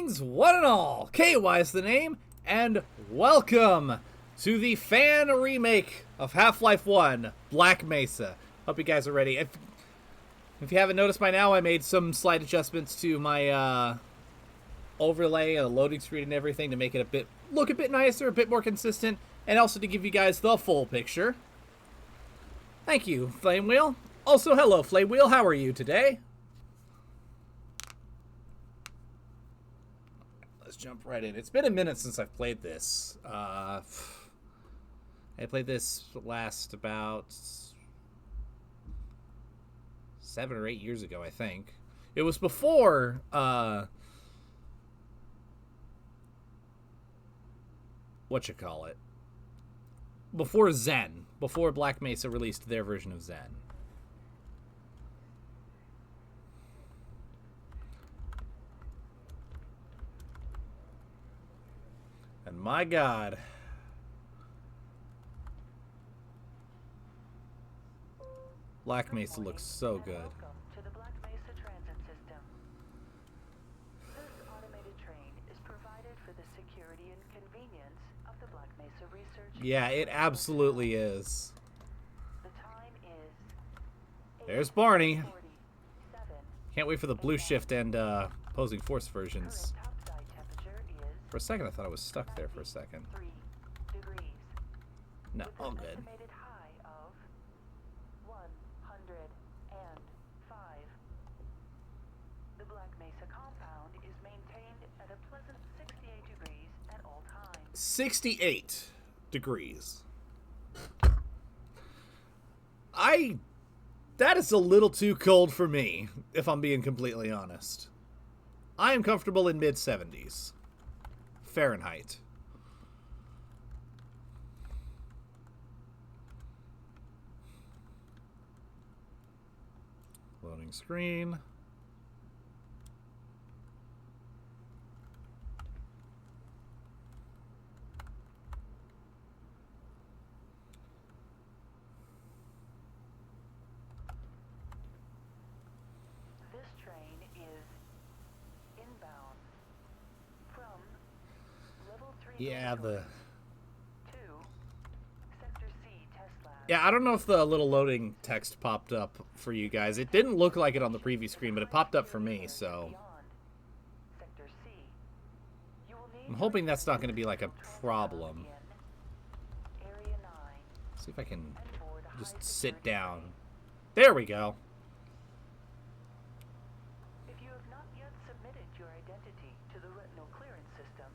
Greetings, one and all. KY is the name, and welcome to the fan remake of Half-Life 1, Black Mesa. Hope you guys are ready. If you haven't noticed by now, I made some slight adjustments to my overlay and the loading screen and everything to make it look a bit nicer, a bit more consistent, and also to give you guys the full picture. Thank you, Flame Wheel. Also, hello, Flame Wheel. How are you today? Let's jump right in. It's been a minute since I've played this. I played this last about 7 or 8 years ago, I think. It was before before Zen. Before Black Mesa released their version of Zen. And my God, Black Mesa looks so good. Welcome to the Black Mesa transit system. This automated train is provided for the security and convenience of the Black Mesa research. Yeah, it absolutely is. The time is There's Barney. 8:47 Can't wait for the blue shift and opposing force versions. Current topside temperature is For a second, I thought I was stuck there for a second. 3 degrees. No, With all an good. estimated high of 105. The Black Mesa compound is maintained at a pleasant 68 degrees at all times. 68 degrees. That is a little too cold for me, if I'm being completely honest. I am comfortable in mid-70s. Fahrenheit. Loading screen. This train is inbound from level 3 Yeah, to Sector C test lab. Yeah, I don't know if the little loading text popped up for you guys. It didn't look like it on the preview screen, but it popped up for me, so Beyond Sector C, you will need I'm hoping that's not going to be like a problem. in Area 9 See if I can and board a just high sit security down. train. There we go. If you have not yet submitted your identity to the retinal clearance system,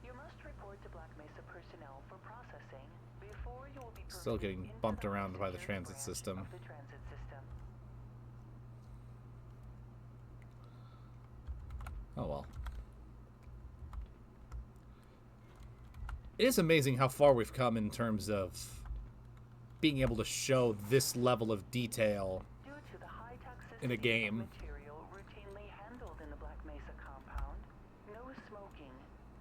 you must report to Black Mesa personnel for processing before you will be Still permitted getting into bumped the around by the security transit branch system. of the transit system. Oh well. It is amazing how far we've come in terms of being able to show this level of detail Due to the high toxicity in a game. of material routinely handled in the Black Mesa compound, no smoking,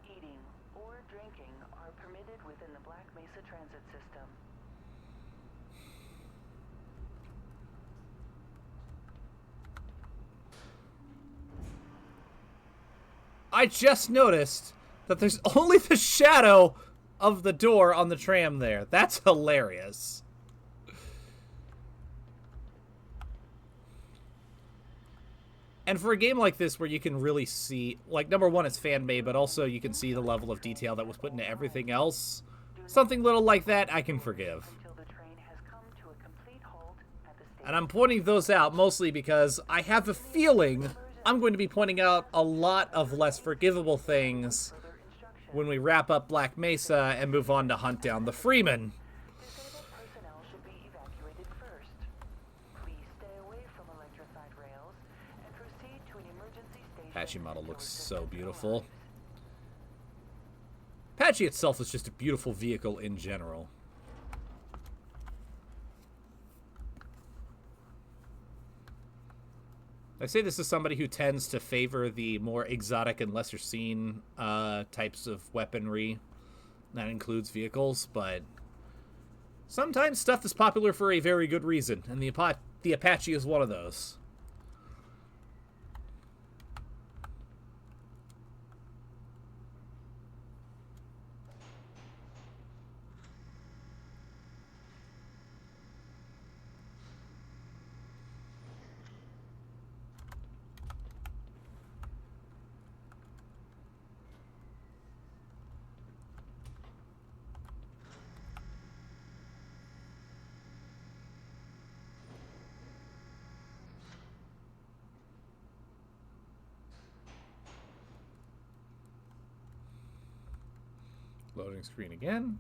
eating, or drinking are permitted within the Black Mesa transit system. I just noticed that there's only the shadow of the door on the tram there. That's hilarious. And for a game like this where you can really see, like, number one, it's fan-made, but also you can see the level of detail that was put into everything else. Something little like that, I can forgive. Until the train has come to a complete halt at the station. And I'm pointing those out mostly because I have a feeling I'm going to be pointing out a lot of less forgivable things Further instructions. when we wrap up Black Mesa and move on to hunt down the Freeman. Disabled personnel should be evacuated first. Please stay away from electrified rails and proceed to an emergency station. Apache model until looks assistance so beautiful. arrives. Apache itself is just a beautiful vehicle in general. I say this as somebody who tends to favor the more exotic and lesser seen types of weaponry. That includes vehicles, but sometimes stuff is popular for a very good reason, and the Apache is one of those. Loading screen again.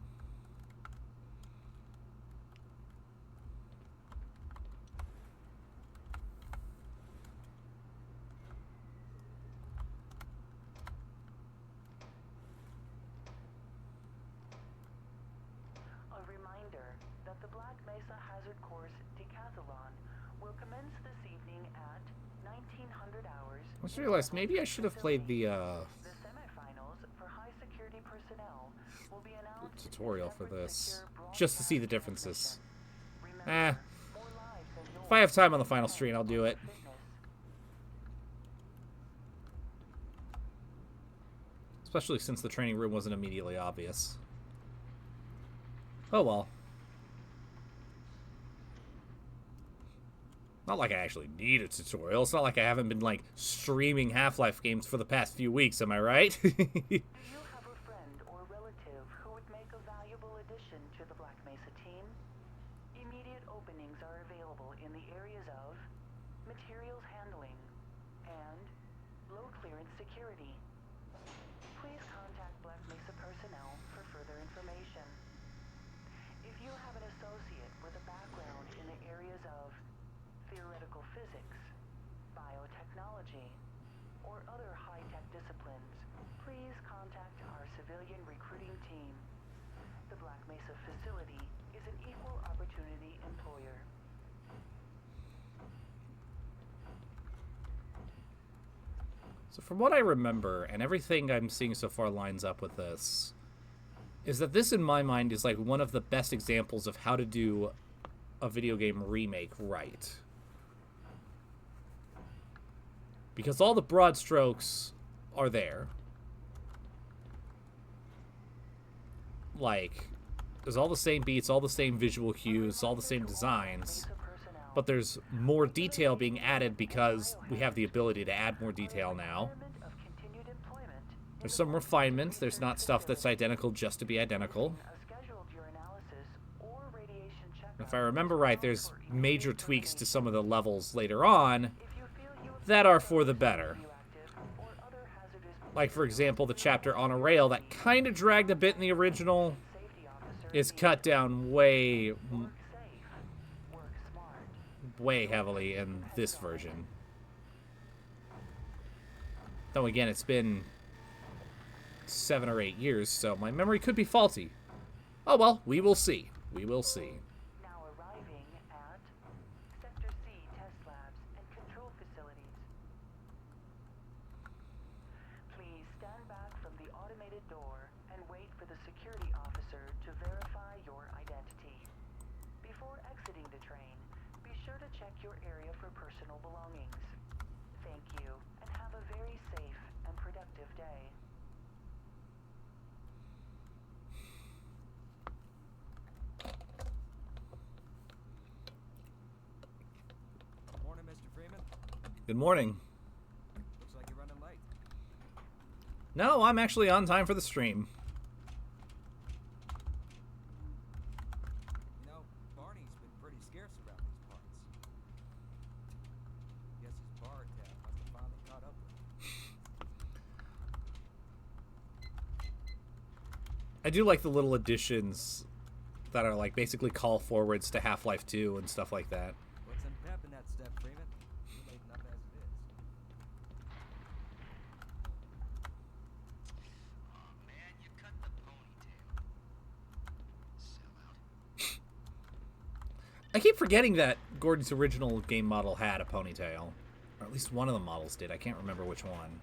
A reminder that the Black Mesa Hazard Course Decathlon will commence this evening at 1900 hours. I just realized maybe I should have played the The semifinals for high security personnel will be announced tutorial for in separate this, secure just to see the broadcast differences. transmissions. Eh, Remember, more lives than if I have yours time on the final depend screen, I'll do on it. your fitness. Especially since the training room wasn't immediately obvious. Oh well. Not like I actually need a tutorial. It's not like I haven't been, like, streaming Half-Life games for the past few weeks, am I right? Do you have a friend or relative who would make a valuable addition to the Black Mesa team? Immediate openings are available in the areas of materials handling and low clearance security. Please contact Black Mesa personnel for further information. If you have an associate with a background in the areas of theoretical physics, biotechnology, or other high-tech disciplines, please contact our civilian recruiting team. The Black Mesa facility is an equal opportunity employer. So from what I remember, and everything I'm seeing so far lines up with this, is that this, in my mind, is like one of the best examples of how to do a video game remake right. Because all the broad strokes are there. Like, there's all the same beats, all the same visual cues, all the same designs. But there's more detail being added because we have the ability to add more detail now. There's some refinement. There's not stuff that's identical just to be identical. If I remember right, there's major tweaks to some of the levels later on that are for the better. Like, for example, the chapter on a rail that kind of dragged a bit in the original is cut down way heavily in this version. Though again, it's been 7 or 8 years, so my memory could be faulty. Oh well, we will see. We will see. Now arriving at Sector C test labs and control facilities. Please stand back from the automated door and wait for the security officer to verify your identity. Before exiting the train, be sure to check your area for personal belongings. Thank you, and have a very safe and productive day. Morning, Mr. Freeman. Good morning. Looks like you're running late. No, I'm actually on time for the stream. You know, Barney's been pretty scarce around these parts. Guess his bar tab must have finally caught up with him. I do like the little additions that are like basically call forwards to Half-Life 2 and stuff like that. Put some pep in that step, Freeman. You're late enough as it is. Oh man, you cut the ponytail. Sell out. I keep forgetting that Gordon's original game model had a ponytail. Or at least one of the models did. I can't remember which one.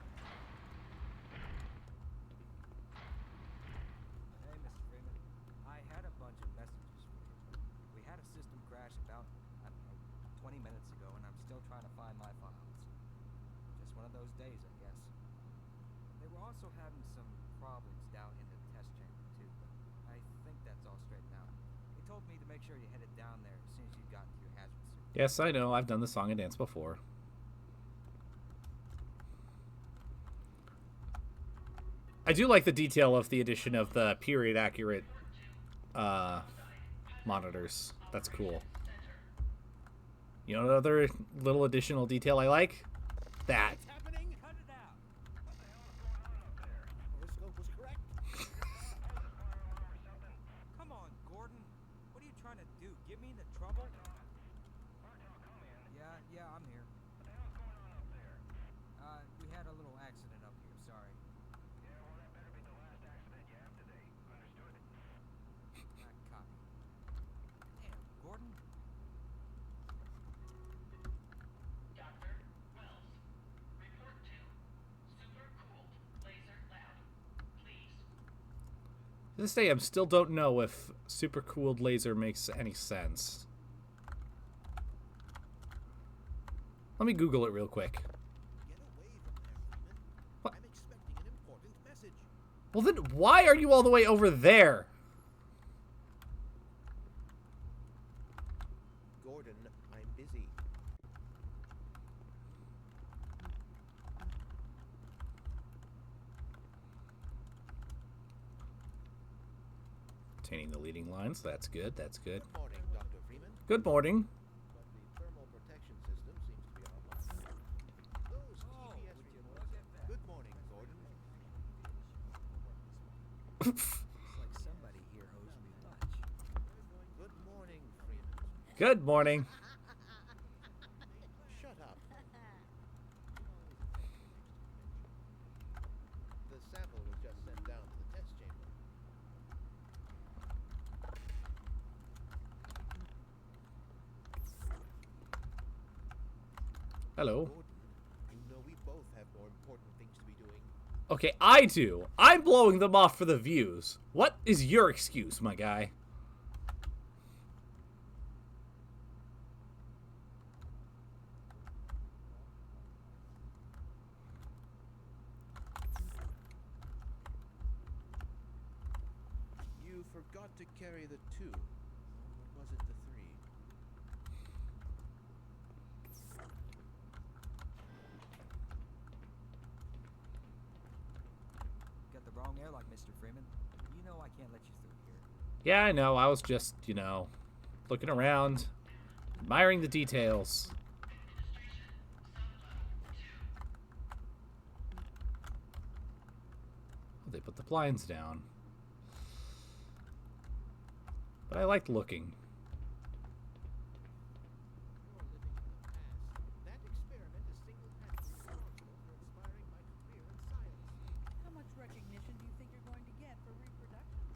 Hey, Mr. Freeman. I had a bunch of messages for you. We had a system crash about, I don't know, 20 minutes ago, and I'm still trying to find my files. Just one of those days, I guess. They were also having some problems down in the test chamber, too, but I think that's all straightened out. They told me to make sure you headed down there as soon as you got into your hazard suit. Yes, I know. I've done the song and dance before. I do like the detail of the addition of the period accurate monitors. That's cool. You know another little additional detail I like? That. What's happening? Cut it out! What the hell is going on up there? Horoscope was correct. dude, give me the trouble. Yeah, I'm here. We had a little accident up here, sorry. Yeah, well, that better be the last accident you have today. Understood? Copy. Damn, Gordon. Dr. Wells, report to Super-Cooled Laser Lab, please. To this day, I still don't know if super cooled laser makes any sense. Let me Google it real quick. Get away from there, Freeman. What? I'm expecting an important message. Well, then why are you all the way over there? Gordon, I'm busy. Obtaining the leading lines. That's good. That's good. Good morning, Dr. Freeman. Good morning. But the thermal protection system seems to be online. Those TPS would you reports. look at that? Good morning, Gordon. It's like somebody here owes me lunch. Good morning, Freeman. Good morning. Shut up. The sample was just sent down to the test chamber. Hello. Gordon, you know we both have more important things to be doing. Okay, I do. I'm blowing them off for the views. What is your excuse, my guy? You forgot to carry the 2. Or was it the 3? Got the wrong airlock, Mr. Freeman. You know I can't let you through here. Yeah, I know. I was just, looking around, admiring the details. Oh, they put the blinds down. But I liked looking. You're living in the past. That experiment is single-handedly responsible for inspiring my career in science. How much recognition do you think you're going to get for reproduction?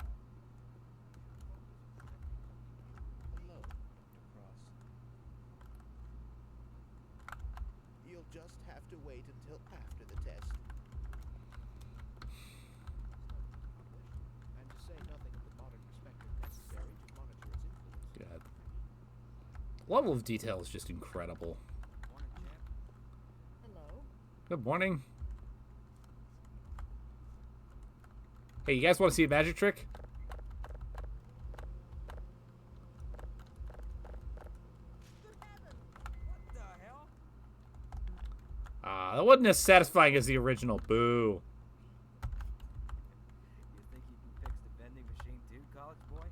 Hello, Dr. Cross. You'll just have to wait until after the test. And to say nothing of the modern perspective necessary to monitor its influence. God. The level of detail is just incredible. Morning, champ. Hello? Good morning. Hey, you guys want to see a magic trick? What the hell? That wasn't as satisfying as the original. Boo. You think you can fix the vending machine too, college boy?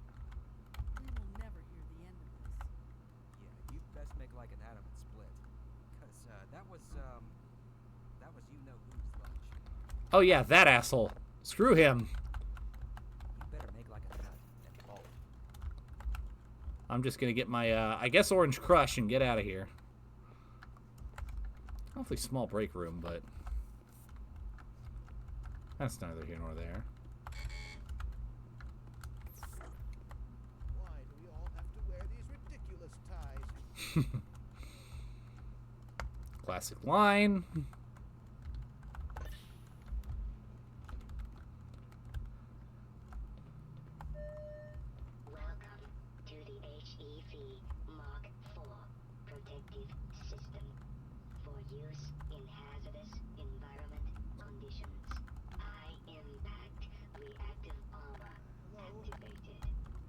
We will never hear the end of this. Yeah, you'd best make like an atom and split. Cause that was you know who's lunch. Oh yeah, that asshole. Screw him. You better make like a nut and bolt. I'm just gonna get my, I guess, Orange Crush and get out of here. Awfully small break room, but that's neither here nor there. Why do we all have to wear these ridiculous ties? Classic line. Welcome to the HEV Mark IV protective system for use in hazardous environment conditions. High impact reactive armor activated.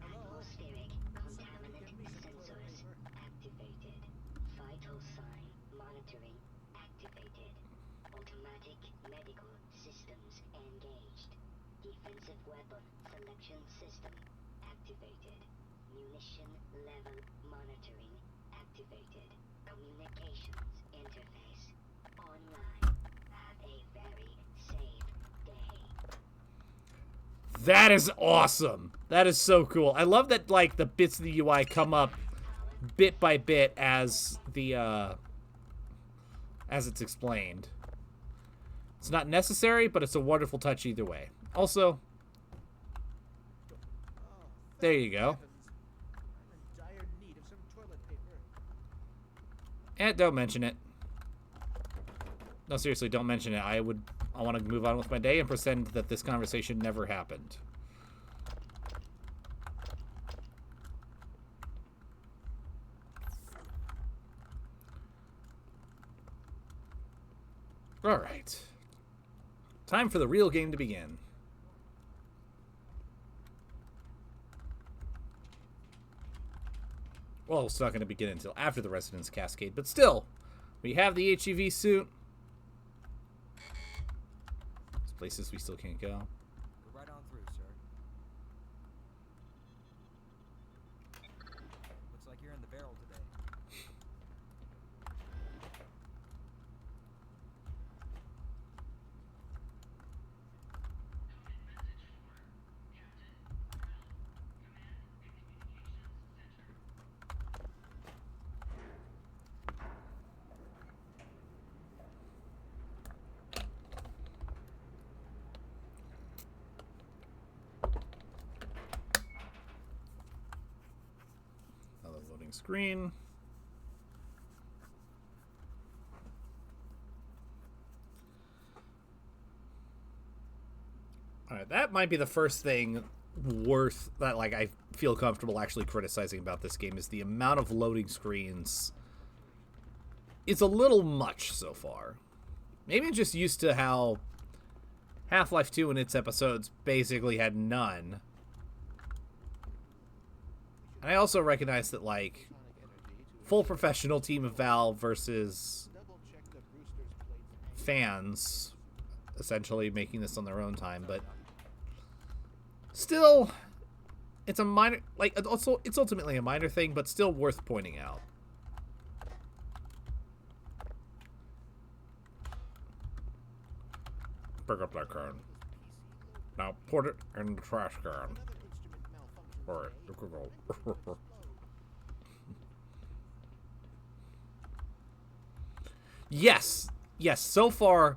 Atmospheric contaminant sensors activated. Vital sign monitoring activated. Automatic medical systems engaged. Defensive weapon selection system activated. Munition level monitoring activated. Communications interface online. Have a very safe day. That is awesome. That is so cool. I love that, like, the bits of the UI come up bit by bit as it's explained. It's not necessary, but it's a wonderful touch either way. Also, there you go. I'm in dire need of some toilet paper. And don't mention it. No, seriously, don't mention it. I want to move on with my day and pretend that this conversation never happened. All right. Time for the real game to begin. Well, it's not going to begin until after the Residence Cascade, but still, we have the HEV suit. There's places we still can't go. Go right on through, sir. Looks like you're in the barrel today. Another loading screen. All right, that might be the first thing worth that, like, I feel comfortable actually criticizing about this game is the amount of loading screens is a little much so far. Maybe I'm just used to how Half-Life 2 and its episodes basically had none. And I also recognize that, like, full professional team of Valve versus fans essentially making this on their own time, but still, it's a minor, like, also, it's ultimately a minor thing, but still worth pointing out. Pick up that can. Now put it in the trash can. Alright, look at go. Yes, so far,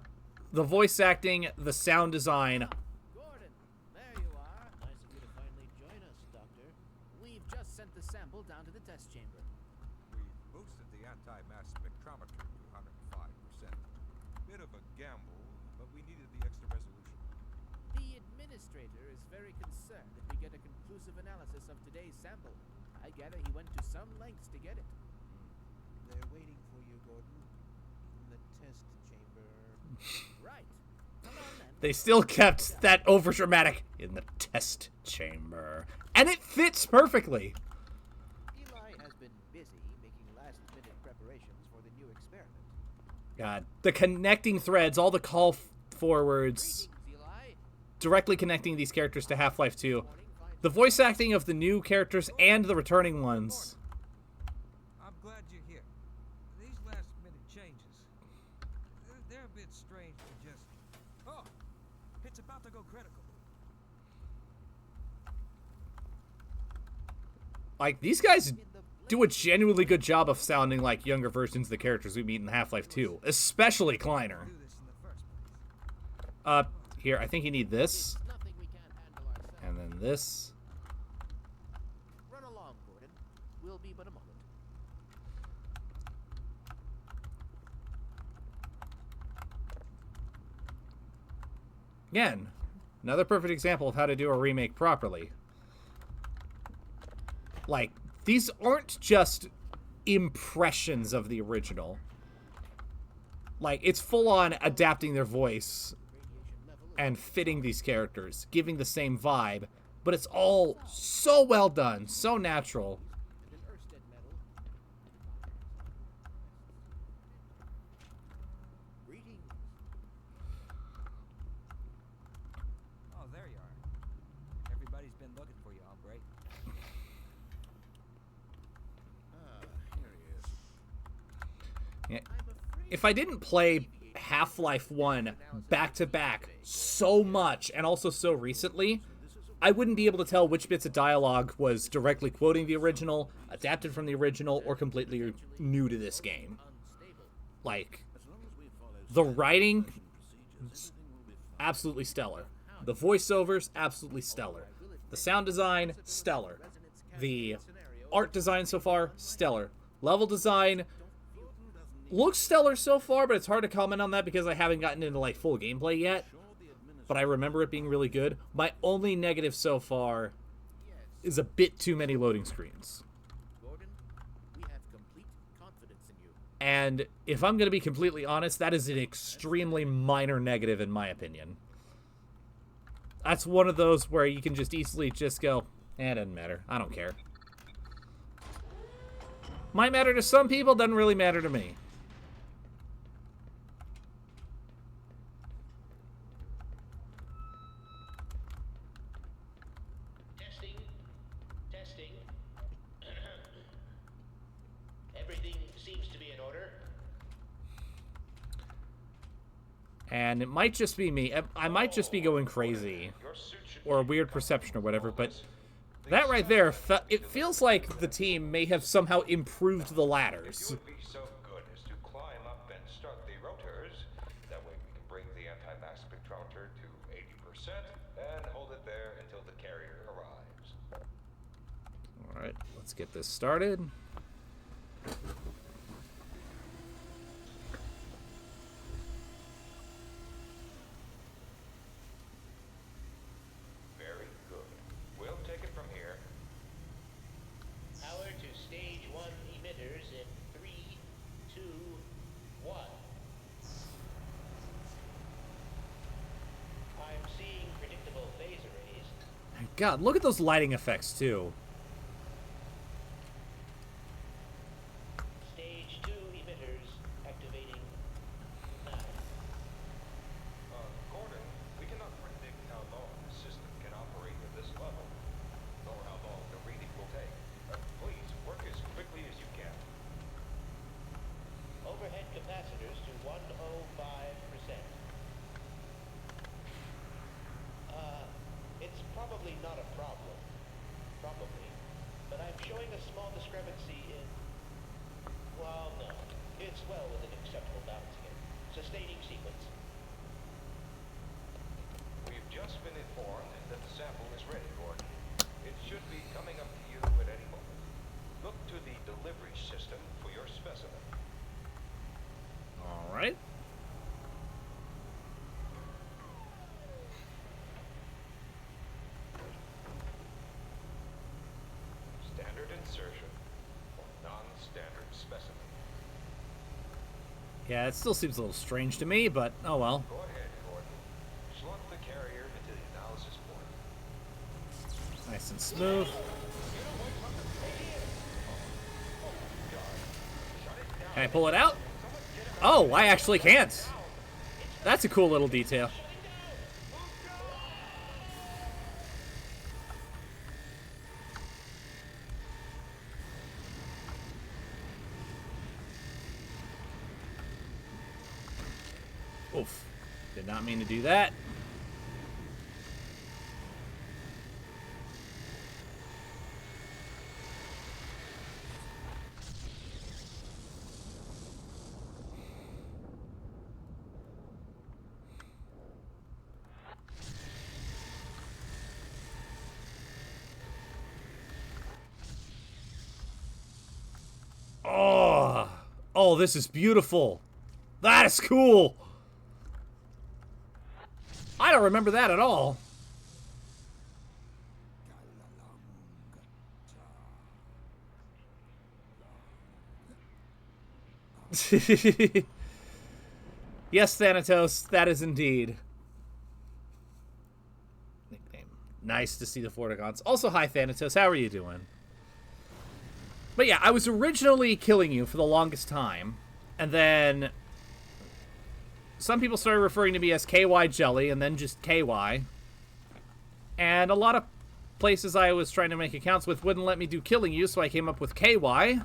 the voice acting, the sound design. Gordon, there you are. Nice of you to finally join us, Doctor. We've just sent the sample down to the test chamber. We boosted the anti-mass spectrometer to 105%. Bit of a gamble, but we needed the extra resolution. The administrator is very concerned that we get a conclusive analysis of today's sample. I gather he went to some lengths to get it. They're waiting for you, Gordon. In the test chamber. Right. Come on, then. They still kept that overdramatic in the test chamber. And it fits perfectly. Eli has been busy making last-minute preparations for the new experiment. God. The connecting threads, all the call forwards, Greetings, Eli. directly connecting these characters to Half-Life 2. The voice acting of the new characters and the returning ones. I'm glad you're here. These last-minute changes, they're a bit strange to just... Oh! It's about to go critical. Like, these guys do a genuinely good job of sounding like younger versions of the characters we meet in Half-Life 2. Especially Kleiner. Do this in the first place. Here, I think you need this. Nothing we can't handle ourselves. And then this. Run along, Gordon. We'll be but a moment. Again, another perfect example of how to do a remake properly. Like, these aren't just impressions of the original. Like, it's full on adapting their voice and fitting these characters, giving the same vibe, but it's all so well done, so natural. An Ørsted medal. Greetings. Oh, there you are. Everybody's been looking for you, hombre. Here he is. Yeah. I'm afraid If I didn't play Half-Life 1 back-to-back so much, and also so recently, I wouldn't be able to tell which bits of dialogue was directly quoting the original, adapted from the original, or completely new to this game. Like, the writing, absolutely stellar. The voiceovers, absolutely stellar. The sound design, stellar. The art design so far, stellar. Level design looks stellar so far, but it's hard to comment on that because I haven't gotten into like full gameplay yet. But I remember it being really good. My only negative so far is a bit too many loading screens. Gordon, we have complete confidence in you. And if I'm going to be completely honest, that is an extremely minor negative in my opinion. That's one of those where you can just easily just go, it doesn't matter. I don't care. Might matter to some people, doesn't really matter to me. Testing. Everything seems to be in order. And it might just be me. I might just be going crazy. Or a weird perception or whatever, but that right there, it feels like the team may have somehow improved the ladders. If you would be so good as to climb up and start the rotors, that way we can bring the anti-mass spectrometer to 80% and hold it there until the carrier arrives. Alright, let's get this started. Very good. We'll take it from here. Power to stage 1 emitters in 3, 2, 1. I'm seeing predictable phase arrays. God, look at those lighting effects, too. Stage 2 emitters activating now. Gordon, we cannot predict how long the system can operate at this level, nor how long the reading will take. Please, work as quickly as you can. Overhead capacitors to 105%. It's probably not a problem. Probably. But I'm showing a small discrepancy in... Well, no. It's well within acceptable bounds again. Sustaining sequence. We've just been informed that the sample is ready, Gordon. It should be coming up to you at any moment. Look to the delivery system for your specimen. Alright. Standard insertion for non-standard specimen. Yeah, it still seems a little strange to me, but oh well. Go ahead, Gordon. Slot the carrier into the analysis port. Nice and smooth. Can I pull it out? Oh, I actually can't. That's a cool little detail. Oof. Did not mean to do that. Oh, oh, this is beautiful. That is cool. I don't remember that at all. Yes, Thanatos, that is indeed. Nickname. Nice to see the Forticons. Also, hi, Thanatos. How are you doing? But yeah, I was originally killing you for the longest time, and then some people started referring to me as KY Jelly, and then just KY. And a lot of places I was trying to make accounts with wouldn't let me do killing you, so I came up with KY.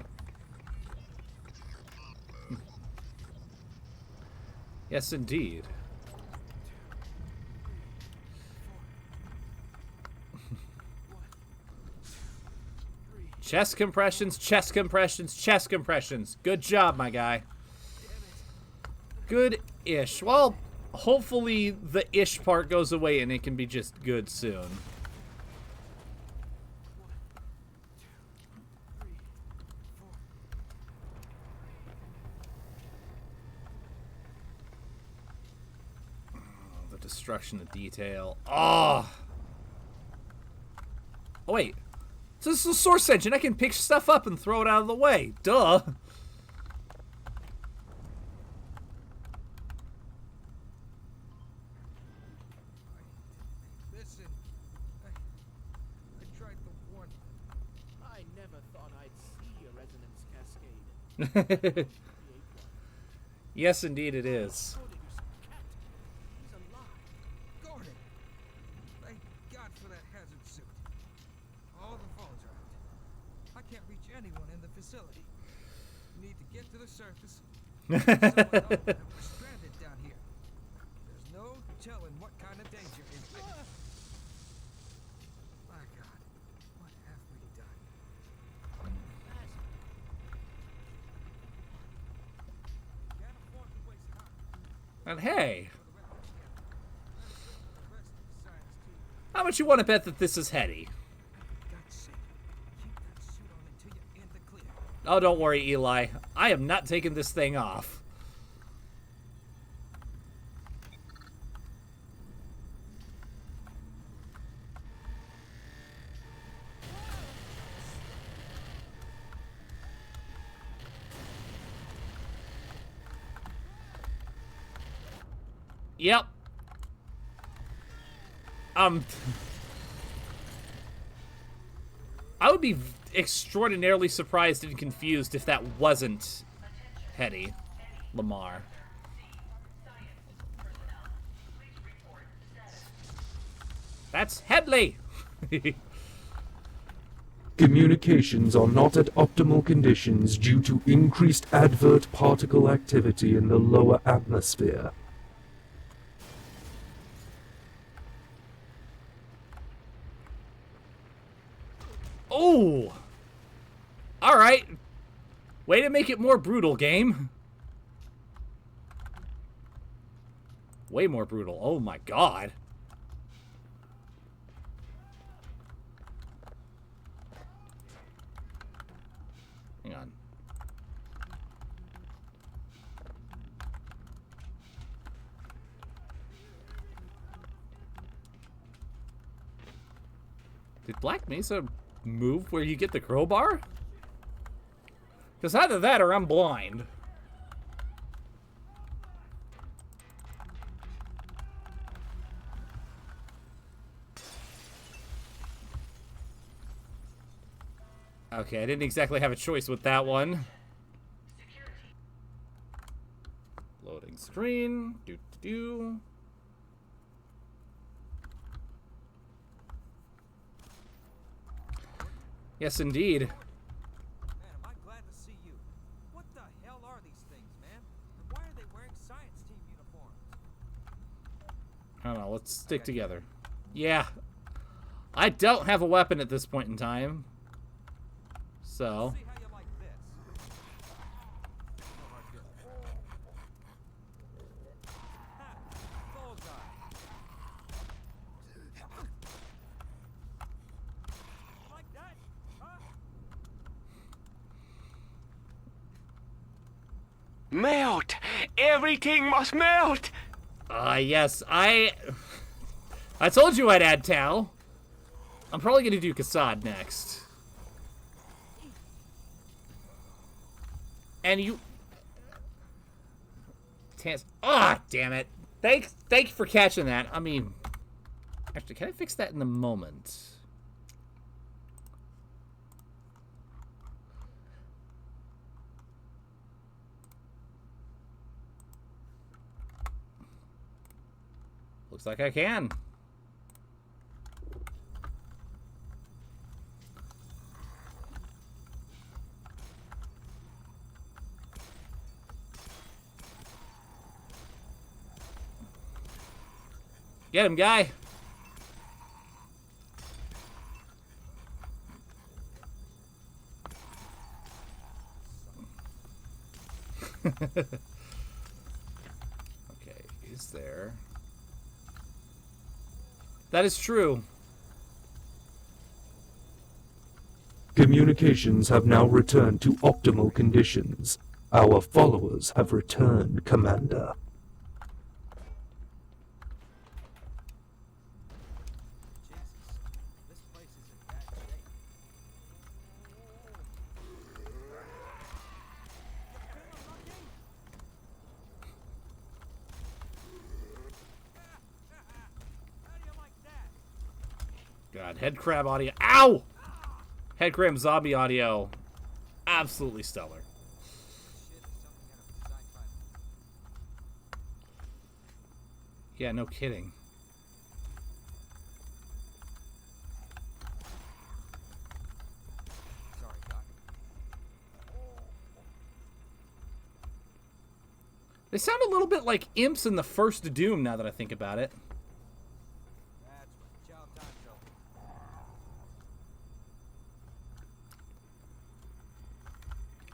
Yes, indeed. Chest compressions, chest compressions, chest compressions. Good job, my guy. Good-ish. Well, hopefully the ish part goes away and it can be just good soon. The destruction of detail. Oh! Oh, wait. So this is a source engine. I can pick stuff up and throw it out of the way. Duh. Listen, I tried to warn you. I never thought I'd see a resonance cascade. Yes, indeed it is. He's alive. Gordon! Thank God for that hazard suit. All the phones are out. I can't reach anyone in the facility. We need to get to the surface. Someone know that we're stranded down here. There's no telling what kind of danger is there. My God, what have we done? Can't afford to waste time. And hey, For the record, I'm sure the rest of the science team. how much you want to bet that this is Hetty? God's sake, keep that suit on until you're in the clear. Oh, don't worry, Eli. I am not taking this thing off. Yep. I would be extraordinarily surprised and confused if that wasn't Hetty Lamar. That's Headley! Communications are not at optimal conditions due to increased advert particle activity in the lower atmosphere. Oh! Alright. Way to make it more brutal, game. Way more brutal. Oh my god. Hang on. Did Black Mesa move where you get the crowbar? Because either that or I'm blind. Okay, I didn't exactly have a choice with that one. Loading screen. Do. Yes, indeed. Man, am I glad to see you. What the hell are these things, man? And why are they wearing science team uniforms? I don't know, let's stick together. Yeah. I don't have a weapon at this point in time. So. See how you like this. Oh, my goodness. Ha! Bullseye. Like that? Huh? Melt! Everything must melt! Yes, I told you I'd add Tao. I'm probably gonna do Cascade next. And you... damn it. Thanks for catching that. I mean... Actually, can I fix that in the moment? Looks like I can. Get him, guy. Okay, is there... That is true. Communications have now returned to optimal conditions. Our followers have returned, Commander. Jesus, this place is in bad shape. How do you like that? God, head crab audio. Ow! Head crab zombie audio. Absolutely stellar. Shit is something out of a sci-fi movie. Yeah, no kidding. Sorry, Doc. They sound a little bit like imps in the first Doom, now that I think about it. That's right. Chow time's over.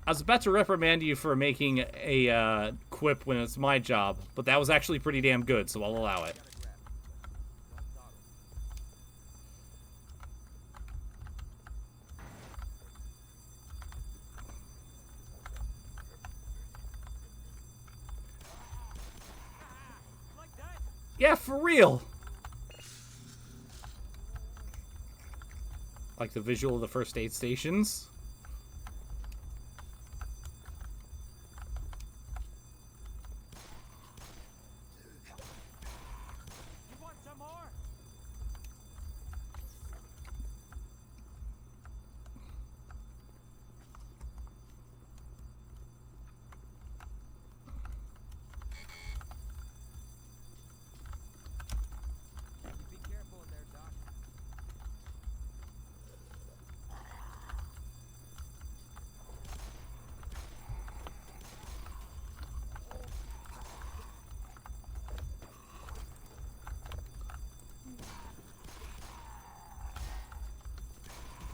I was about to reprimand you for making a quip when it's my job, but that was actually pretty damn good, so I'll allow it. Gotta grab it, but don't dawdle. Like that? Yeah, for real. Like the visual of the first aid stations. You want some more? You be careful in there, Doc.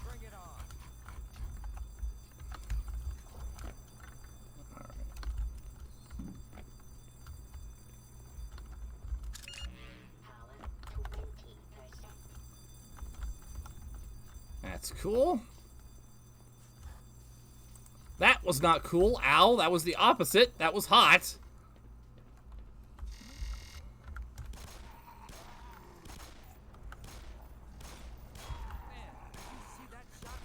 Bring it on. Power 20%. That's cool. That was not cool. Ow, that was the opposite. That was hot. Man, did you see that shot?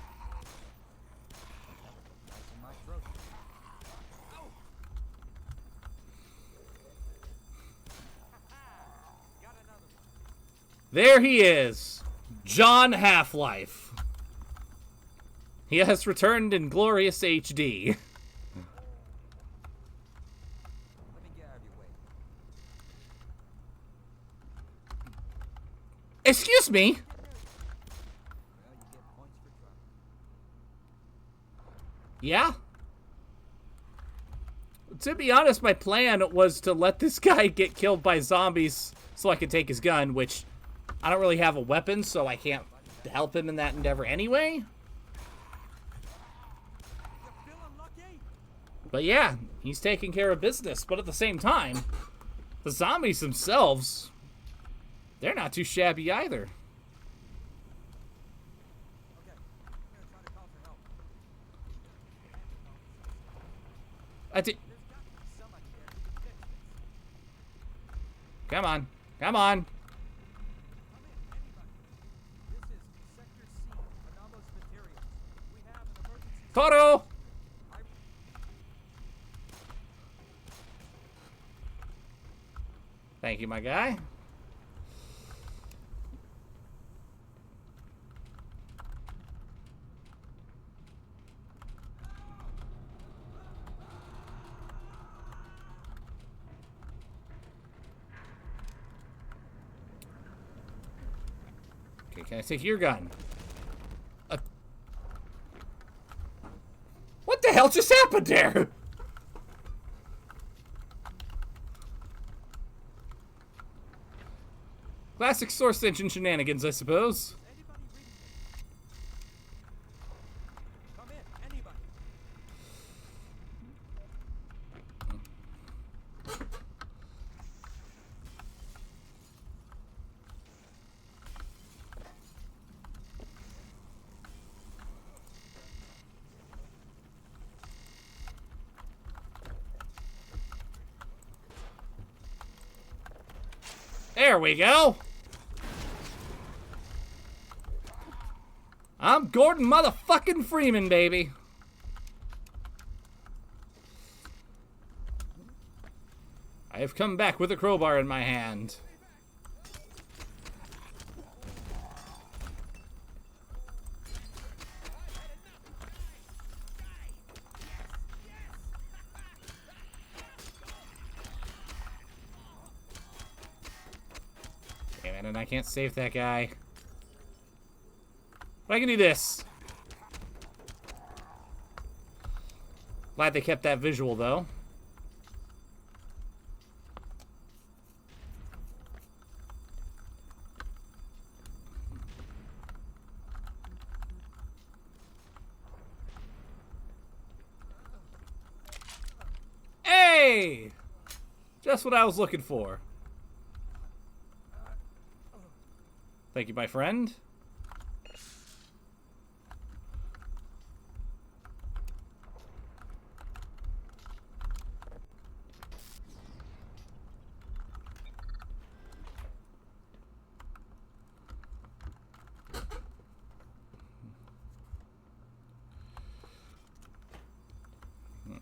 That's in my throat. Oh! Got another one. There he is. John Half-Life. He has returned in glorious HD. Let me get out of your way. Excuse me. Well, you get points for trouble. Yeah? To be honest, my plan was to let this guy get killed by zombies so I could take his gun, which I don't really have a weapon, so I can't help him in that endeavor anyway. You feeling lucky? But yeah, he's taking care of business. But at the same time, the zombies themselves, they're not too shabby either. Okay, I'm gonna try to call for help. I did. There's got to be somebody there who can fix this. Come on. Come on. Come in, anybody. This is Sector C, anomalous materials. We have an emergency. Toro! I- Thank you, my guy. Okay, can I take your gun? What the hell just happened there? Classic source engine shenanigans, I suppose. Anybody reading this? Come in, anybody. There we go. I'm Gordon motherfucking Freeman, baby. I have come back with a crowbar in my hand. Damn it, and I can't save that guy. But I can do this. Glad they kept that visual, though. Hey! Just what I was looking for. Thank you, my friend.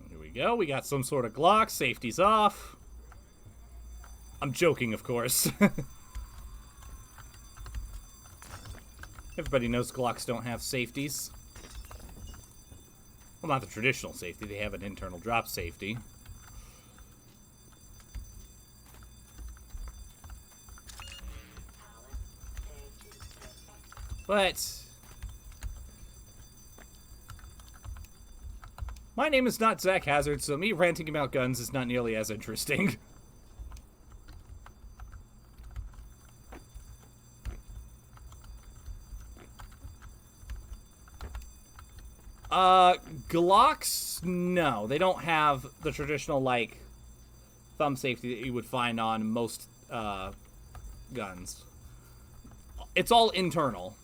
Here we go. We got some sort of Glock. Safety's off. I'm joking, of course. Everybody knows Glocks don't have safeties. Well, not the traditional safety. They have an internal drop safety. But my name is not Zach Hazard, so me ranting about guns is not nearly as interesting. Glocks, no. They don't have the traditional, like, thumb safety that you would find on most, guns. It's all internal.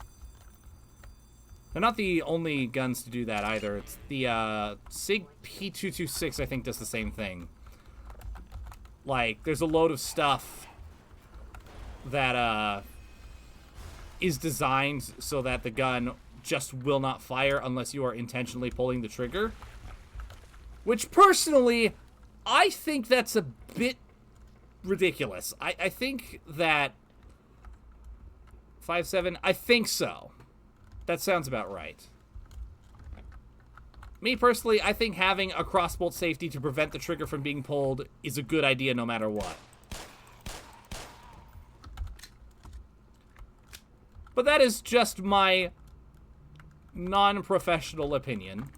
They're not the only guns to do that, either. It's the, SIG P226, I think, does the same thing. Like, there's a load of stuff that, is designed so that the gun just will not fire unless you are intentionally pulling the trigger. Which, personally, I think that's a bit ridiculous. I think that 5.7, I think so. That sounds about right. Me, personally, I think having a crossbolt safety to prevent the trigger from being pulled is a good idea no matter what. But that is just my non-professional opinion.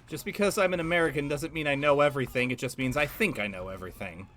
Just because I'm an American doesn't mean I know everything, it just means I think I know everything.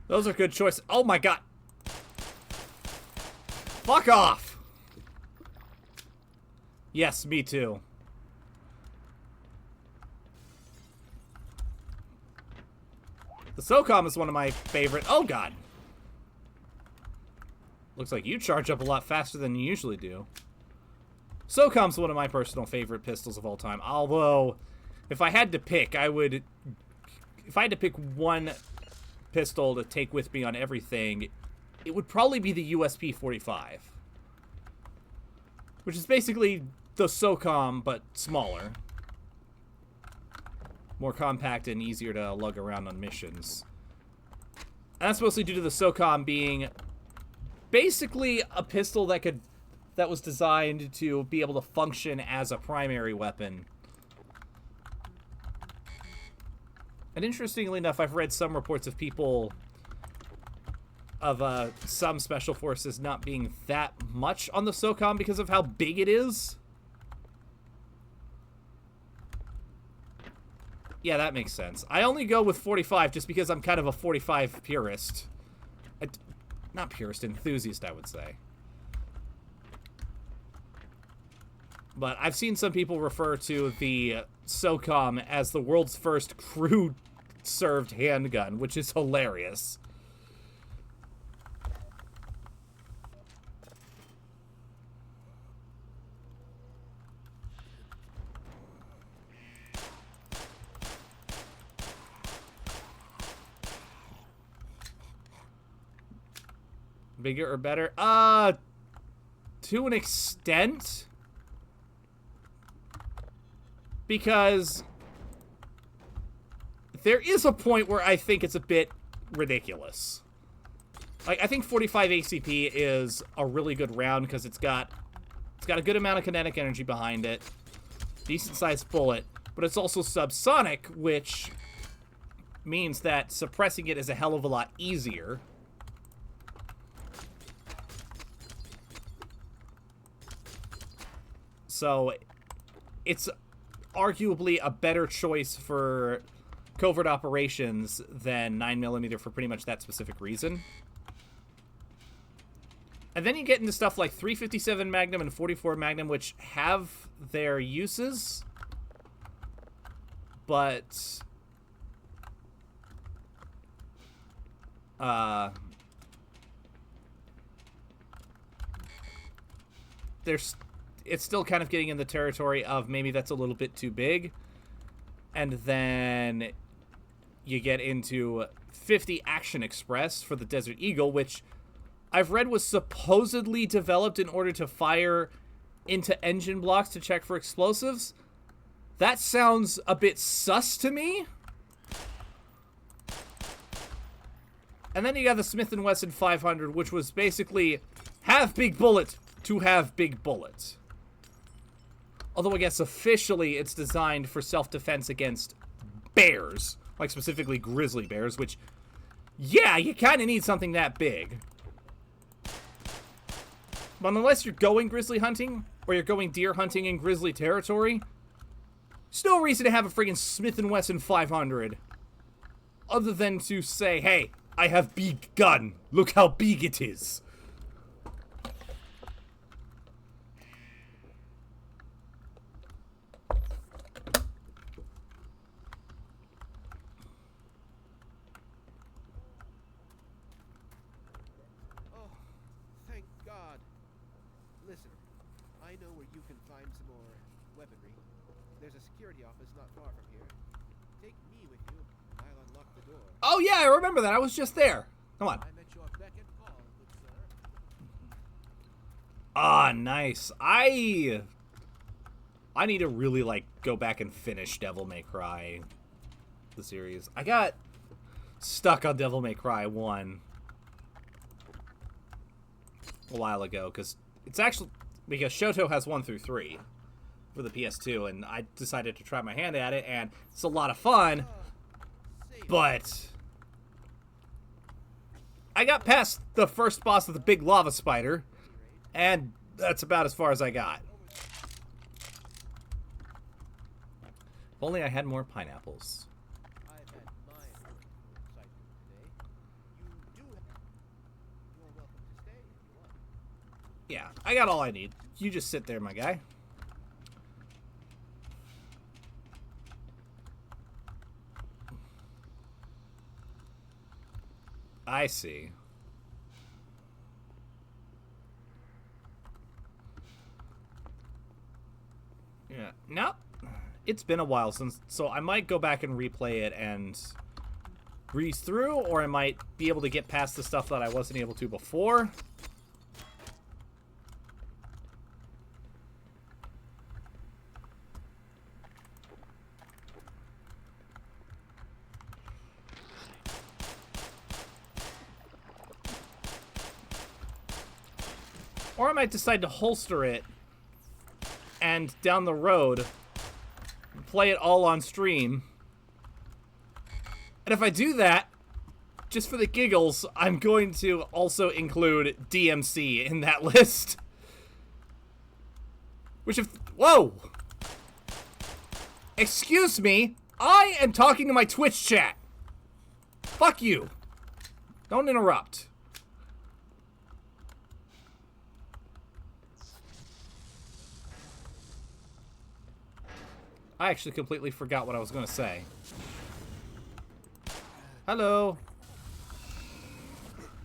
Those are good choices. Oh my god. Fuck off. Yes, me too. The SOCOM is one of my favorite. Oh god. Looks like you charge up a lot faster than you usually do. SOCOM's one of my personal favorite pistols of all time. Although, if I had to pick, if I had to pick one pistol to take with me on everything, it would probably be the USP-45. Which is basically the SOCOM, but smaller. More compact and easier to lug around on missions. And that's mostly due to the SOCOM being basically a pistol that was designed to be able to function as a primary weapon. And interestingly enough, I've read some reports of people of some special forces not being that much on the SOCOM because of how big it is. Yeah, that makes sense. I only go with 45 just because I'm kind of a 45 purist. Not purist, enthusiast, I would say. But I've seen some people refer to the SOCOM as the world's first crew-served handgun, which is hilarious. Bigger or better? To an extent. Because there is a point where I think it's a bit ridiculous. Like, I think 45 ACP is a really good round because it's got a good amount of kinetic energy behind it. Decent sized bullet, but it's also subsonic, which means that suppressing it is a hell of a lot easier. So, it's arguably a better choice for covert operations than 9mm for pretty much that specific reason. And then you get into stuff like 357 Magnum and 44 Magnum, which have their uses, but it's still kind of getting in the territory of maybe that's a little bit too big. And then you get into 50 Action Express for the Desert Eagle, which I've read was supposedly developed in order to fire into engine blocks to check for explosives. That sounds a bit sus to me. And then you got the Smith & Wesson 500, which was basically have big bullet to have big bullet. Although I guess officially it's designed for self-defense against bears, like specifically grizzly bears, which, yeah, you kind of need something that big. But unless you're going grizzly hunting, or you're going deer hunting in grizzly territory, there's no reason to have a friggin' Smith & Wesson 500. Other than to say, hey, I have big gun. Look how big it is. I know where you can find some more weaponry. There's a security office not far from here. Take me with you, and I'll unlock the door. Oh yeah, I remember that. I was just there. Come on. I'm at your beck and call, good sir. Ah, nice. I need to really, like, go back and finish Devil May Cry, the series. I got stuck on Devil May Cry 1 a while ago, because Shoto has 1 through 3 for the PS2, and I decided to try my hand at it, and it's a lot of fun, but I got past the first boss of the big lava spider, and that's about as far as I got. If only I had more pineapples. I've had my excitement today. You're welcome to stay if you want. Yeah, I got all I need. You just sit there, my guy. I see. Yeah, no. It's been a while since, so I might go back and replay it and breeze through, or I might be able to get past the stuff that I wasn't able to before. Or I might decide to holster it and down the road play it all on stream. And if I do that, just for the giggles, I'm going to also include DMC in that list. Which if... Whoa! Excuse me, I am talking to my Twitch chat. Fuck you. Don't interrupt. I actually completely forgot what I was going to say. Hello.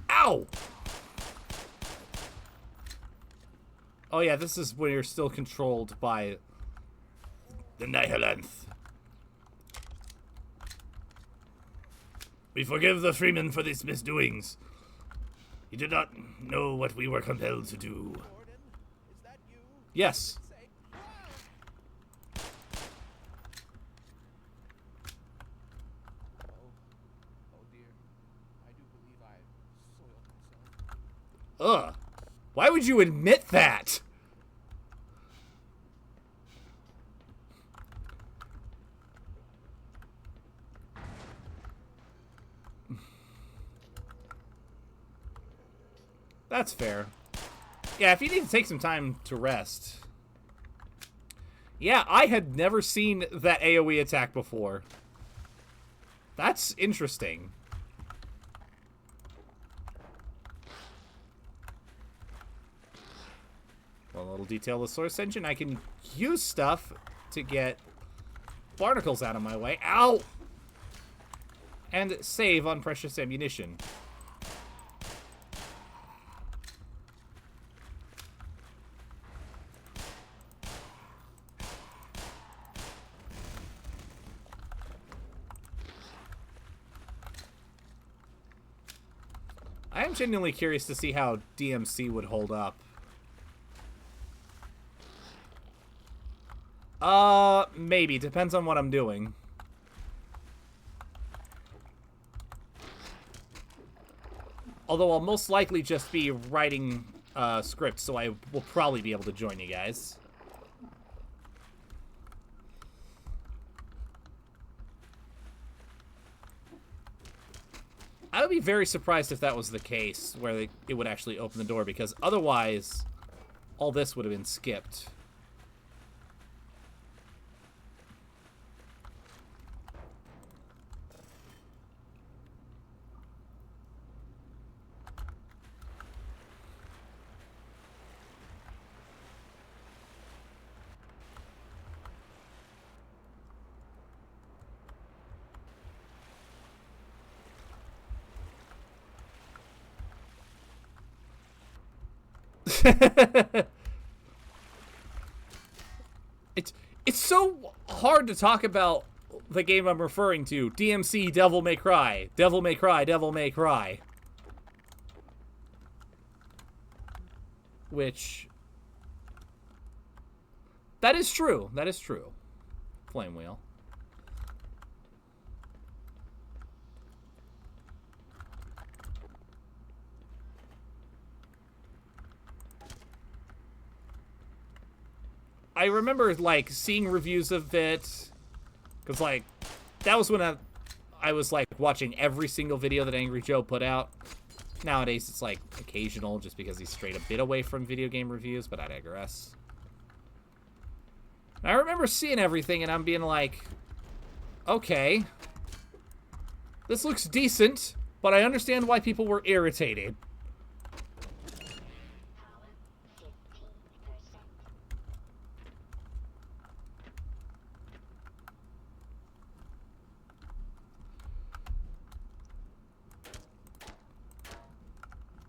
Ow! Oh yeah, this is when you're still controlled by the Nihilanth. We forgive the Freeman for these misdoings. He did not know what we were compelled to do. Gordon, is that you? Yes. Say, oh dear. I do believe I soiled myself. Ugh. Why would you admit that? That's fair. Yeah, if you need to take some time to rest. Yeah, I had never seen that AoE attack before. That's interesting. Well, a little detail of the source engine. I can use stuff to get barnacles out of my way. Ow! And save on precious ammunition. I am genuinely curious to see how DMC would hold up. Maybe. Depends on what I'm doing. Although I'll most likely just be writing scripts, so I will probably be able to join you guys. I would be very surprised if that was the case, where it would actually open the door, because otherwise, all this would have been skipped. It's so hard to talk about the game I'm referring to. DMC, Devil May Cry. Devil May Cry, Devil May Cry. Which... That is true. That is true. Flame Wheel. I remember, like, seeing reviews of it, because, like, that was when I was, like, watching every single video that Angry Joe put out. Nowadays, it's, like, occasional, just because he's straight a bit away from video game reviews, but I digress. And I remember seeing everything, and I'm being like, okay, this looks decent, but I understand why people were irritated.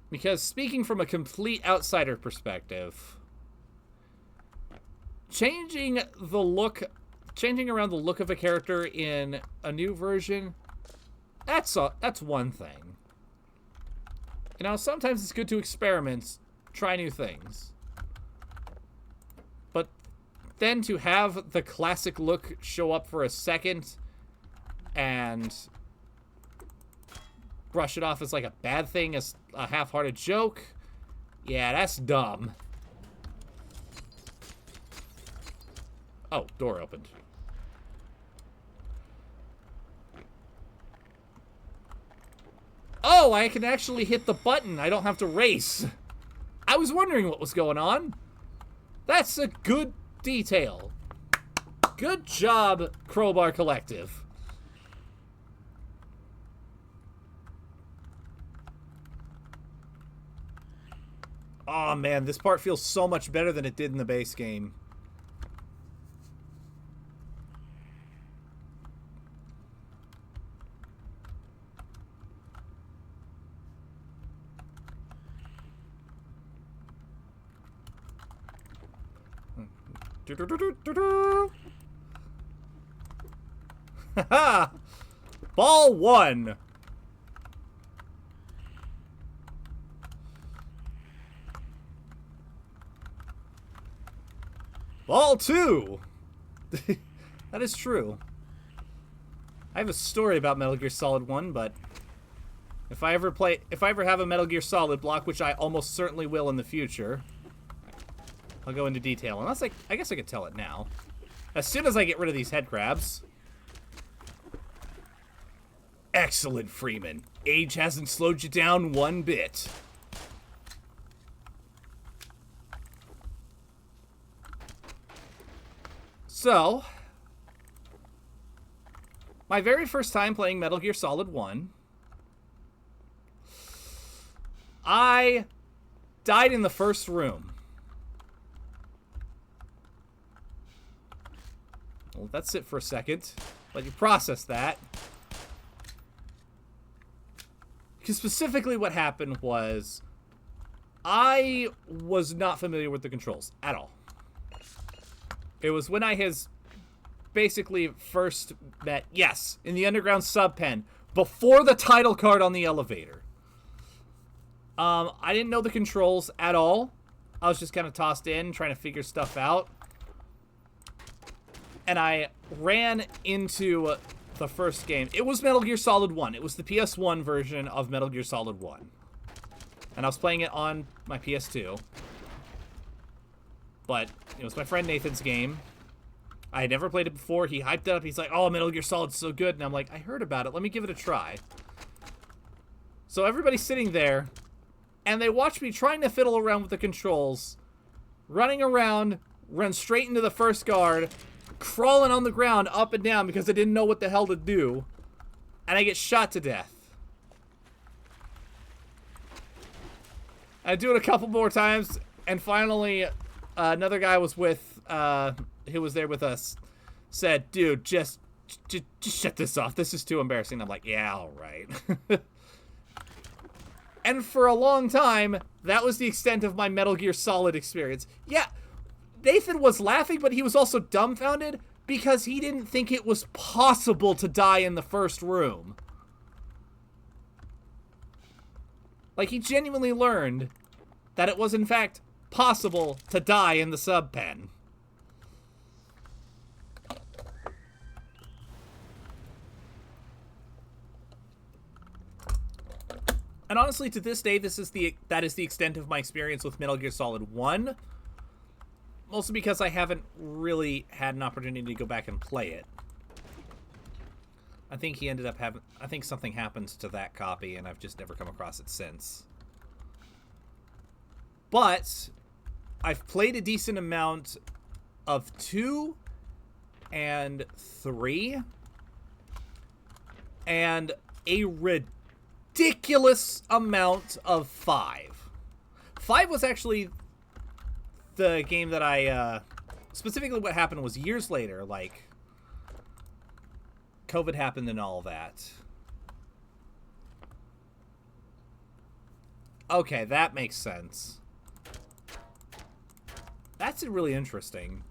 Because speaking from a complete outsider perspective, changing around the look of a character in a new version, that's one thing. You know, sometimes it's good to experiment, try new things. But then to have the classic look show up for a second and brush it off as like a bad thing, as a half-hearted joke, yeah, that's dumb. Oh, door opened. Oh, I can actually hit the button. I don't have to race. I was wondering what was going on. That's a good detail. Good job, Crowbar Collective. Oh man, this part feels so much better than it did in the base game. Haha! Ball 1. Ball 2. That is true. I have a story about Metal Gear Solid 1, but if I ever have a Metal Gear Solid block, which I almost certainly will in the future, I'll go into detail. Unless I guess I could tell it now. As soon as I get rid of these head crabs. Excellent, Freeman. Age hasn't slowed you down one bit. So, my very first time playing Metal Gear Solid 1, I died in the first room. Well, let's sit for a second. Let you process that. Because specifically what happened was, I was not familiar with the controls at all. It was when I has basically first met, yes, in the underground sub-pen, before the title card on the elevator. I didn't know the controls at all. I was just kind of tossed in, trying to figure stuff out. And I ran into the first game. It was Metal Gear Solid 1. It was the PS1 version of Metal Gear Solid 1. And I was playing it on my PS2. But it was my friend Nathan's game. I had never played it before. He hyped it up. He's like, oh, Metal Gear Solid's so good. And I'm like, I heard about it. Let me give it a try. So everybody's sitting there, and they watch me trying to fiddle around with the controls, running around, run straight into the first guard, crawling on the ground up and down because I didn't know what the hell to do, and I get shot to death. I do it a couple more times, and finally, another guy was with, who was there with us, said, dude, just shut this off. This is too embarrassing. I'm like, yeah, all right. And for a long time, that was the extent of my Metal Gear Solid experience. Yeah, Nathan was laughing, but he was also dumbfounded because he didn't think it was possible to die in the first room. Like, he genuinely learned that it was, in fact, possible to die in the sub-pen. And honestly, to this day, that is the extent of my experience with Metal Gear Solid 1. Mostly because I haven't really had an opportunity to go back and play it. I think I think something happened to that copy, and I've just never come across it since. But I've played a decent amount of 2 and 3. And a ridiculous amount of 5. 5 was actually the game that I, specifically what happened was years later, like, COVID happened and all that. Okay, that makes sense. That's really interesting.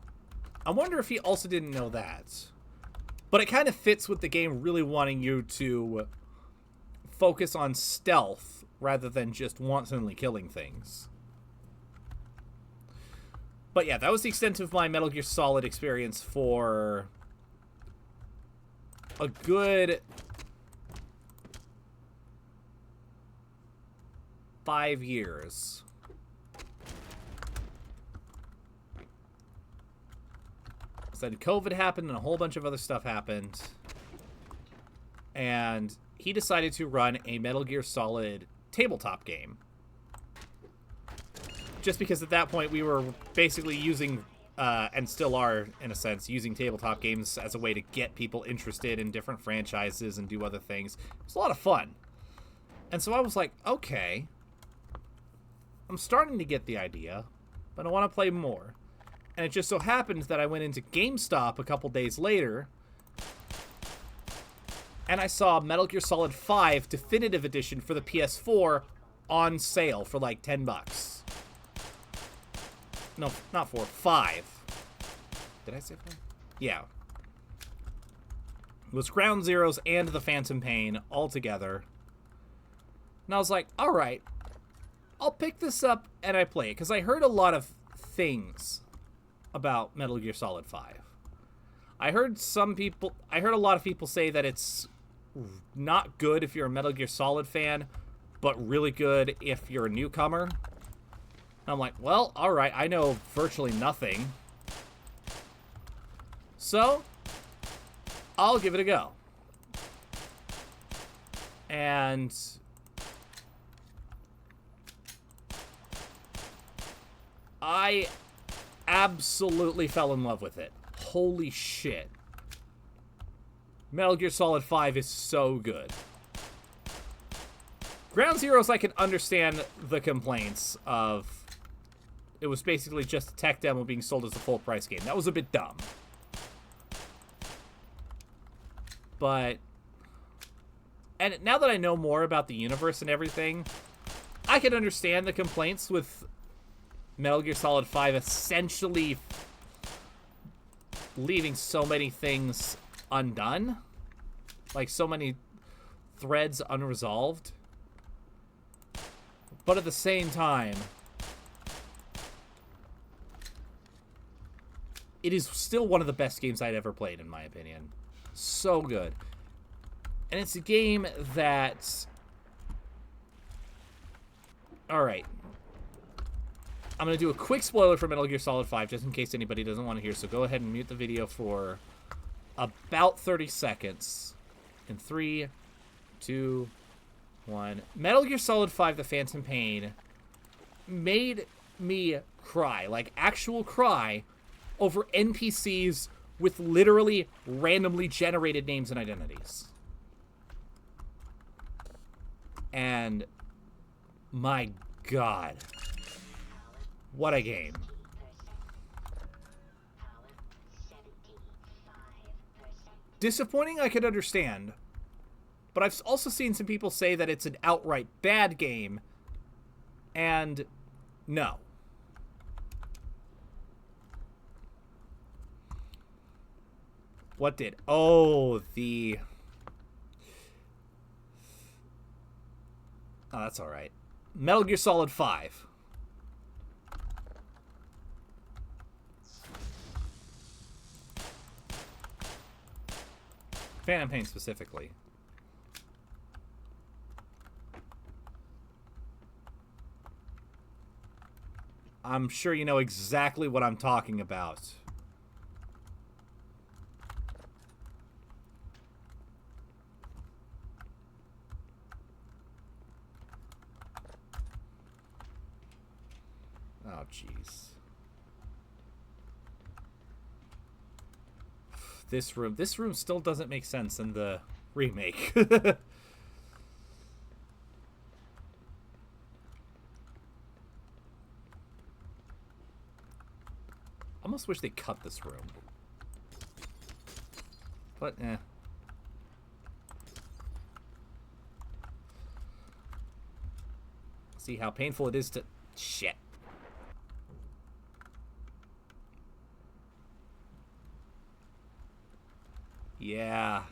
I wonder if he also didn't know that. But it kind of fits with the game really wanting you to focus on stealth rather than just wantonly killing things. But yeah, that was the extent of my Metal Gear Solid experience for a good 5 years. So COVID happened and a whole bunch of other stuff happened. And he decided to run a Metal Gear Solid tabletop game. Just because at that point we were basically using, and still are, in a sense, using tabletop games as a way to get people interested in different franchises and do other things. It's a lot of fun. And so I was like, okay, I'm starting to get the idea, but I want to play more. And it just so happened that I went into GameStop a couple days later, and I saw Metal Gear Solid 5 Definitive Edition for the PS4 on sale for like $10. No, not 4, 5. Did I say 5? Yeah. It was Ground Zeroes and the Phantom Pain all together. And I was like, alright, I'll pick this up and I play it. Because I heard a lot of things about Metal Gear Solid 5. I heard a lot of people say that it's not good if you're a Metal Gear Solid fan, but really good if you're a newcomer. And I'm like, well, alright, I know virtually nothing. So, I'll give it a go. And I absolutely fell in love with it. Holy shit. Metal Gear Solid 5 is so good. Ground Zeroes, I can understand the complaints of it was basically just a tech demo being sold as a full price game. That was a bit dumb. But, and now that I know more about the universe and everything, I can understand the complaints with Metal Gear Solid 5 essentially leaving so many things undone. Like, so many threads unresolved. But at the same time, it is still one of the best games I'd ever played, in my opinion. So good. And it's a game that... Alright. I'm going to do a quick spoiler for Metal Gear Solid 5, just in case anybody doesn't want to hear, so go ahead and mute the video for about 30 seconds. In 3, 2, 1. Metal Gear Solid 5, The Phantom Pain made me cry, like actual cry, over NPCs with literally randomly generated names and identities. And my God, what a game. Disappointing, I could understand. But I've also seen some people say that it's an outright bad game. And no. What did? Oh, the... Oh, that's alright. Metal Gear Solid 5. Phantom Pain specifically. I'm sure you know exactly what I'm talking about. Oh, jeez. This room still doesn't make sense in the remake. Almost wish they cut this room. But, eh. See how painful it is to... Shit. Yeah.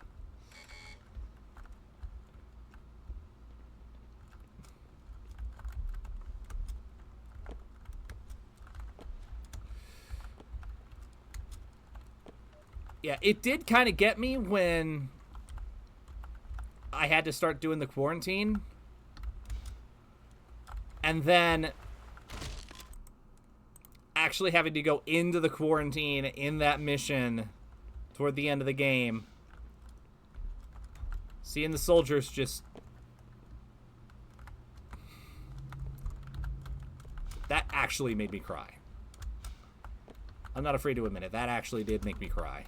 Yeah, it did kind of get me when I had to start doing the quarantine. And then actually having to go into the quarantine in that mission toward the end of the game. Seeing the soldiers just... That actually made me cry. I'm not afraid to admit it. That actually did make me cry.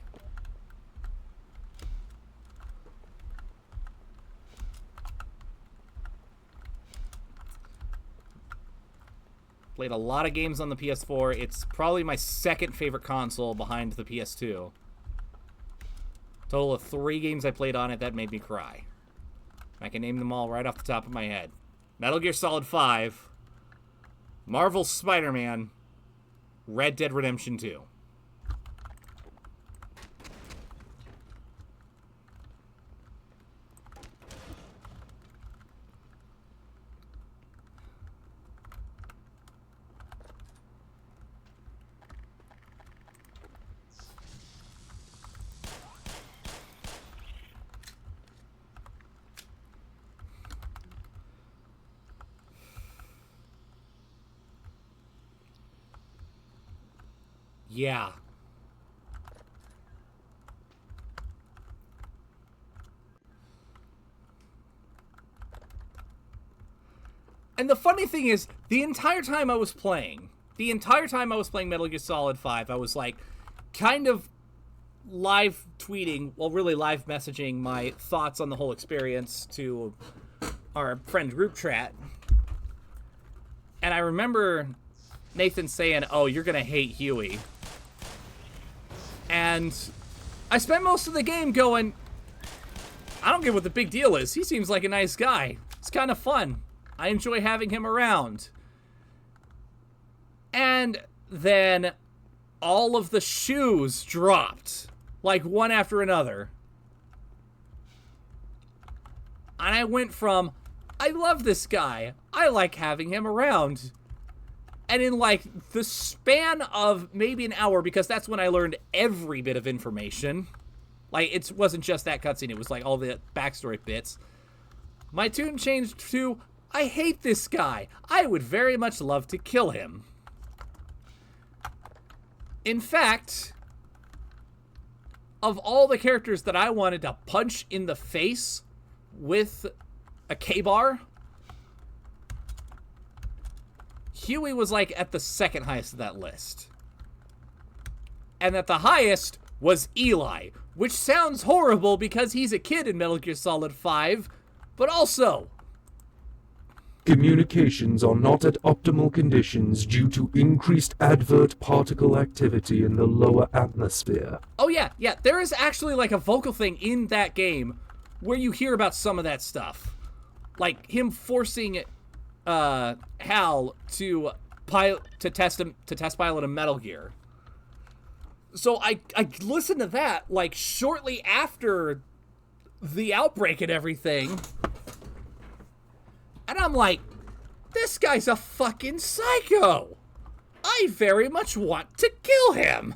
Played a lot of games on the PS4. It's probably my second favorite console behind the PS2. Total of 3 games I played on it that made me cry. I can name them all right off the top of my head. Metal Gear Solid 5, Marvel's Spider-Man, Red Dead Redemption 2. Yeah. And the funny thing is, the entire time I was playing Metal Gear Solid 5, I was like, kind of live tweeting, well, really live messaging my thoughts on the whole experience to our friend group chat. And I remember Nathan saying, oh, you're gonna hate Huey. And I spent most of the game going, I don't get what the big deal is. He seems like a nice guy. It's kind of fun. I enjoy having him around. And then all of the shoes dropped, like one after another. And I went from, I love this guy, I like having him around. And in, like, the span of maybe an hour, because that's when I learned every bit of information. Like, it wasn't just that cutscene, it was, like, all the backstory bits. My tune changed to, I hate this guy. I would very much love to kill him. In fact, of all the characters that I wanted to punch in the face with a K-bar, Huey was, like, at the second highest of that list. And at the highest was Eli, which sounds horrible because he's a kid in Metal Gear Solid 5, but also... Communications are not at optimal conditions due to increased advert particle activity in the lower atmosphere. Oh yeah, there is actually, like, a vocal thing in that game where you hear about some of that stuff. Like, him forcing... Hal to test pilot a Metal Gear. So I listened to that, like, shortly after the outbreak and everything, and I'm like, this guy's a fucking psycho. I very much want to kill him.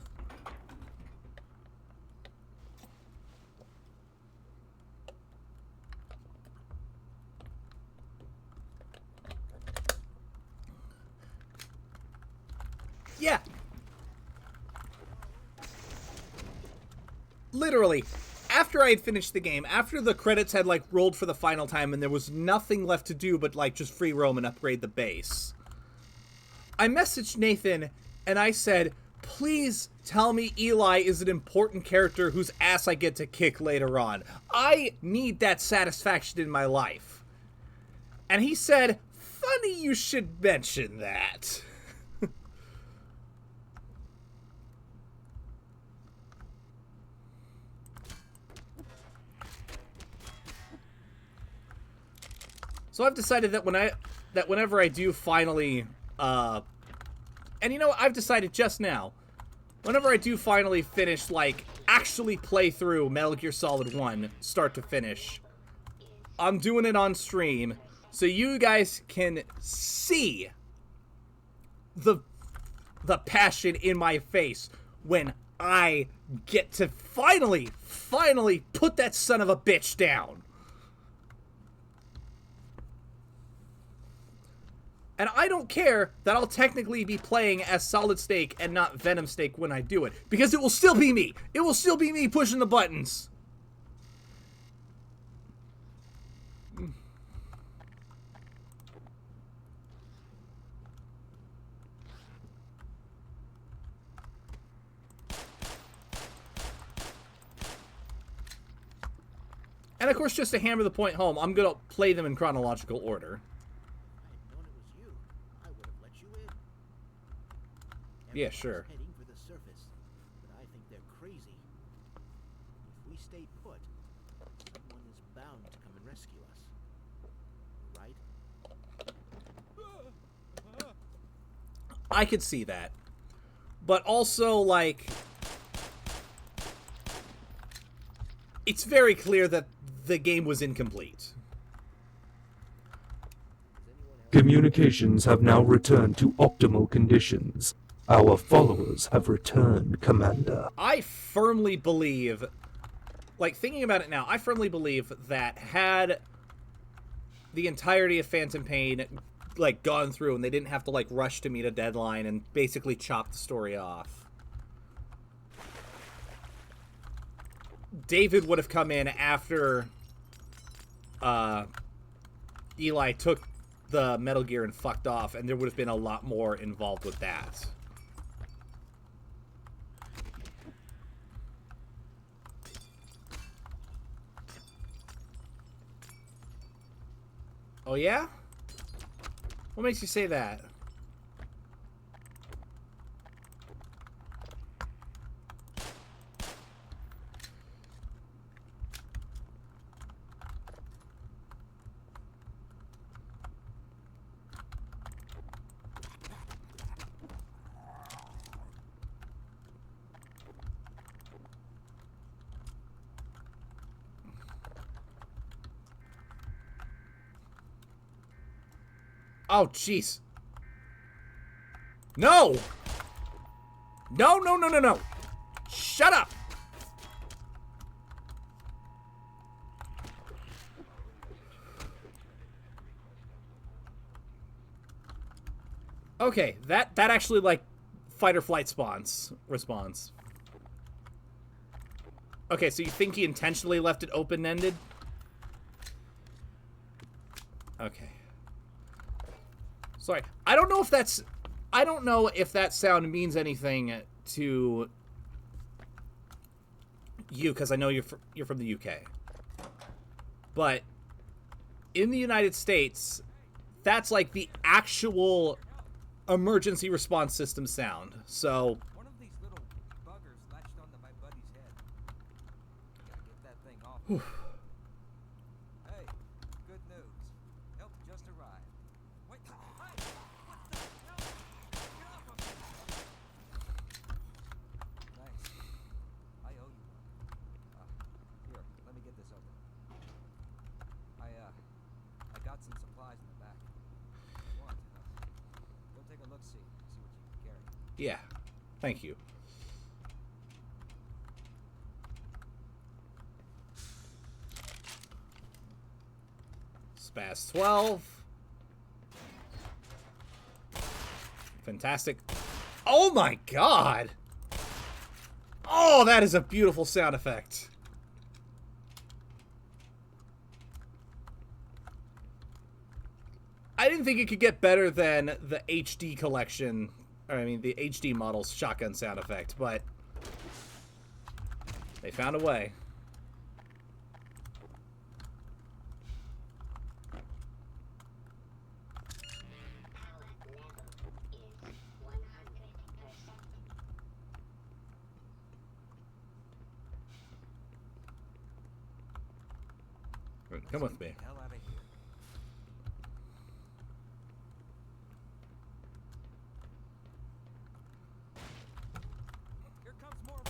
Yeah. Literally, after I had finished the game, after the credits had, like, rolled for the final time and there was nothing left to do but, like, just free roam and upgrade the base, I messaged Nathan and I said, please tell me Eli is an important character whose ass I get to kick later on. I need that satisfaction in my life. And he said, funny you should mention that. So I've decided that whenever I do finally, and you know, I've decided just now, whenever I do finally finish, like, actually play through Metal Gear Solid 1, start to finish, I'm doing it on stream, so you guys can see the passion in my face when I get to finally put that son of a bitch down. And I don't care that I'll technically be playing as Solid Snake and not Venom Snake when I do it, because it will still be me. It will still be me pushing the buttons. And of course, just to hammer the point home, I'm gonna play them in chronological order. If I had known it was you, I would have let you in. Yeah, Everyone's sure. heading for the surface, but I think they're crazy. If we stay put, someone is bound to come and rescue us. Right? I could see that. But also, like, it's very clear that the game was incomplete. Communications have now returned to optimal conditions. Our followers have returned, Commander. I firmly believe, like, thinking about it now, I firmly believe that had the entirety of Phantom Pain, like, gone through and they didn't have to, like, rush to meet a deadline and basically chop the story off, David would have come in after Eli took the Metal Gear and fucked off, and there would have been a lot more involved with that. Oh, yeah? What makes you say that? Oh, jeez. No! No, no, no, no, no! Shut up! Okay, that actually, like, fight or flight response. Okay, so you think he intentionally left it open-ended? Okay. Sorry, I don't know if that sound means anything to you, because I know you're from the UK. But in the United States, that's like the actual emergency response system sound. So One of these little buggers latched onto my buddy's head. Gotta get that thing off. Hey, good news. Help just arrived. Wait, hey, what the hell? Get off of me! Thanks. I owe you one. Here, let me get this open. I got some supplies in the back. What? Go take a look-see. See what you can carry. yeah, thank you. Spaz 12. Fantastic. Oh my god! Oh, that is a beautiful sound effect. I didn't think it could get better than the HD collection, or I mean the HD model's shotgun sound effect, but they found a way. Power level is 100%. Come with me. Hell out of here. Here comes more.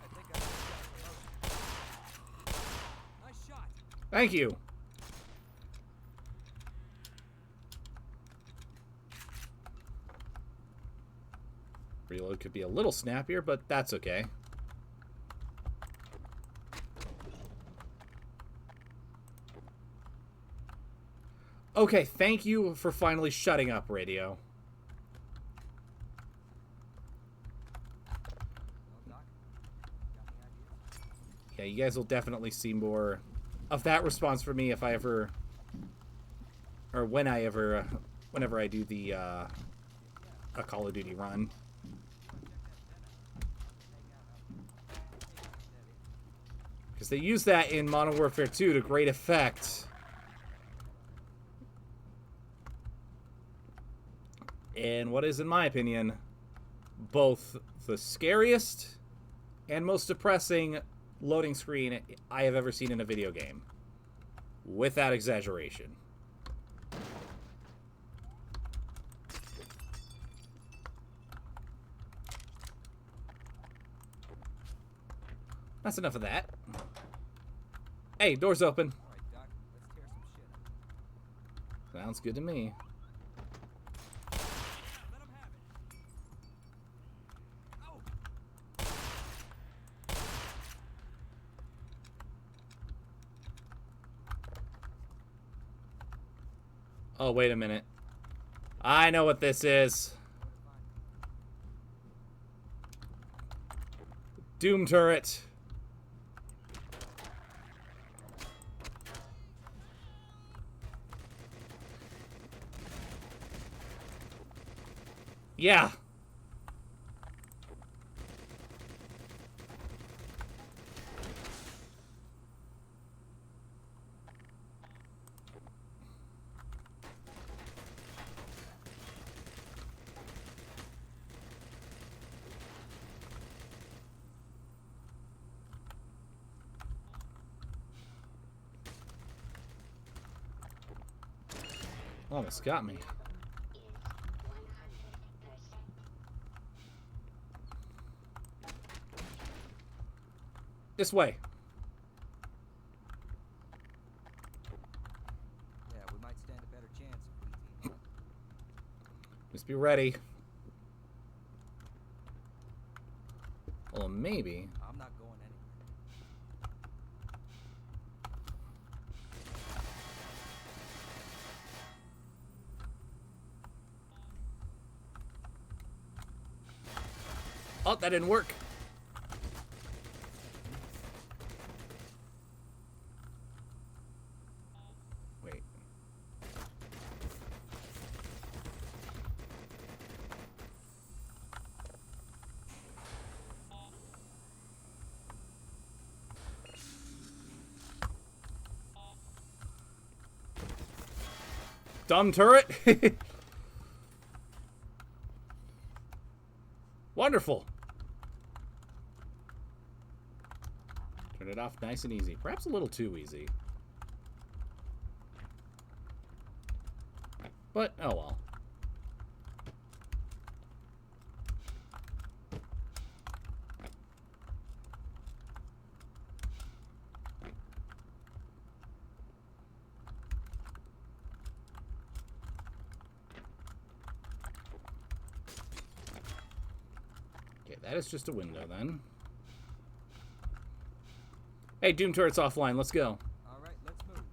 I think I just got promotion. Nice shot. Thank you. Reload could be a little snappier, but that's okay. Okay, thank you for finally shutting up, radio. Well, Doc, got any ideas? Yeah, you guys will definitely see more of that response from me if I ever, or when I ever, whenever I do the a Call of Duty run. Because they use that in Modern Warfare 2 to great effect. And what is, in my opinion, both the scariest and most depressing loading screen I have ever seen in a video game. Without exaggeration. That's enough of that. Hey, door's open. All right, Doc, let's tear some shit up. Sounds good to me. Let 'em have it. Oh. Oh, wait a minute. I know what this is. Doom turret. Yeah. Almost got me. This way. Yeah, we might stand a better chance if we team up. Just be ready. Well, maybe. I'm not going anywhere. Oh, that didn't work. Wait. Dumb turret. Wonderful. Turn it off nice and easy. Perhaps a little too easy. But, oh well. Okay, that is just a window then. Hey, Doom turret's offline. Let's go. All right, let's move.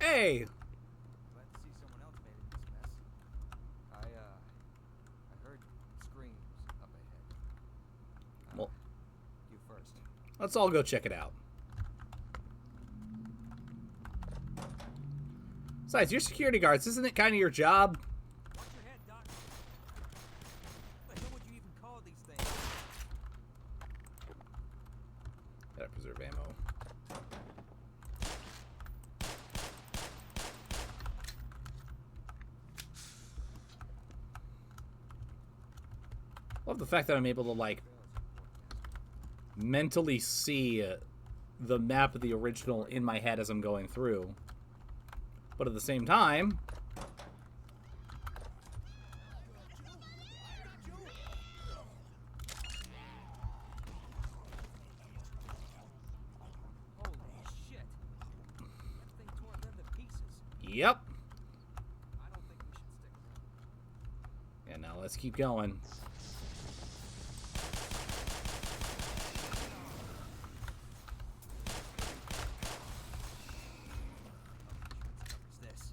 Hey! Glad to see someone else made it in this mess. I heard screams up ahead. Well, You first. let's all go check it out. Besides, you're security guards. Isn't it kind of your job? Watch your head, Doc. What the hell would you even call these things? Gotta preserve ammo. Love the fact that I'm able to, like, mentally see the map of the original in my head as I'm going through. But at the same time, Holy shit. That thing tore them to pieces. yep. I don't think we should stick around. And now let's keep going. Covers this.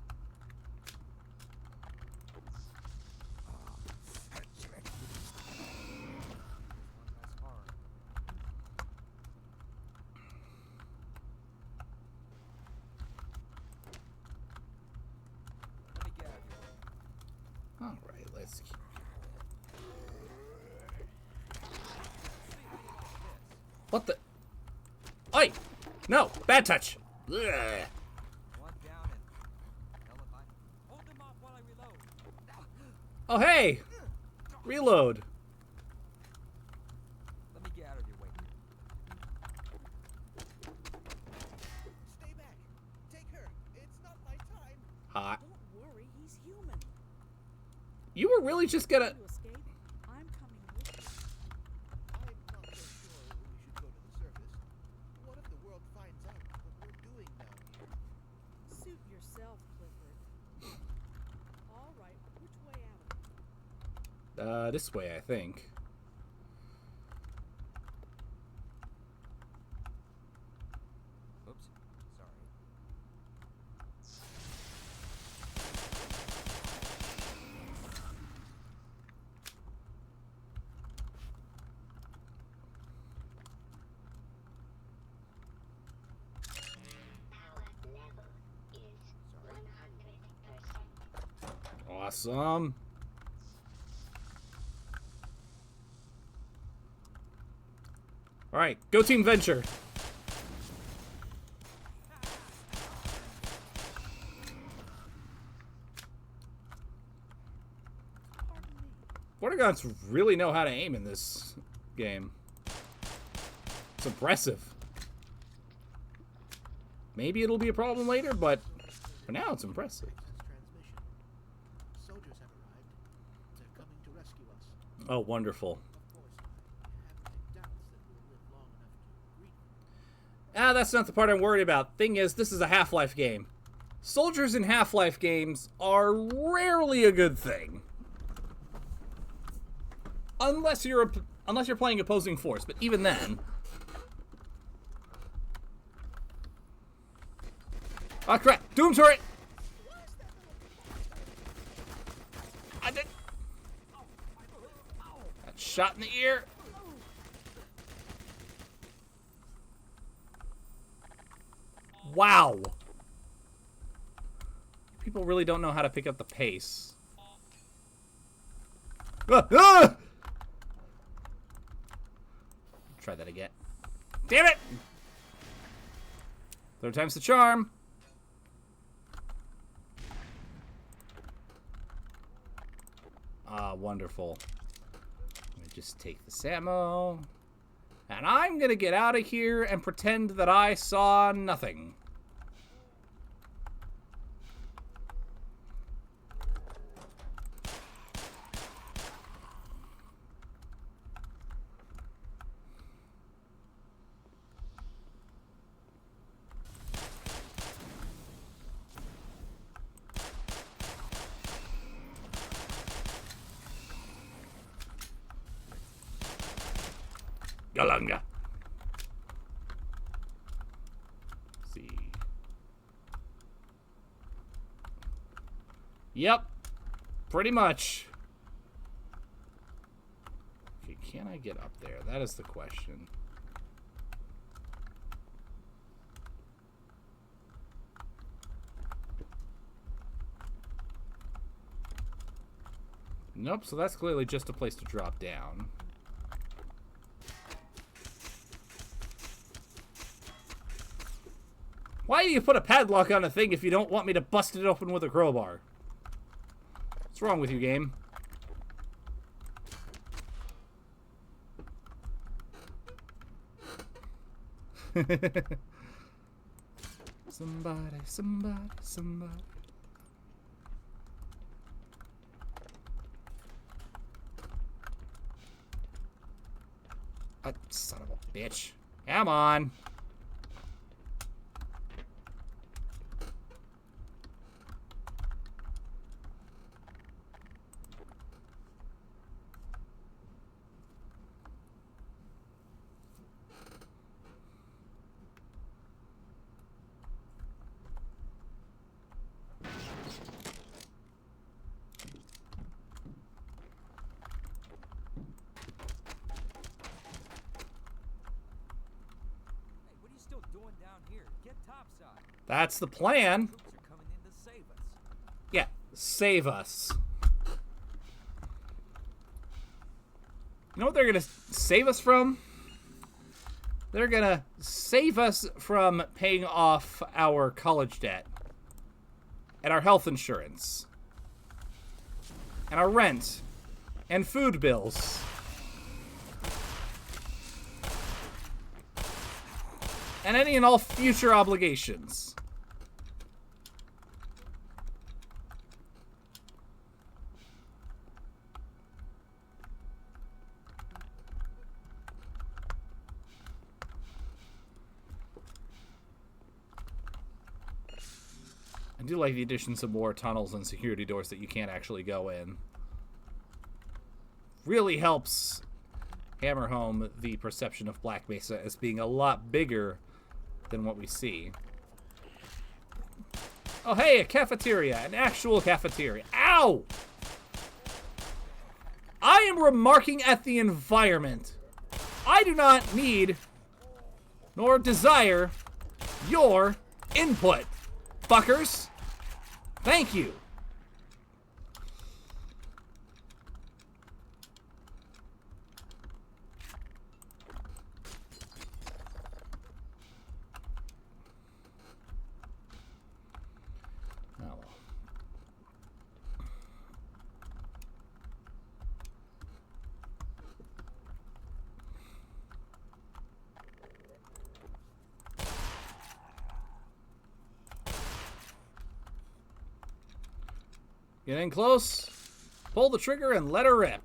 it's... What the? Oi! No! Bad touch! Ugh. One down and hell if I hold them off while I reload. Oh, hey! Reload. Let me get out of your way. Stay back. Take her. It's not my time. Hot. Don't worry, he's human. You were really just gonna... To escape, I'm coming with you. I'm not so sure we should go to the surface. What if the world finds out what we're doing down here? Suit yourself, Clifford. All right, which way out? This way, I think. Oops. Sorry. Power level is 100%. Awesome. Alright, go Team Venture. Vortigots really know how to aim in this game. It's impressive. Maybe it'll be a problem later, but for now it's impressive. Transmission. Soldiers have arrived. They're coming to rescue us. Oh, wonderful. Of course, I have my doubts that we'll live long enough to greet them. Ah, that's not the part I'm worried about. Thing is, this is a Half-Life game. Soldiers in Half-Life games are rarely a good thing. Unless you're playing opposing force, but even then. Oh crap! Doom turret! I did. That shot in the ear. Wow. People really don't know how to pick up the pace. Ah! Ah! Try that again. Damn it! Third time's the charm. Ah, wonderful. I'm gonna just take this ammo. And I'm gonna get out of here and pretend that I saw nothing. Galunga. See. Yep. Pretty much. Okay, can I get up there? That is the question. Nope, so that's clearly just a place to drop down. Why do you put a padlock on a thing if you don't want me to bust it open with a crowbar? What's wrong with you, game? Somebody, somebody, somebody. Son of a bitch. Come on. That's the plan. Yeah, save us. You know what they're gonna save us from? They're gonna save us from paying off our college debt. And our health insurance. And our rent. And food bills. And any and all future obligations. I do like the additions of more tunnels and security doors that you can't actually go in. Really helps hammer home the perception of Black Mesa as being a lot bigger than what we see. Oh, hey, a cafeteria. An actual cafeteria. Ow! I am remarking at the environment. I do not need nor desire your input, fuckers. Thank you. Oh, well. Get in close, pull the trigger, and let her rip.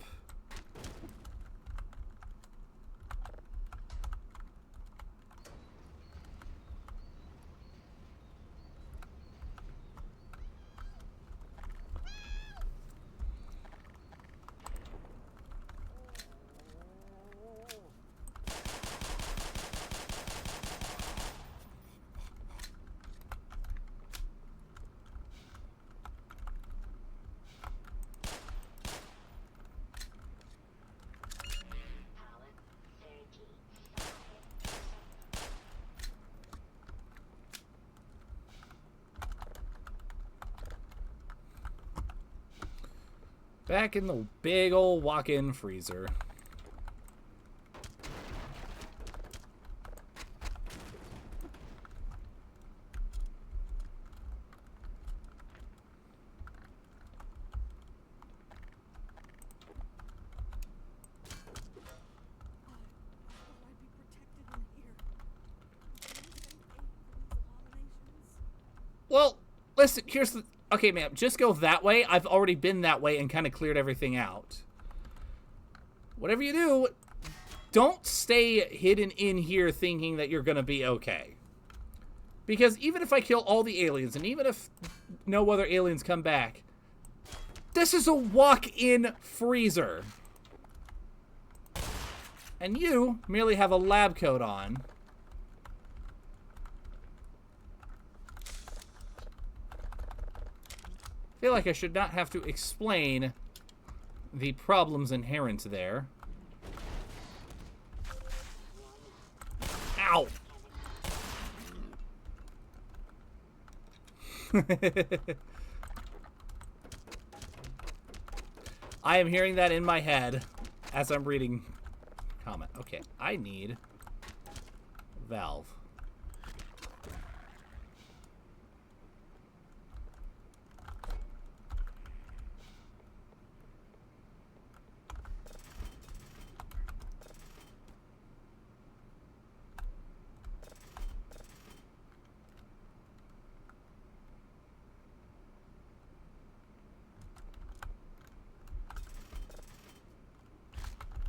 Back in the big old walk-in freezer. Well, listen, here's the... Okay, ma'am, just go that way. I've already been that way and kind of cleared everything out. Whatever you do, don't stay hidden in here thinking that you're going to be okay. Because even if I kill all the aliens, and even if no other aliens come back, this is a walk-in freezer. And you merely have a lab coat on. I feel like I should not have to explain the problems inherent there. Ow! I am hearing that in my head as I'm reading comment. Okay, I need valve.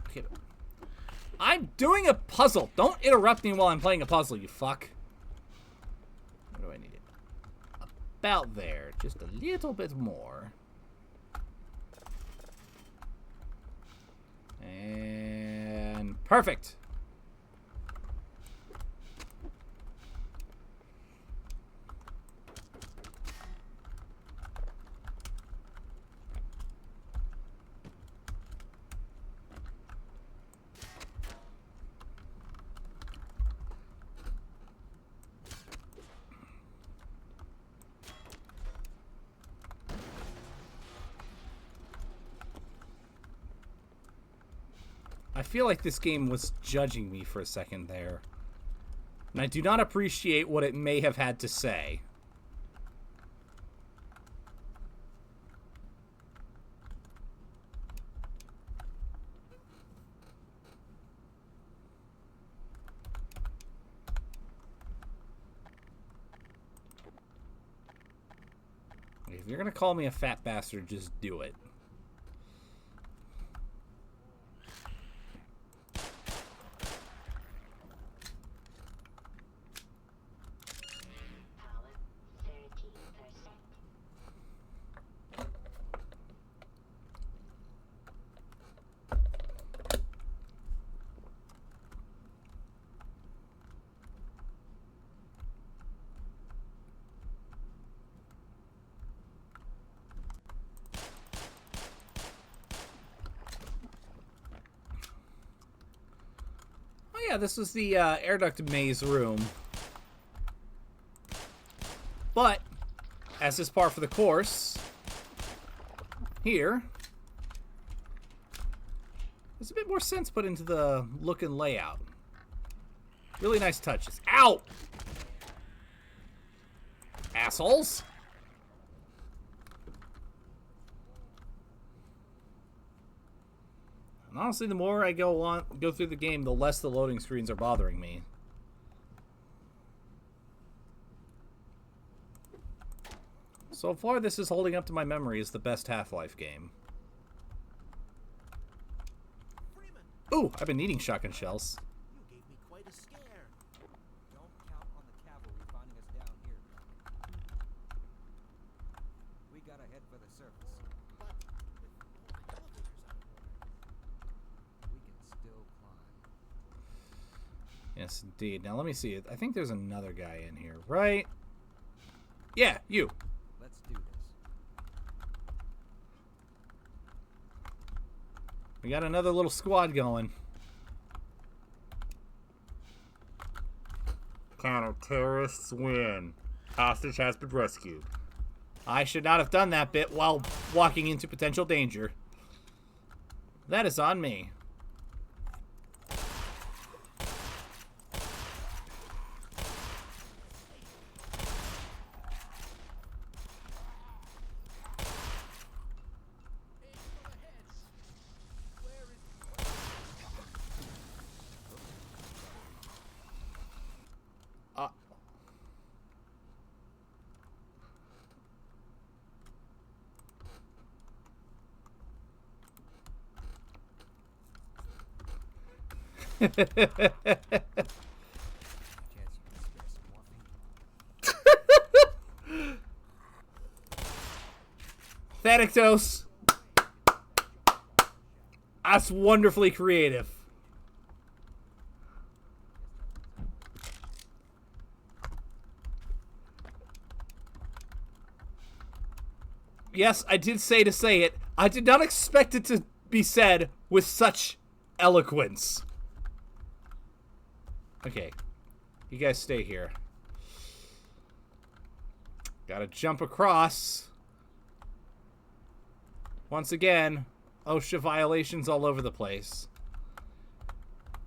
Okay. I'm doing a puzzle. Don't interrupt me while I'm playing a puzzle, you fuck. Where do I need it? About there. Just a little bit more. And perfect. I feel like this game was judging me for a second there. And I do not appreciate what it may have had to say. If you're gonna call me a fat bastard, just do it. Power 30%. Oh yeah, this was the air duct maze room. But, as is par for the course, here, there's a bit more sense put into the look and layout. Really nice touches. Ow! Assholes! And honestly, the more I go through the game, the less the loading screens are bothering me. So far, this is holding up to my memory as the best Half-Life game. Freeman, Ooh, I've been needing shotgun shells. you gave me quite a scare. Don't count on the cavalry finding us down here. We gotta head for the surface. But with all the elevators out of order, We can still climb. Yes, indeed. Now, let me see. I think there's another guy in here, right? Yeah, you. Let's do this. We got another little squad going. Counter-terrorists win. Hostage has been rescued. I should not have done that bit while walking into potential danger. That is on me. Chance you can spare some morphine. Thanatos. That's wonderfully creative. Yes, I did say to say it. I did not expect it to be said with such eloquence. Okay. You guys stay here. Gotta jump across. Once again, OSHA violations all over the place.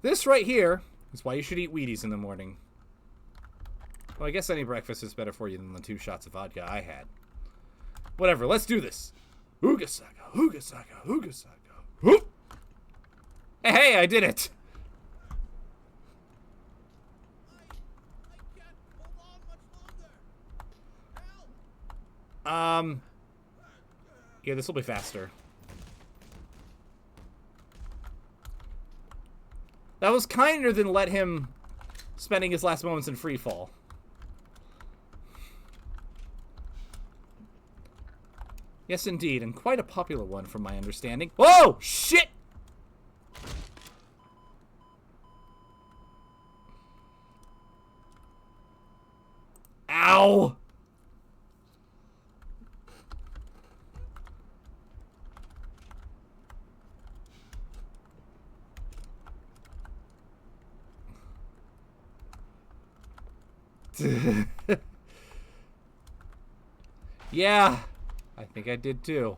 This right here is why you should eat Wheaties in the morning. Well, I guess any breakfast is better for you than the 2 shots of vodka I had. Whatever, let's do this. Ooga saga, ooga saga, ooga saga. Whoop! Hey, I did it! I can't hold on much longer. Help! Yeah, this will be faster. That was kinder than let him spending his last moments in free fall. Yes, indeed, and quite a popular one from my understanding. Whoa! Shit! Ow! Yeah, I think I did too.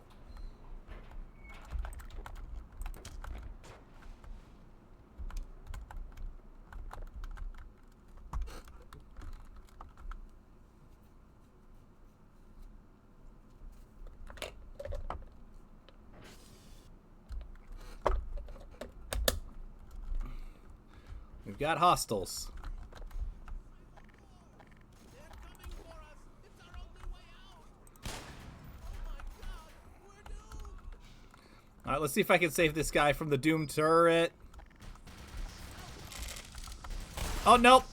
We've got hostiles. Alright, let's see if I can save this guy from the Doom turret. Oh, nope.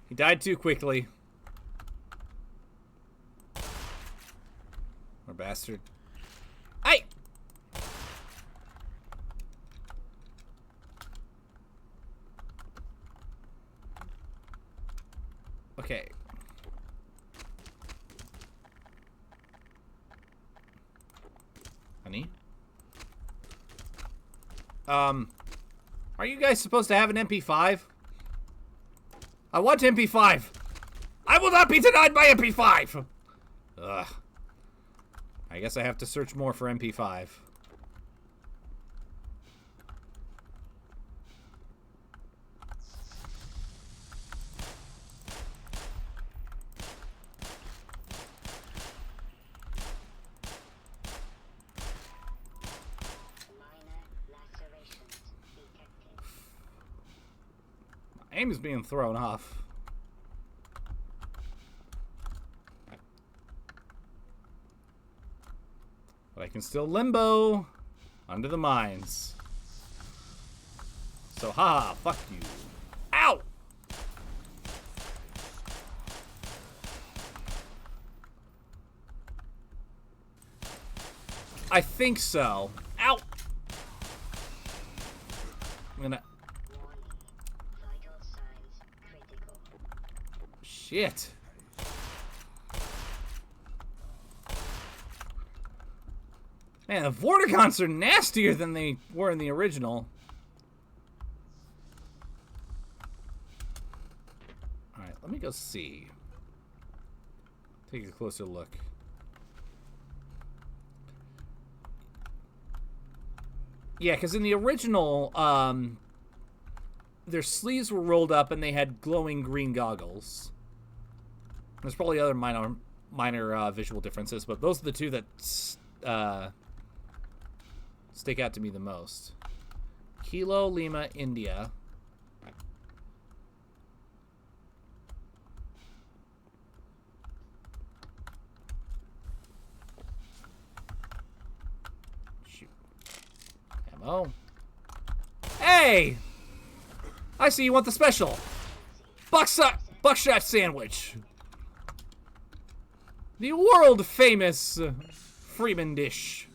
He died too quickly. Poor bastard. Hey! Okay. Honey? Are you guys supposed to have an MP5? I want MP5. I will not be denied by MP5. Ugh. I guess I have to search more for MP5. Aim is being thrown off. But I can still limbo under the mines. So, haha, fuck you. Ow! I think so. Ow! I'm gonna... Shit. Man, the Vortigons are nastier than they were in the original. Alright, let me go see. Take a closer look. Yeah, because in the original, their sleeves were rolled up and they had glowing green goggles. There's probably other minor visual differences, but those are the two that stick out to me the most. Kilo Lima, India. Shoot. Ammo. Hey! I see you want the special. Buckshot sandwich. The world famous Freeman dish.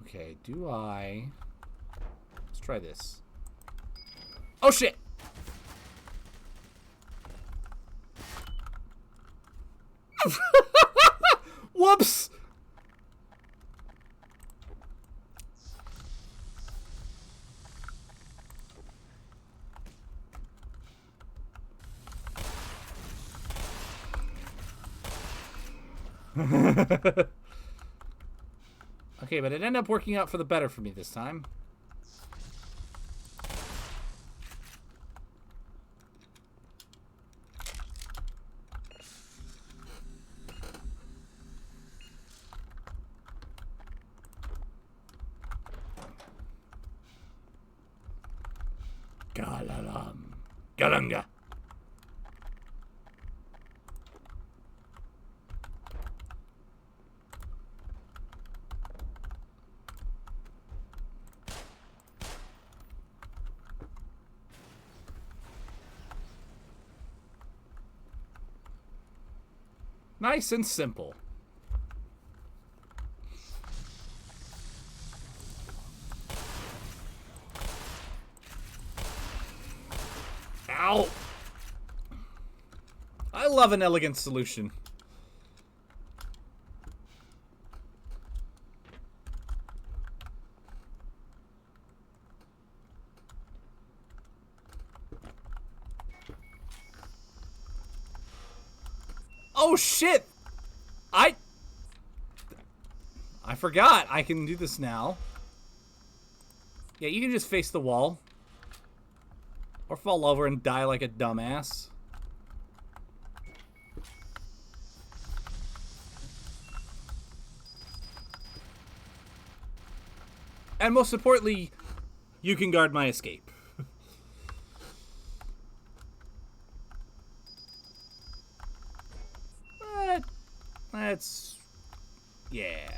Okay, do I... Let's try this. Oh, shit! Whoops! Okay, but it ended up working out for the better for me this time. Galalam. Galanga. Nice and simple. Ow! I love an elegant solution. Oh, shit! I forgot. I can do this now. Yeah, you can just face the wall. Or fall over and die like a dumbass. And most importantly, you can guard my escape. But that's... yeah.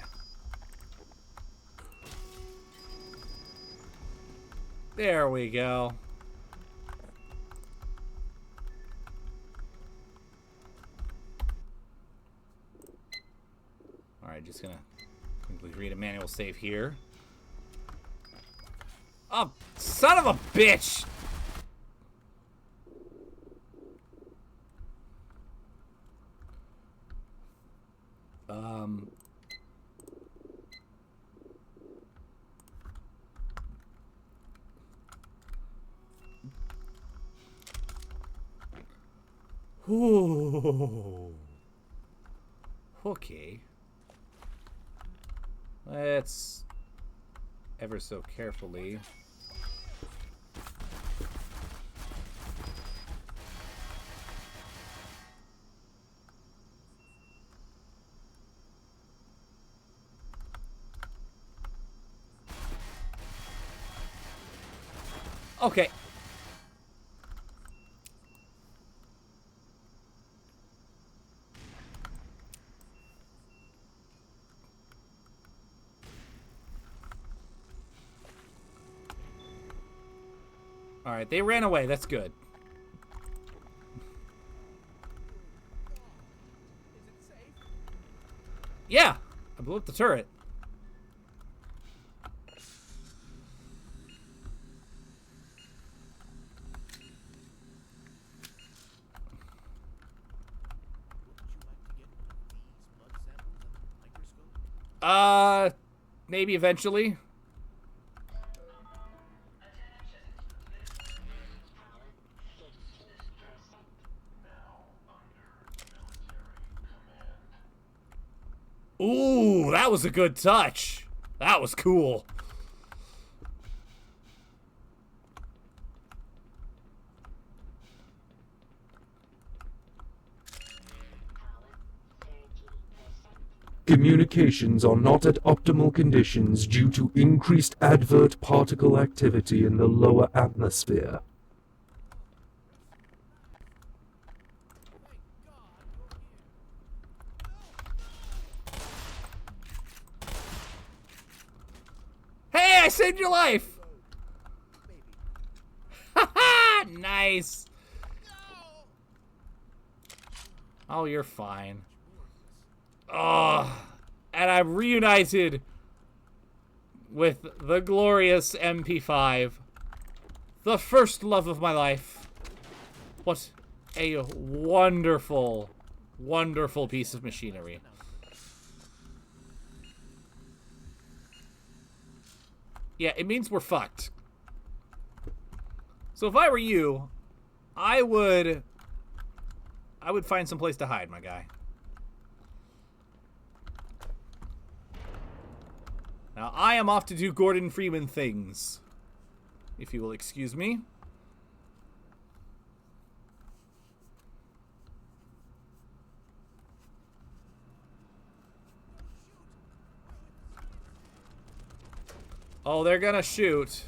There we go. Alright, just gonna quickly read a manual save here. Oh, son of a bitch! Ooh. Okay. Let's ever so carefully. Okay. Alright, they ran away. That's good. Yeah! I blew up the turret. Maybe eventually. Ooh, that was a good touch. That was cool. Communications are not at optimal conditions due to increased advert particle activity in the lower atmosphere. Hey, I saved your life! Haha, nice. Oh, you're fine. Oh, and I'm reunited with the glorious MP5. The first love of my life. What a wonderful, wonderful piece of machinery. Yeah, it means we're fucked. So if I were you, I would find some place to hide, my guy. Now, I am off to do Gordon Freeman things, if you will excuse me. Oh, they're gonna shoot.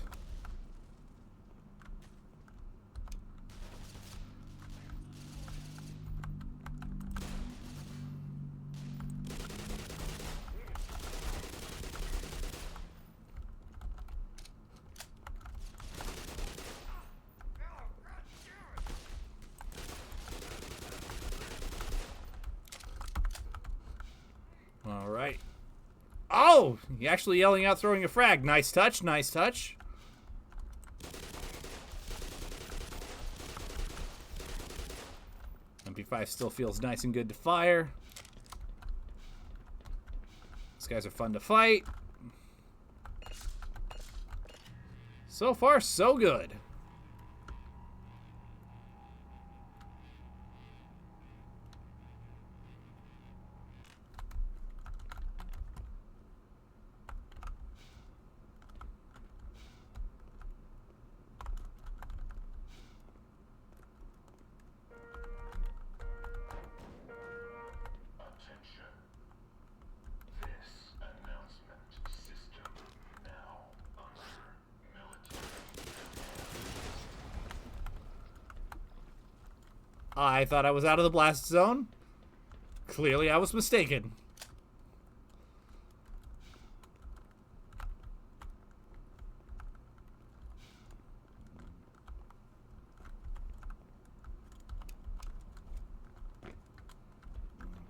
All right. Oh, you actually yelling out, throwing a frag. Nice touch, nice touch. MP5 still feels nice and good to fire. These guys are fun to fight. So far, so good. I thought I was out of the blast zone. Clearly I was mistaken.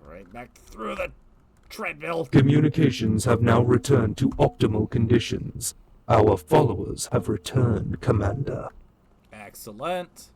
Right back through the treadmill. Communications have now returned to optimal conditions. Our followers have returned, Commander. Excellent.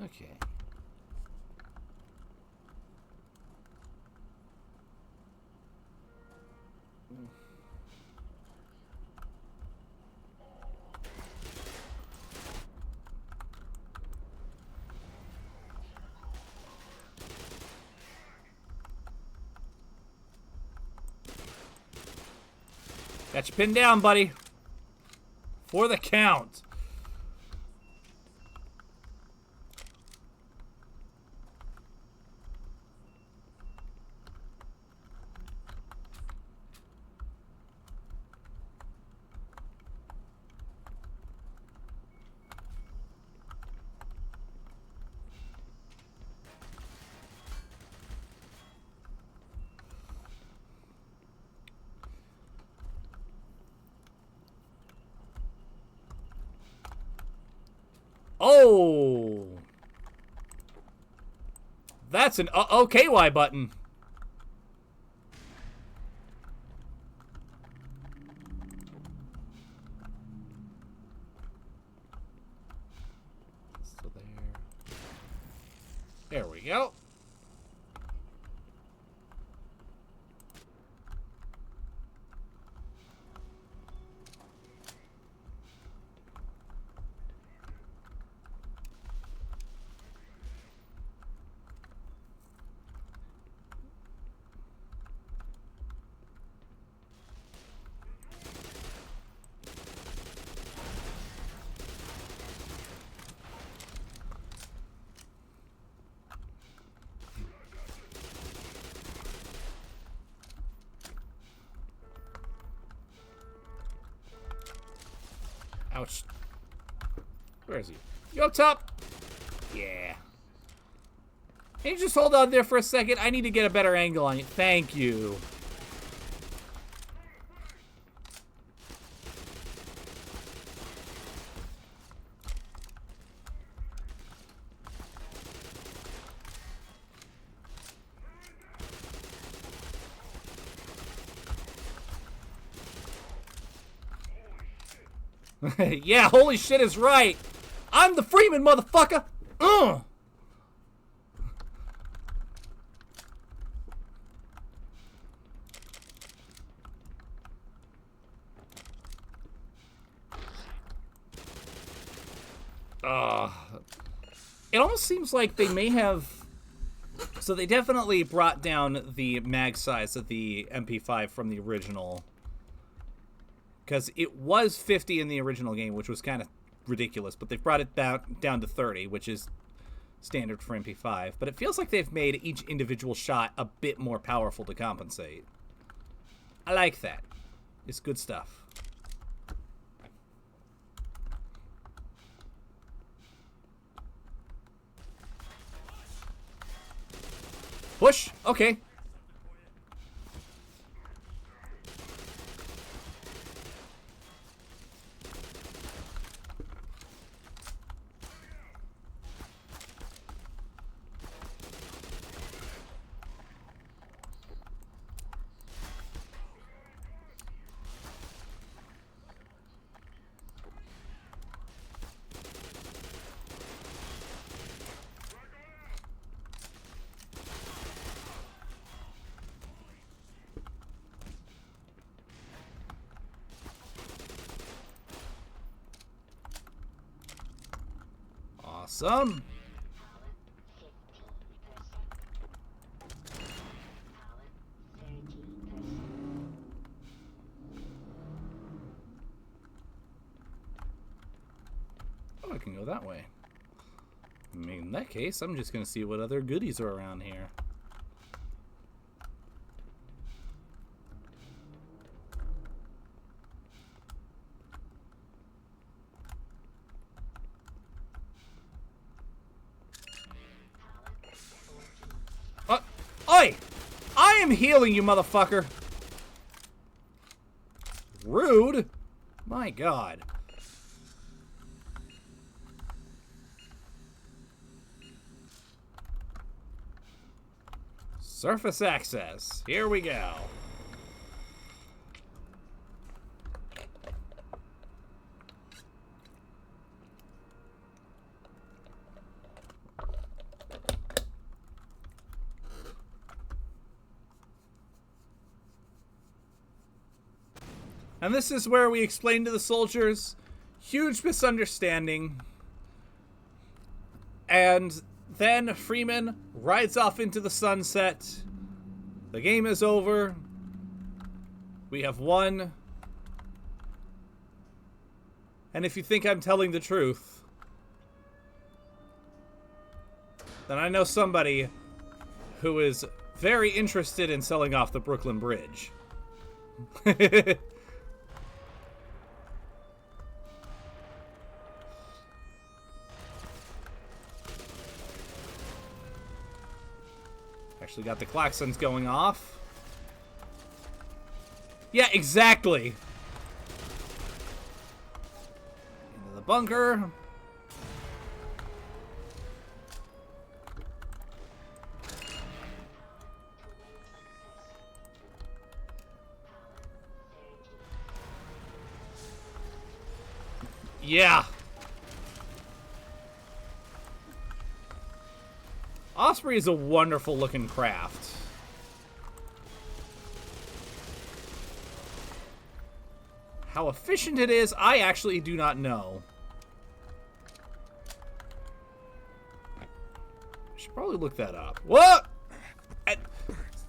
Okay. Got you pinned down, buddy. For the count. Oh! That's an OKY button. So there we go. Ouch. Where is he? You up top? Yeah. Can you just hold on there for a second? I need to get a better angle on you. Thank you. Yeah, holy shit is right. I'm the Freeman, motherfucker. It almost seems like they may have... So they definitely brought down the mag size of the MP5 from the original. Because it was 50 in the original game, which was kind of ridiculous. But they've brought it down to 30, which is standard for MP5. But it feels like they've made each individual shot a bit more powerful to compensate. I like that. It's good stuff. Push. Okay. Awesome. Oh, I can go that way. I mean, in that case, I'm just gonna see what other goodies are around here. Oi! I am healing you, motherfucker! Rude! My god. Surface access. Here we go. And this is where we explain to the soldiers, huge misunderstanding. And then Freeman rides off into the sunset. The game is over. We have won. And if you think I'm telling the truth, then I know somebody who is very interested in selling off the Brooklyn Bridge. Actually got the klaxons going off. Yeah, exactly. Into the bunker. Yeah. Osprey is a wonderful looking craft. How efficient it is, I actually do not know. I should probably look that up. What? Ow,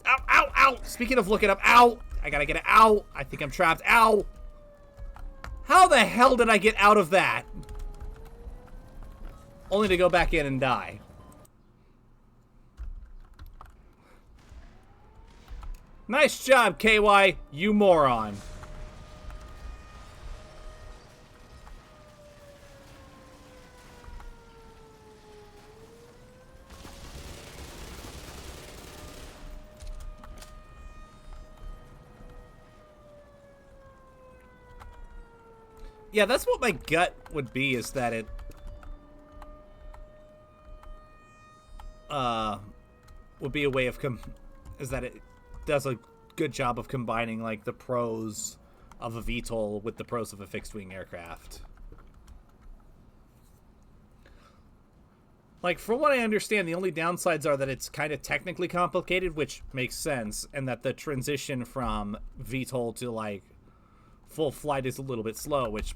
ow, ow. Speaking of looking up, ow. I gotta get it out. I think I'm trapped. Ow. How the hell did I get out of that? Only to go back in and die. Nice job, KY, you moron. Yeah, that's what my gut would be, is that it would be a way of is that it does a good job of combining like the pros of a VTOL with the pros of a fixed-wing aircraft. Like, from what I understand, the only downsides are that it's kind of technically complicated, which makes sense, and that the transition from VTOL to like full flight is a little bit slow, which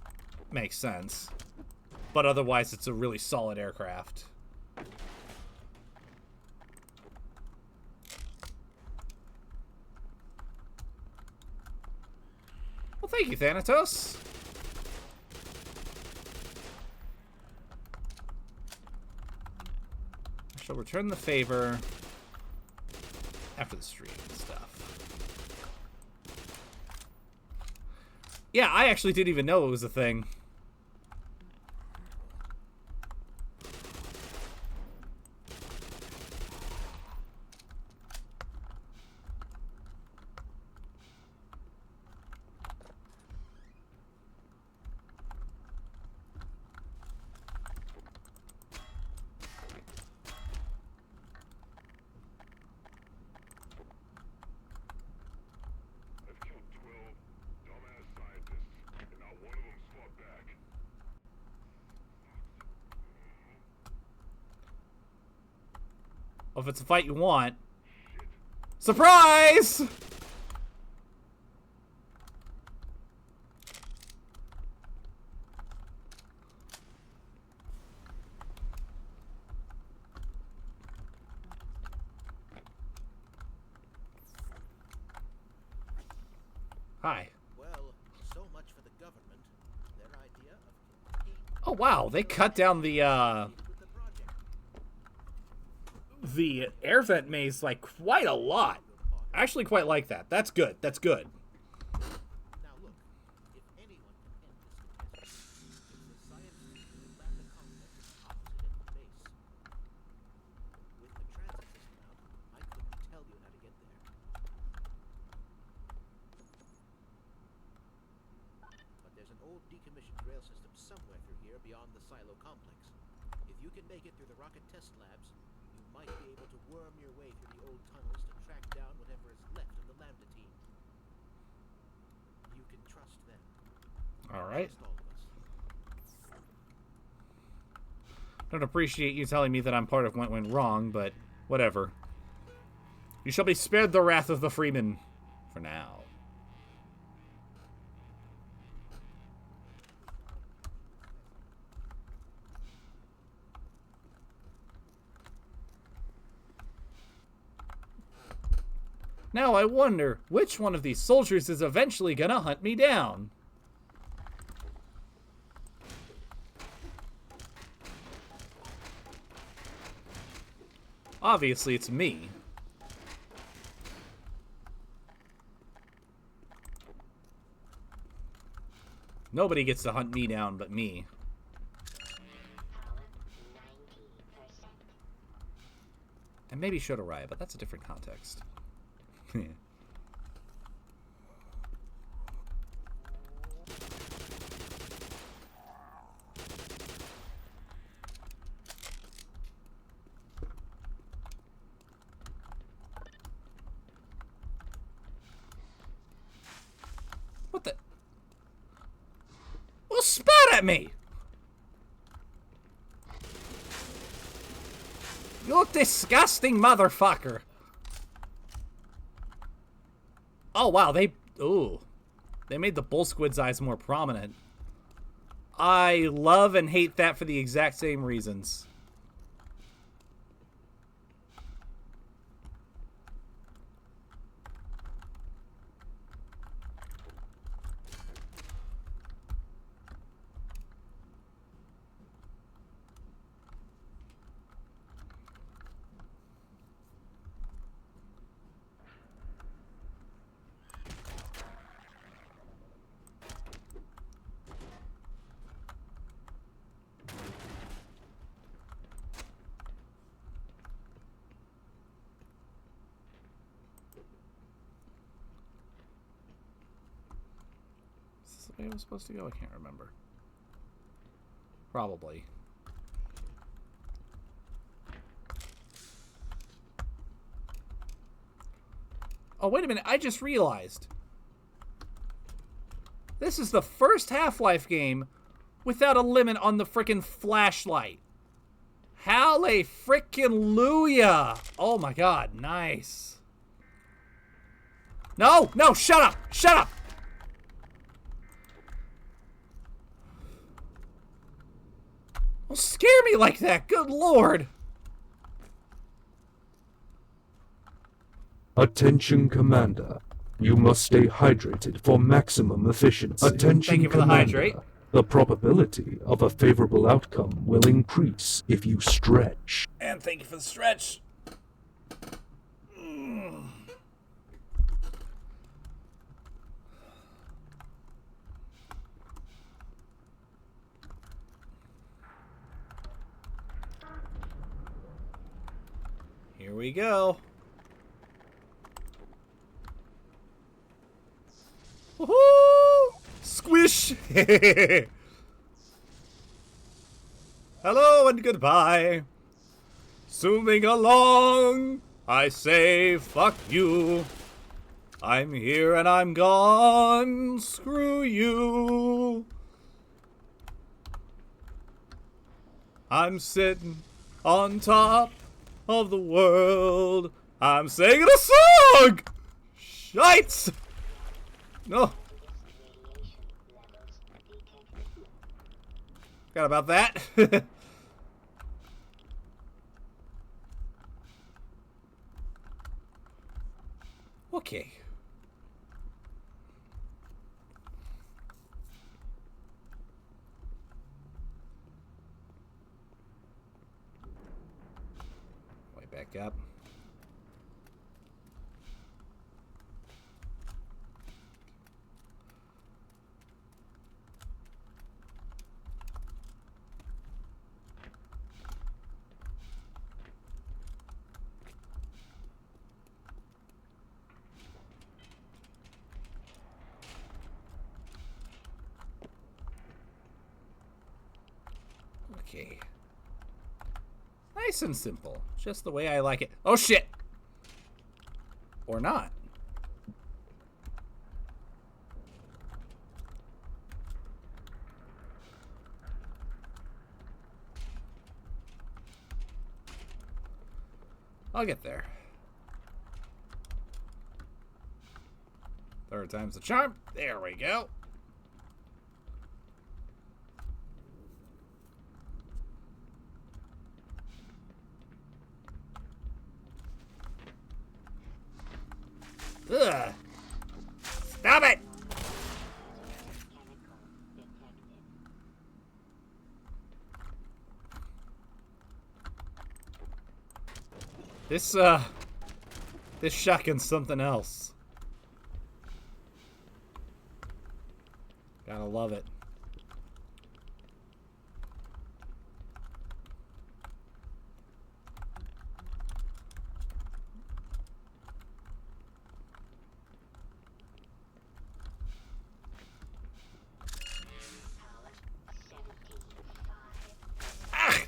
makes sense. But otherwise, it's a really solid aircraft. Well, thank you, Thanatos. I shall return the favor after the stream and stuff. Yeah, I actually didn't even know it was a thing. Well, if it's a fight you want. Surprise! Hi. Well, so much for the government. Their idea of complete Oh wow, they cut down the with the project. air vent maze like quite a lot. I actually quite like that. That's good. That's good. Now look, if anyone can end this catastrophe, it's the science station at Lambda Complex opposite at the base. With the transit system out, I couldn't tell you how to get there. But there's an old decommissioned rail system somewhere through here beyond the silo complex. If you can make it through the rocket test labs, you might be able to worm your way through the old tunnels to track down whatever is left of the Lambda team. You can trust them. All right. Trust all of us. Don't appreciate you telling me that I'm part of what went wrong, but whatever. You shall be spared the wrath of the Freeman for now. Now I wonder which one of these soldiers is eventually gonna hunt me down. Obviously, it's me. Nobody gets to hunt me down but me. And maybe Shotoraya, but that's a different context. What the? Well, spat at me! You disgusting motherfucker! Oh wow, they made the bull squid's eyes more prominent. I love and hate that for the exact same reasons. Where I was supposed to go? I can't remember. Probably. Oh, wait a minute. I just realized. This is the first Half-Life game without a limit on the frickin' flashlight. Hallelujah! Oh my god, nice. No, no, shut up! Shut up! Don't scare me like that, good lord! Attention, Commander. You must stay hydrated for maximum efficiency. Attention, Thank you for the Commander. hydrate. The probability of a favorable outcome will increase if you stretch. And thank you for the stretch. Here we go. Woohoo! Squish! Hello and goodbye. Zooming along, I say fuck you. I'm here and I'm gone. Screw you. I'm sitting on top of the world. I'm singing a song! Shites! No. Forgot about that. Okay. Okay. Nice and simple. Just the way I like it. Oh, shit! Or not. I'll get there. Third time's the charm. There we go. Ugh. Stop it! This shotgun's something else. Gotta love it. Ah!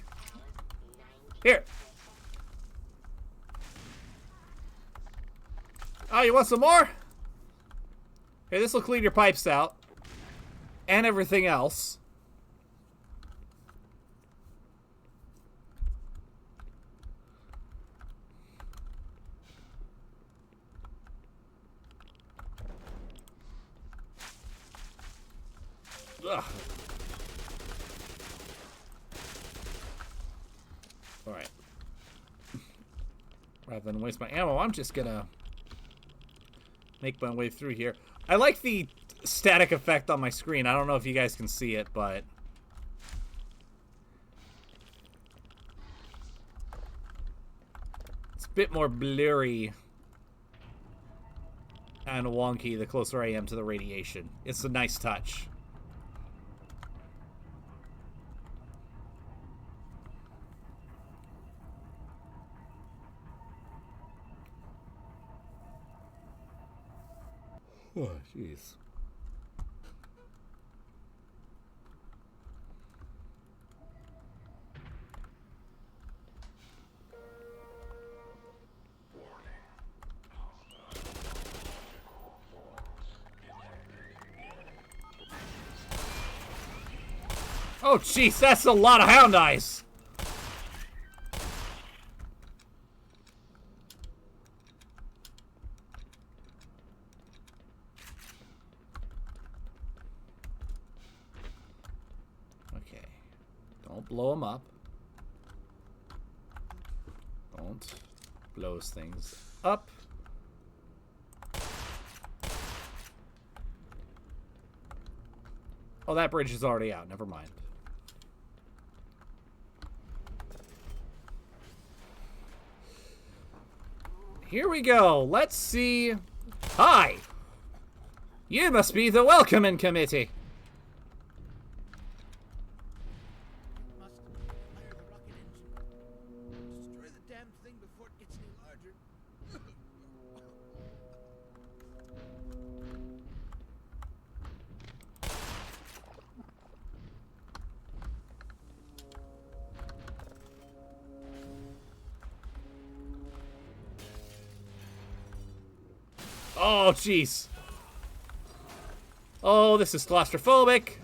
Here. Oh, you want some more? Here, this will clean your pipes out. And everything else. Ugh. Alright. Rather than waste my ammo, I'm just gonna make my way through here. I like the static effect on my screen. I don't know if you guys can see it, but it's a bit more blurry and wonky the closer I am to the radiation. It's a nice touch. Oh, jeez. Oh, jeez, that's a lot of hound eyes. Okay. Don't blow them up. Don't blow things up. Oh, that bridge is already out. Never mind. Here we go. Let's see. Hi! You must be the welcoming committee. Must fire the rocket engine. Destroy the damn thing before it gets any larger. Oh, jeez. Oh, this is claustrophobic.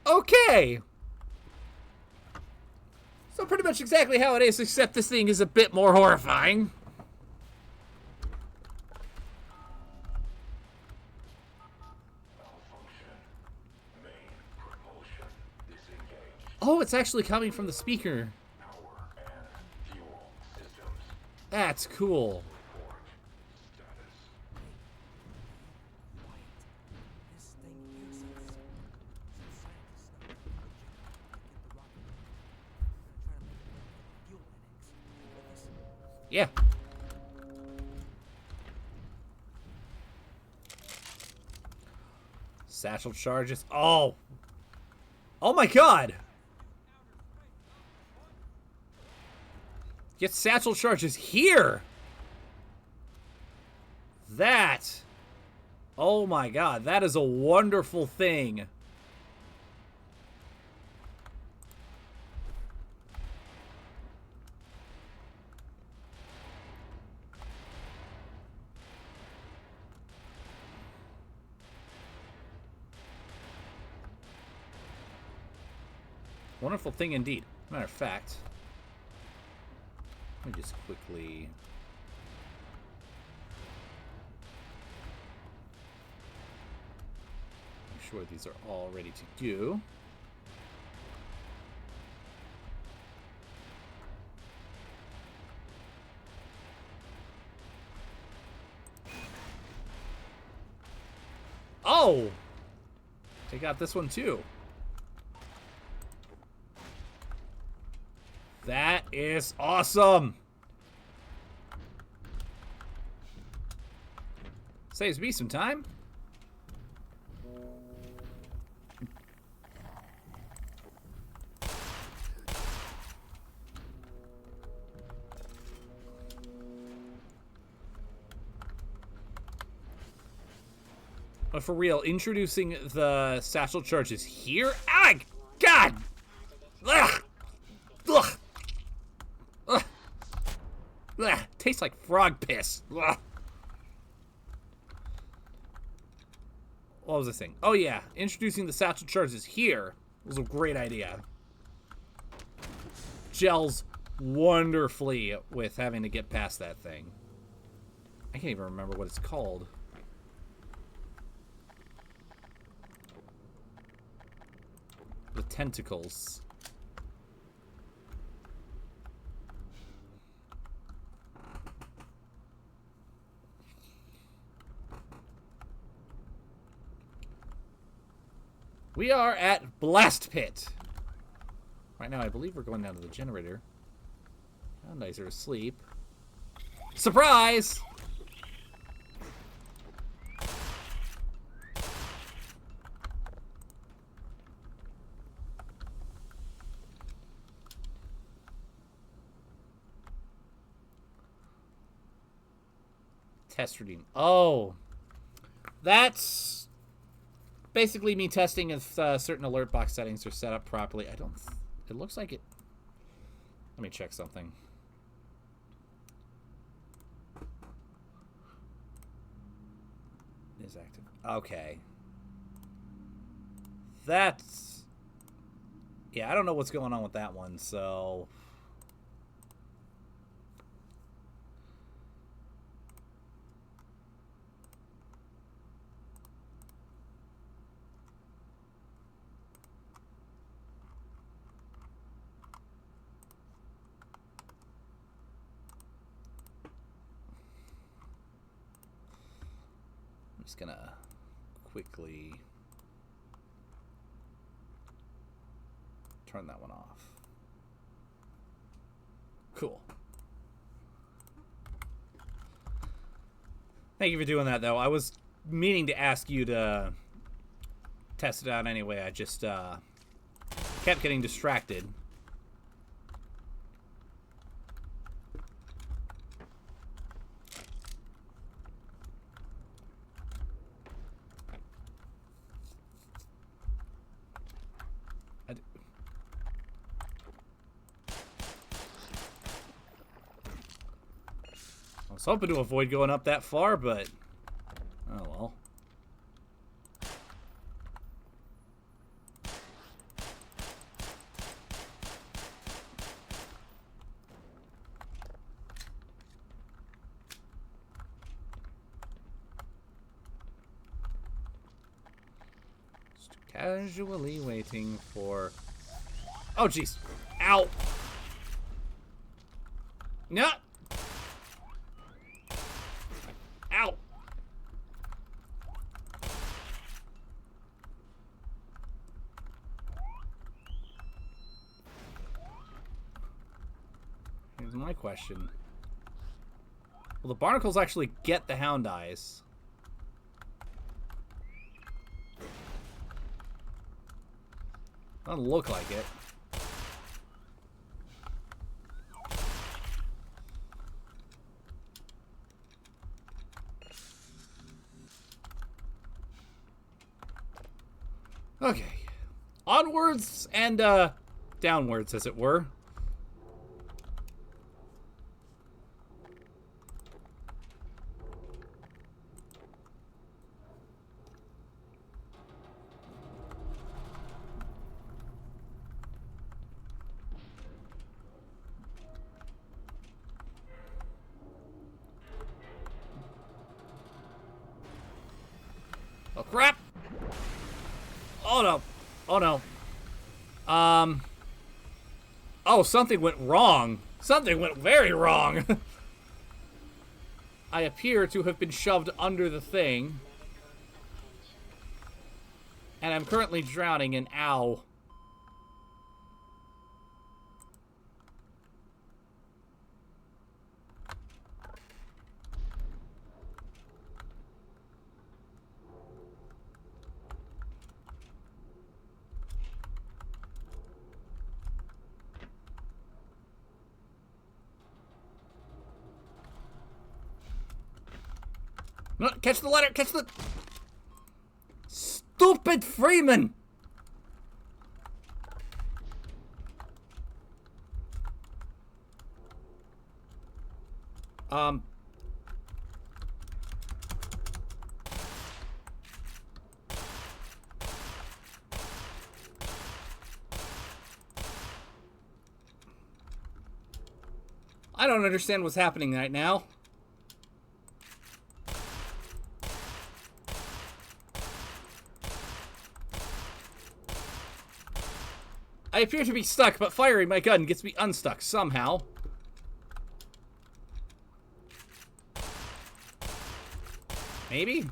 Okay. So pretty much exactly how it is, except this thing is a bit more horrifying. Oh, it's actually coming from the speaker. That's cool. This thing hears us. Some scientists know how to get the rocket. We're gonna try to make it work for the fuel annex. But listen, Yeah. Satchel charges. Oh. Oh my god. Get satchel charges here. That... Oh my god, that is a wonderful thing. Wonderful thing indeed. Matter of fact, let me just quickly... make sure these are all ready to go. Oh! They got this one too. That is awesome! Saves me some time. But for real, introducing the satchel charges here? Ah, God! Ugh! Ugh! Ugh! Ugh! Tastes like frog piss. Ugh! What was I saying? Oh yeah, introducing the satchel charges here was a great idea. Gels wonderfully with having to get past that thing. I can't even remember what it's called. The tentacles. We are at Blast Pit. Right now, I believe we're going down to the generator. Houndies are asleep. Surprise! Test routine. Oh, that's basically me testing if certain alert box settings are set up properly. I don't. It looks like it. Let me check something. It is active. Okay. That's. Yeah, I don't know what's going on with that one, so. Just gonna quickly turn that one off. Cool. Thank you for doing that, though. I was meaning to ask you to test it out anyway. I just kept getting distracted. I was hoping to avoid going up that far, but oh well. Just casually waiting for... Oh, jeez. Ow! No! Ow! Here's my question. Will the barnacles actually get the hound eyes? Doesn't look like it. upwards and downwards, as it were. Oh, crap! Oh, no. Oh, no. Oh, something went wrong. Something went very wrong. I appear to have been shoved under the thing. And I'm currently drowning in ow. No, catch the ladder! Catch the... Stupid Freeman! I don't understand what's happening right now. I appear to be stuck, but firing my gun gets me unstuck somehow. Maybe?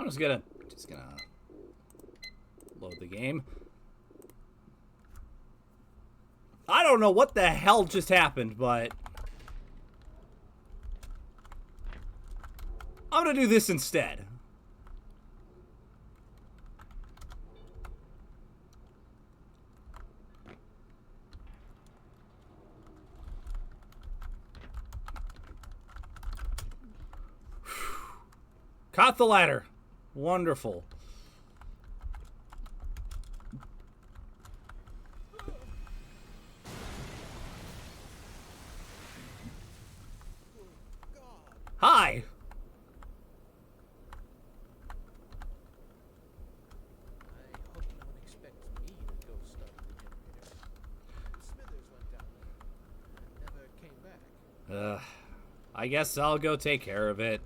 I'm just gonna load the game. I don't know what the hell just happened, but I'm gonna do this instead. Caught the ladder. Wonderful. Hi. I hope no one expects me to go start the generator. Smithers went down there and never came back. I guess I'll go take care of it.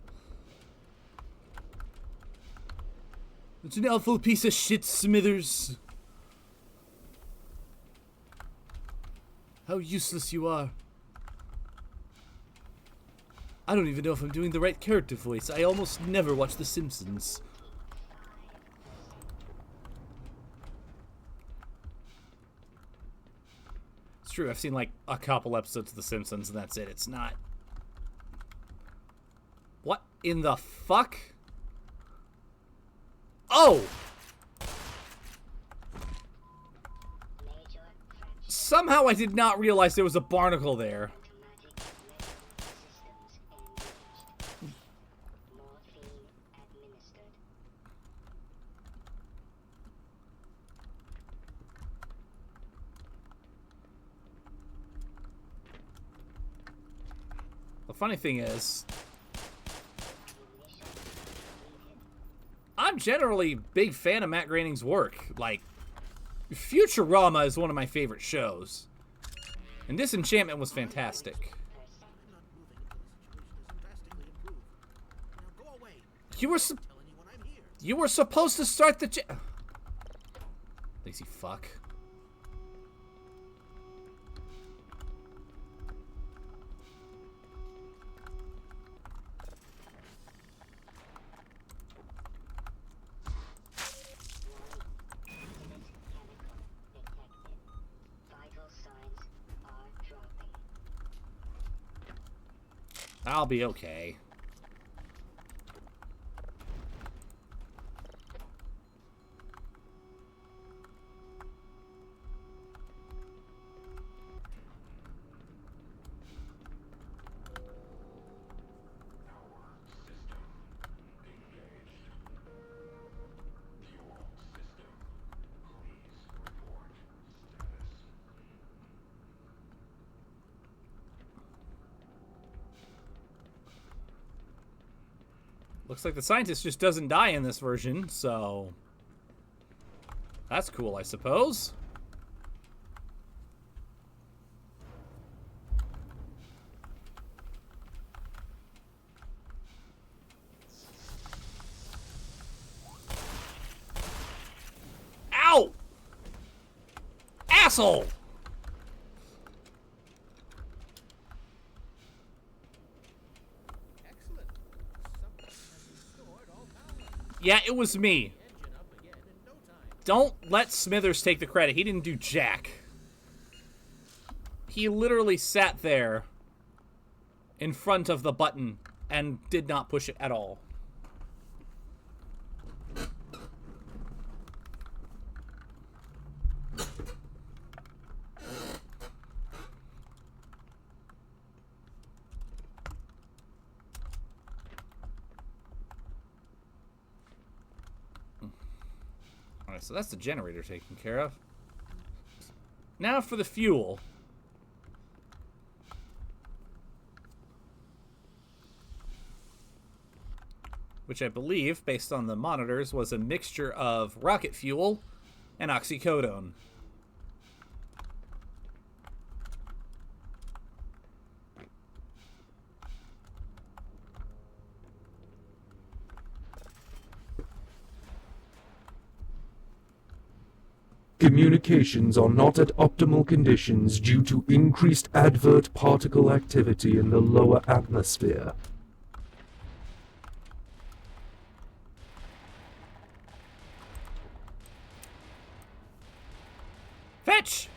It's an awful piece of shit, Smithers. How useless you are. I don't even know if I'm doing the right character voice. I almost never watch The Simpsons. It's true, I've seen like a couple episodes of The Simpsons and that's it. It's not... What in the fuck? Oh! Somehow I did not realize there was a barnacle there. The funny thing is, I'm generally a big fan of Matt Groening's work. Like, Futurama is one of my favorite shows. And Disenchantment was fantastic. You were supposed to start the lazy fuck. I'll be okay. Looks like the scientist just doesn't die in this version, so that's cool, I suppose. Ow! Asshole! Excellent. Someone has restored all power. Yeah, it was me. Engine up again in no time. Don't let Smithers take the credit. He didn't do jack. He literally sat there in front of the button and did not push it at all. Alright, so that's the generator taken care of. Now for the fuel. Which I believe, based on the monitors, was a mixture of rocket fuel and oxycodone. Communications are not at optimal conditions due to increased advert particle activity in the lower atmosphere. Fetch!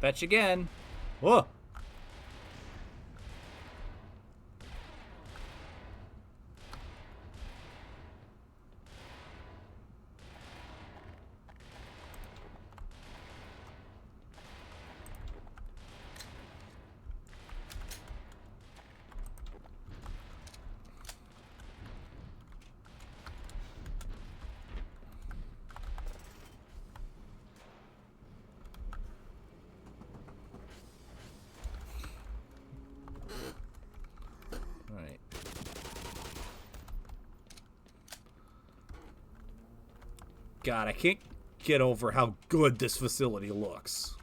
Fetch again. Whoa! Alright. God, I can't get over how good this facility looks.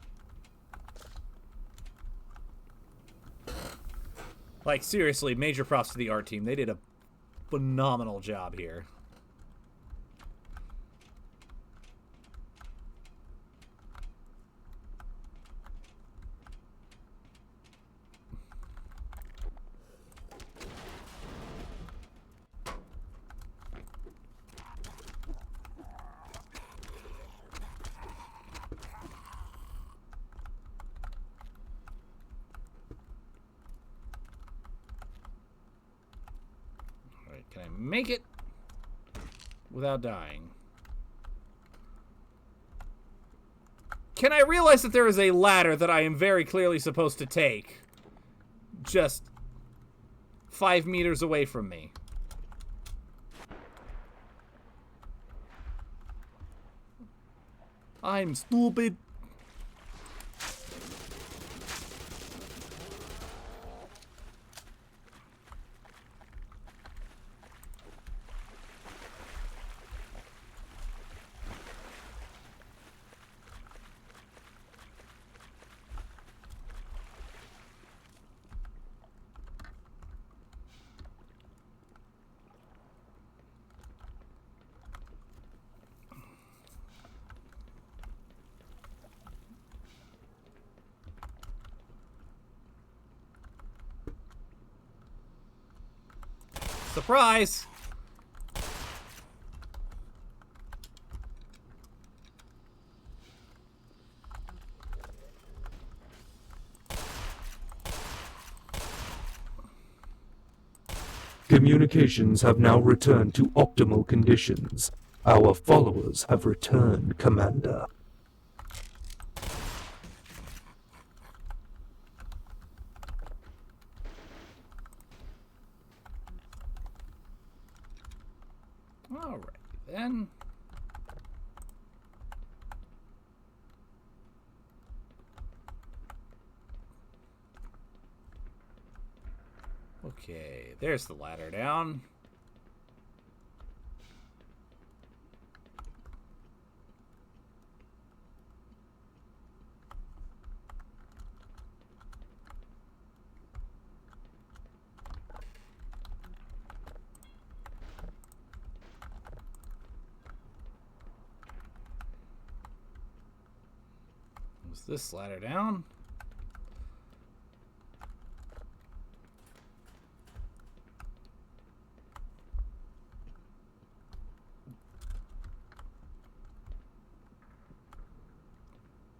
Like, seriously, major props to the art team. They did a phenomenal job here. Can I make it without dying? Can I realize that there is a ladder that I am very clearly supposed to take just 5 meters away from me? I'm stupid. Surprise! Communications have now returned to optimal conditions. Our followers have returned, Commander. Alright, then. Okay, there's the ladder down. Is this ladder down?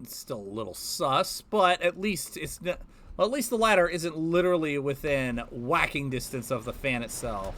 It's still a little sus, but at least it's well, at least the ladder isn't literally within whacking distance of the fan itself.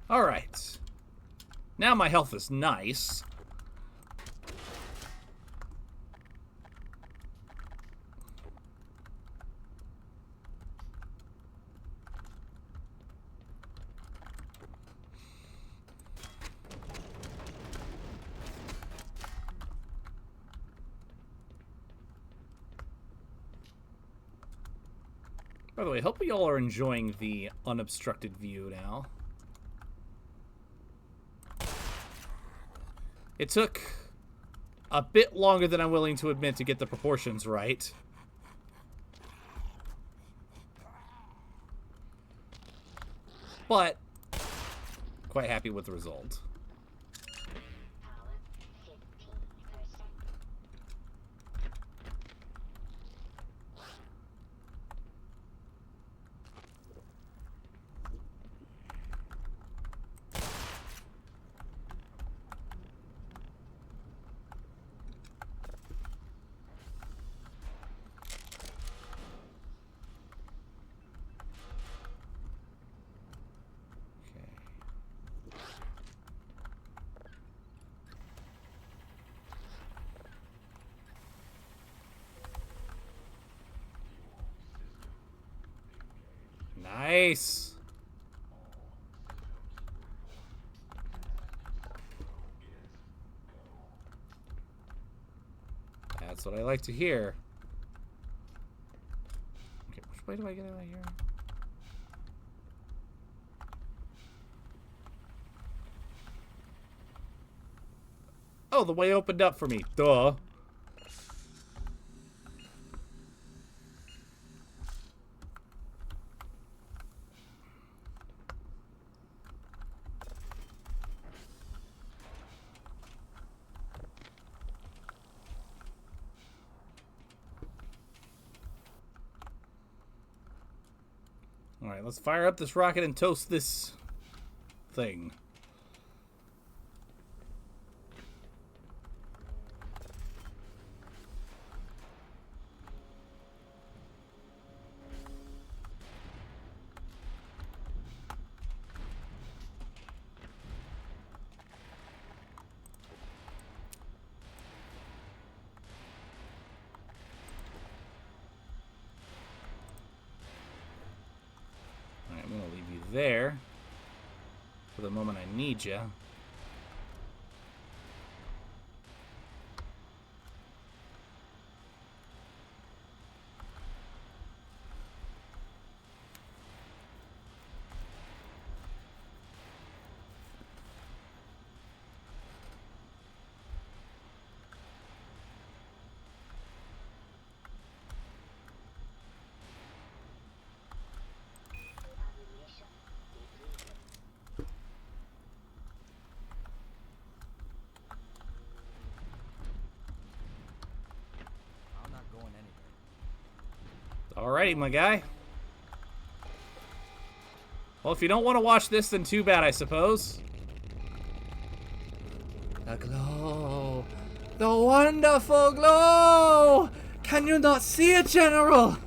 Alright. Now my health is nice. By the way, hope you all are enjoying the unobstructed view now. It took a bit longer than I'm willing to admit to get the proportions right. But quite happy with the result. Nice. That's what I like to hear. Okay, which way do I get out of here? Oh, the way opened up for me. Duh. Alright, let's fire up this rocket and toast this thing. Alright, I'm gonna leave you there for the moment I need you. Alrighty, my guy. Well, if you don't want to watch this, then too bad, I suppose. The glow. The wonderful glow! Can you not see it, General?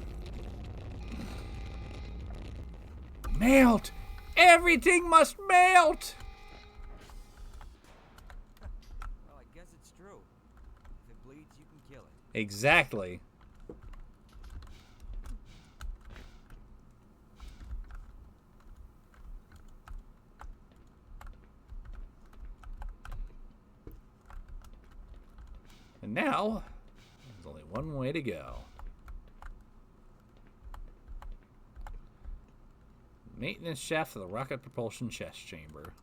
Melt! Everything must melt! Well, I guess it's true. If it bleeds, you can kill it. Exactly. And now, there's only one way to go. Maintenance shaft for the rocket propulsion chest chamber.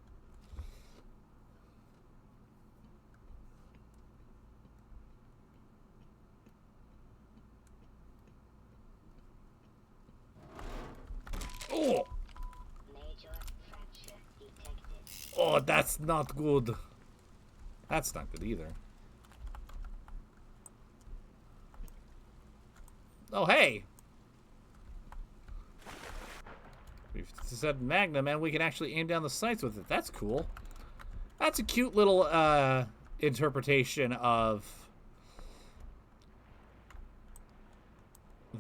Oh! Major fracture detected. Oh, that's not good. That's not good either. Oh, hey! We've said Magnum, and we can actually aim down the sights with it. That's cool. That's a cute little interpretation of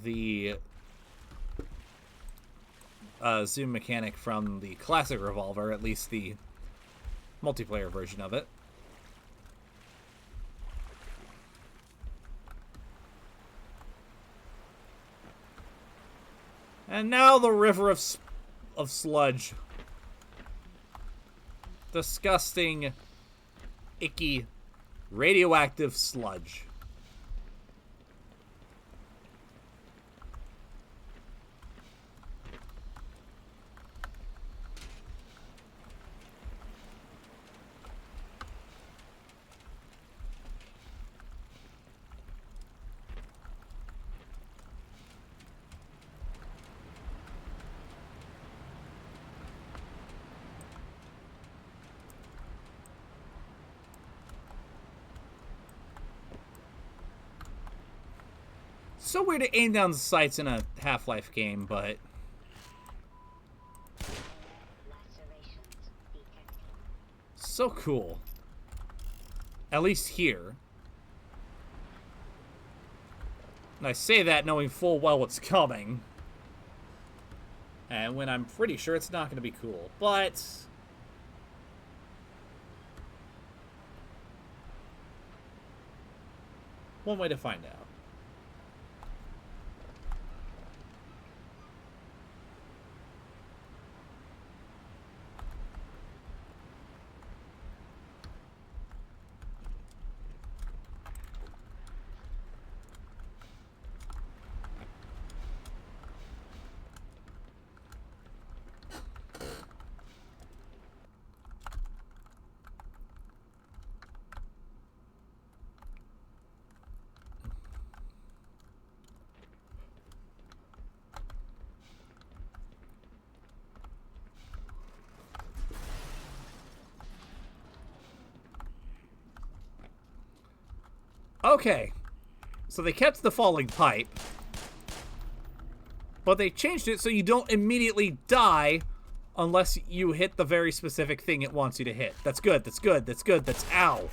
the zoom mechanic from the classic Revolver, at least the multiplayer version of it. And now the river of sludge. Disgusting, icky, radioactive sludge. So weird to aim down the sights in a Half-Life game, but Lacerations detected. so cool. At least here. And I say that knowing full well what's coming. And when I'm pretty sure it's not going to be cool. But one way to find out. Okay, so they kept the falling pipe, but they changed it so you don't immediately die unless you hit the very specific thing it wants you to hit. That's good, that's good, that's good, that's ow.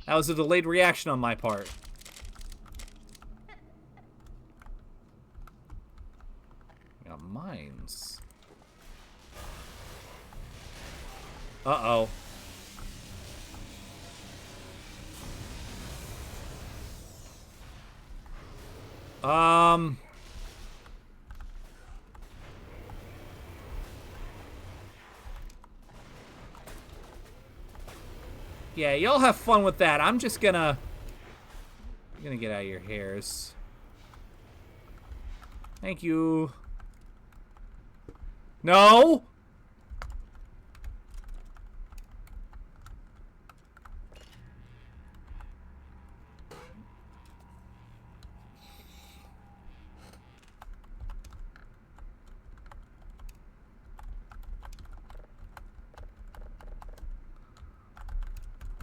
That was a delayed reaction on my part. Got mines. Uh-oh. Yeah, y'all have fun with that. I'm just gonna get out of your hairs. Thank you. No!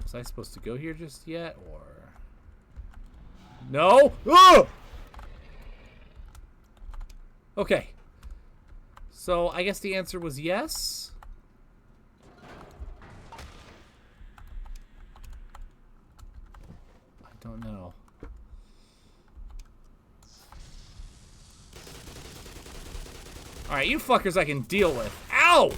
Was I supposed to go here just yet, or... No! Ugh! Okay. So, I guess the answer was yes? I don't know. Alright, you fuckers I can deal with. Ow!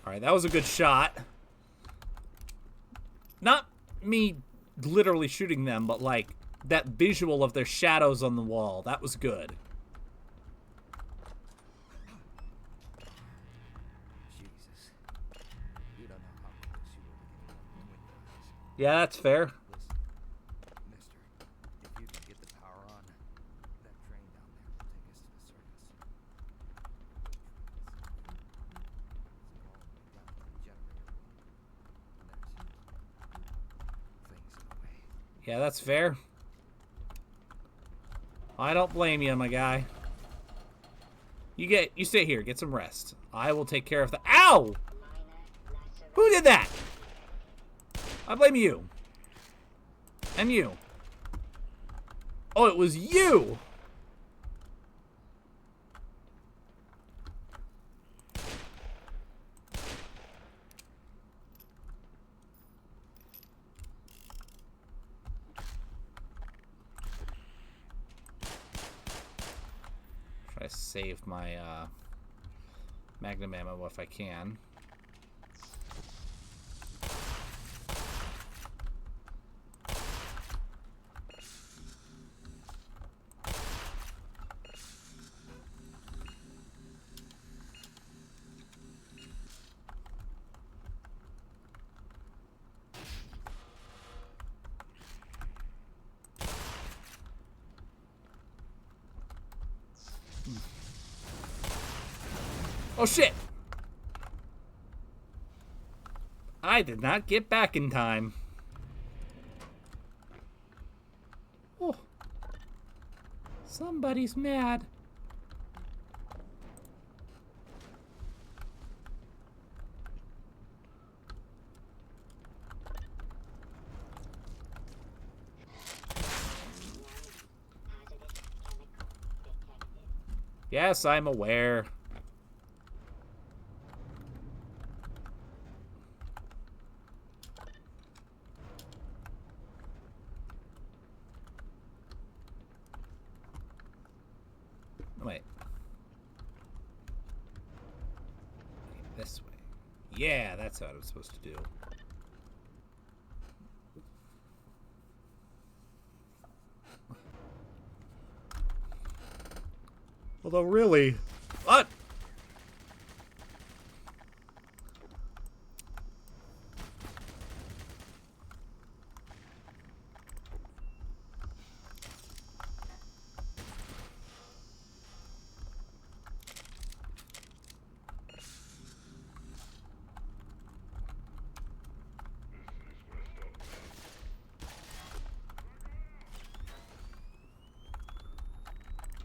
Alright, that was a good shot. Not me literally shooting them, but like that visual of their shadows on the wall. That was good. Jesus. You don't know how close you were to getting one between your eyes. Yeah, that's fair. Listen, mister, if you can get the power on, that train down there will take us to the circus. It's all the way down to the generator room. And there's things in the way. Yeah, that's fair. I don't blame you, my guy. You stay here, get some rest. I will take care of the— Ow! Who did that? I blame you. And you. Oh, it was you! Try to save my magnum ammo if I can. Oh shit! I did not get back in time. Oh. Somebody's mad. Yes, I'm aware. Wait. This way. Yeah, that's what I'm supposed to do. Although, really... What?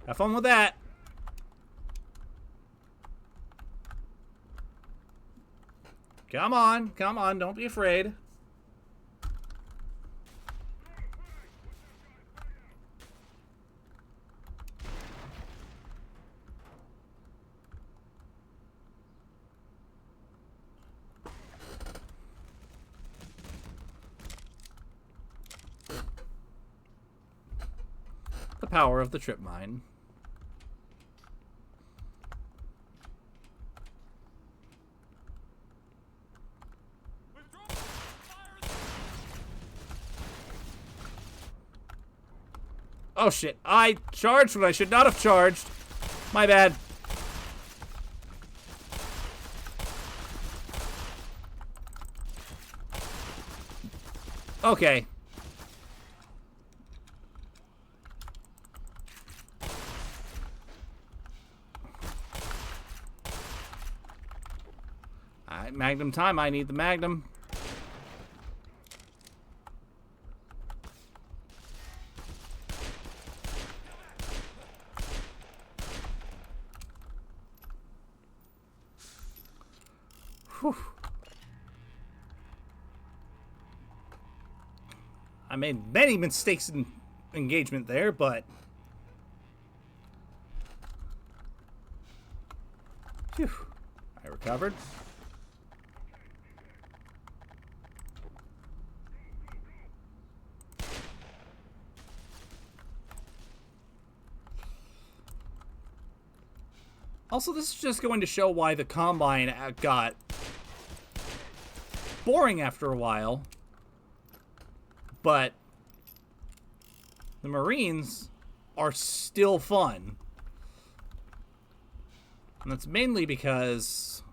Have fun with that. Come on, don't be afraid. The power of the trip mine. Oh shit, I charged when I should not have charged. My bad. Okay. Alright, Magnum time. I need the Magnum. Whew. I made many mistakes in engagement there, but... Phew. I recovered. Also, this is just going to show why the Combine got boring after a while. But the Marines are still fun. And that's mainly because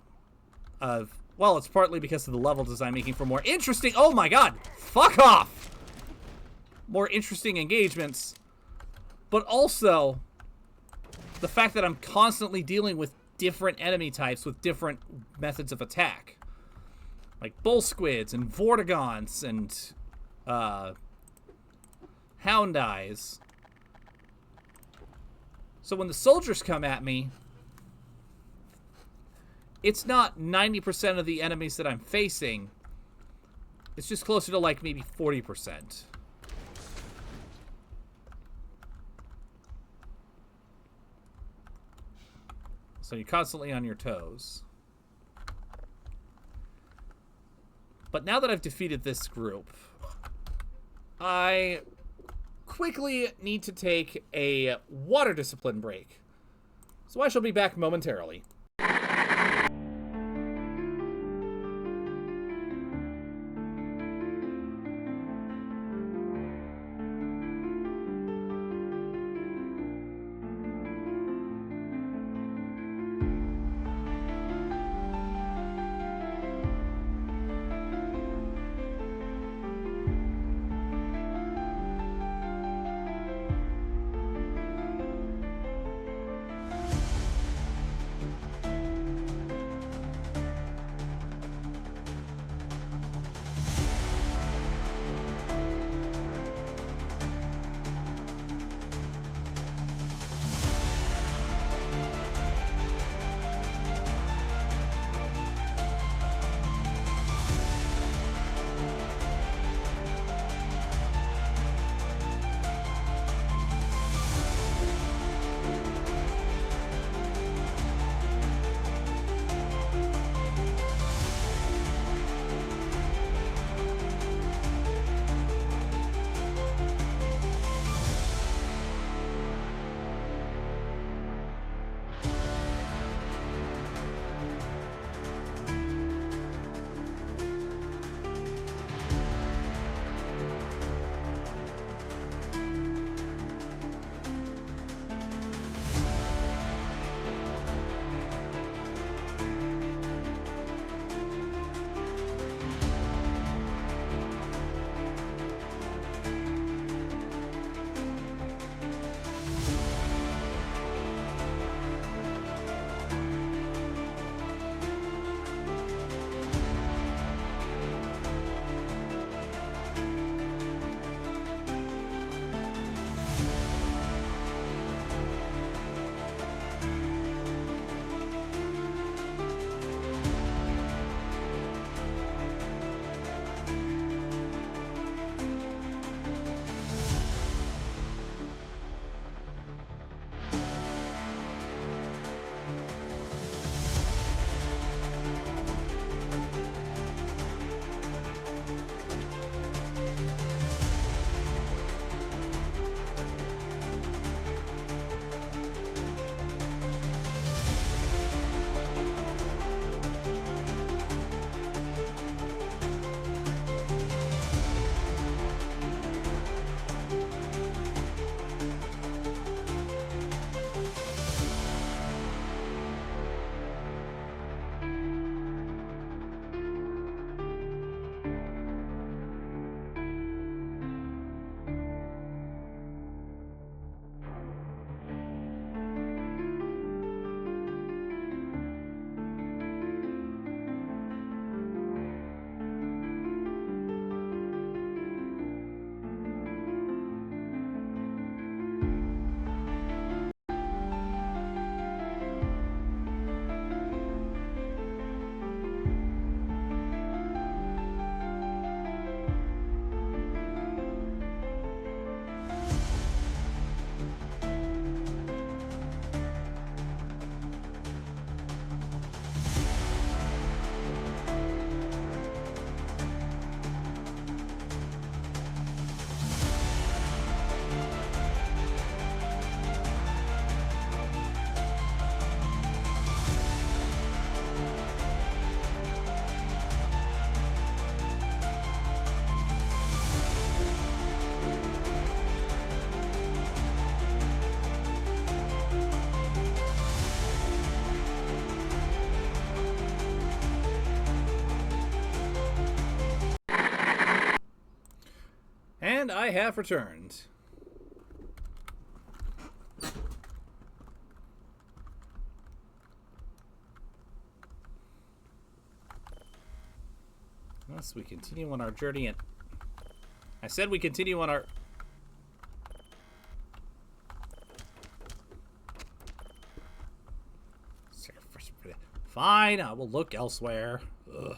of, well, it's partly because of the level design making for more interesting, oh my god, fuck off! More interesting engagements. But also, the fact that I'm constantly dealing with different enemy types with different methods of attack. Like bull squids and vortigons and hound eyes. So when the soldiers come at me, it's not 90% of the enemies that I'm facing. It's just closer to like maybe 40%. So you're constantly on your toes. But now that I've defeated this group, I quickly need to take a water discipline break. So I shall be back momentarily. And I have returned. Unless we continue on our journey and... I said we continue on our... Fine, I will look elsewhere. Ugh.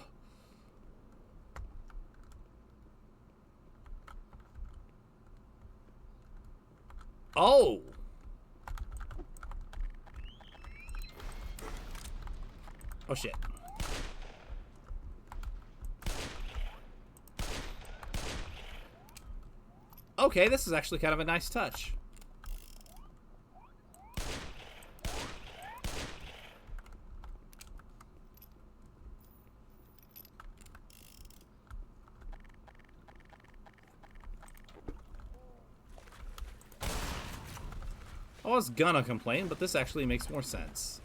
Oh! Oh shit. Okay, this is actually kind of a nice touch. I was gonna complain, but this actually makes more sense.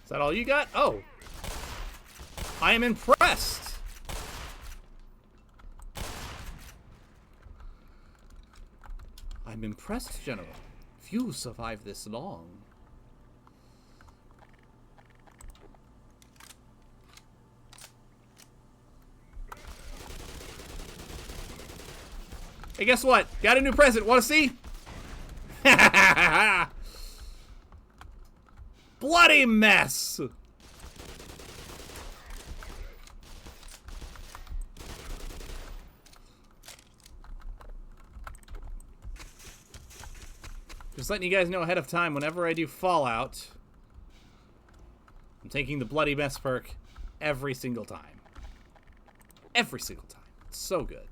Is that all you got? Oh. I am impressed. I'm impressed, General. Few survive this long. Hey, guess what? Got a new present. Want to see? Bloody mess! Just letting you guys know ahead of time, whenever I do Fallout, I'm taking the Bloody Mess perk every single time. Every single time. It's so good.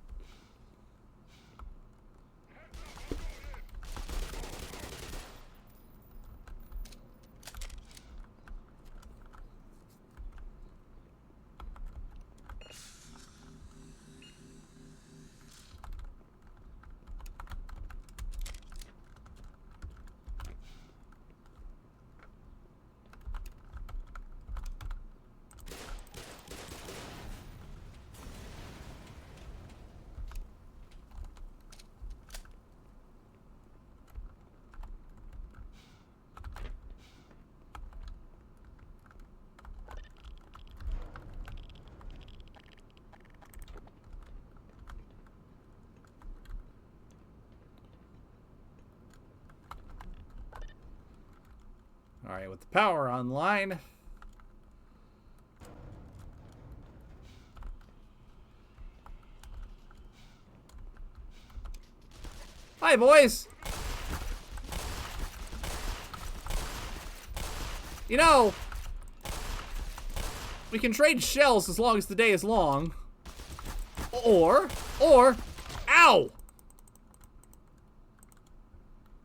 Alright, with the power online. Hi, boys! You know, we can trade shells as long as the day is long. Or, ow!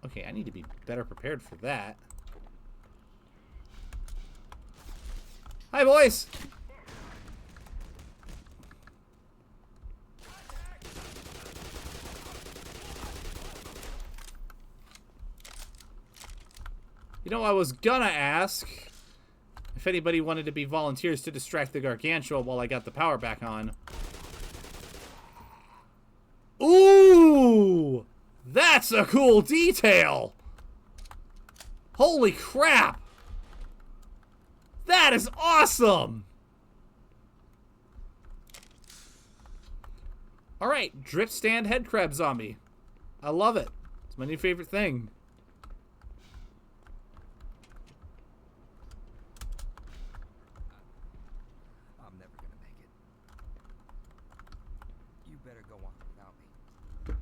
Okay, I need to be better prepared for that. Hi, boys! You know, I was gonna ask if anybody wanted to be volunteers to distract the Gargantua while I got the power back on. Ooh! That's a cool detail! Holy crap! That is awesome! Alright, drip stand head crab zombie. I love it. It's my new favorite thing. I'm never gonna make it. You better go on without me.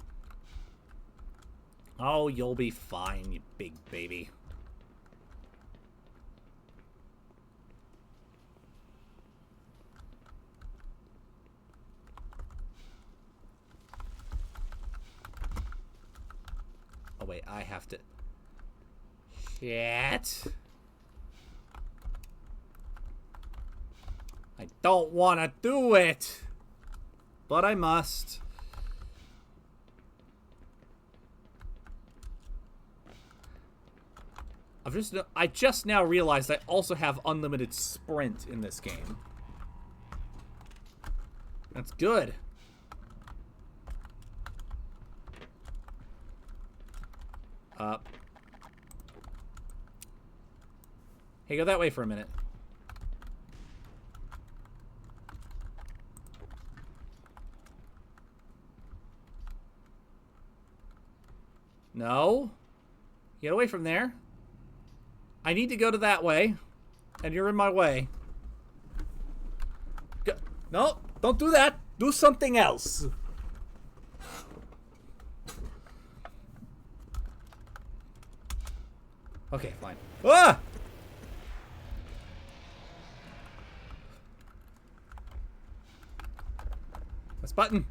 Oh, you'll be fine, you big baby. Oh wait, I have to... Shit. I don't want to do it. But I must. I just now realized I also have unlimited sprint in this game. That's good. Hey, go that way for a minute. No. Get away from there. I need to go to that way. And you're in my way. Go. No, don't do that. Do something else. Okay, fine. Ah! This button.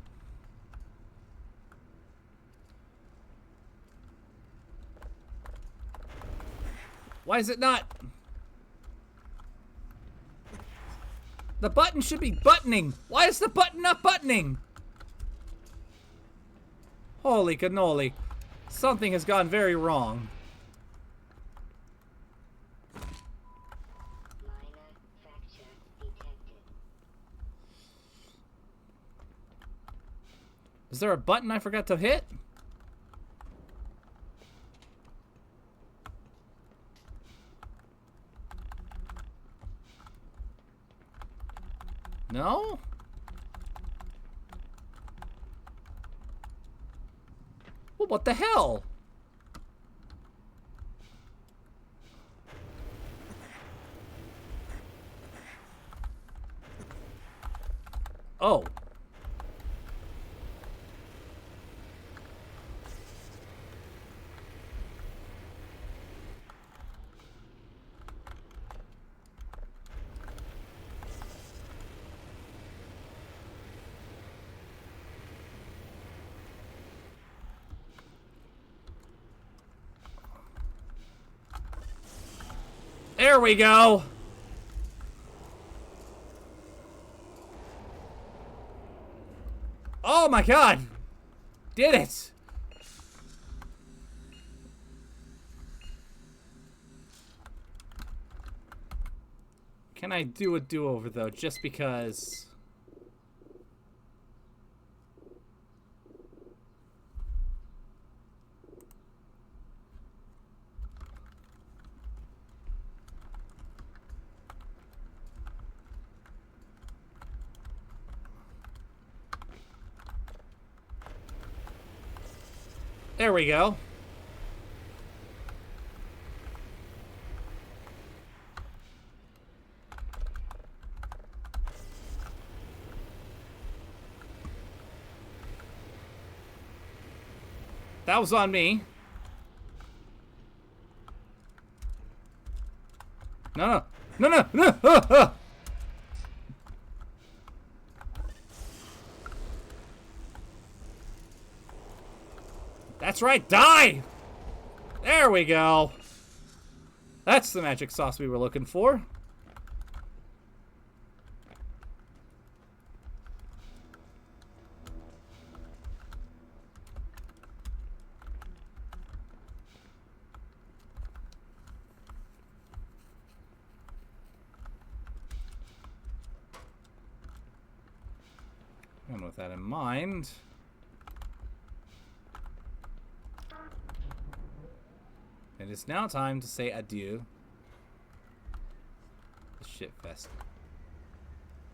Why is it not? The button should be buttoning. Why is the button not buttoning? Holy cannoli. Something has gone very wrong. Minor fracture detected. Is there a button I forgot to hit? No? Well, what the hell? Oh. There we go. Oh my god. Did it. Can I do a do-over though, just because? There we go. That was on me. No, no, no, no, no! That's right, die! There we go. That's the magic sauce we were looking for. And with that in mind, it is now time to say adieu. Shitfest.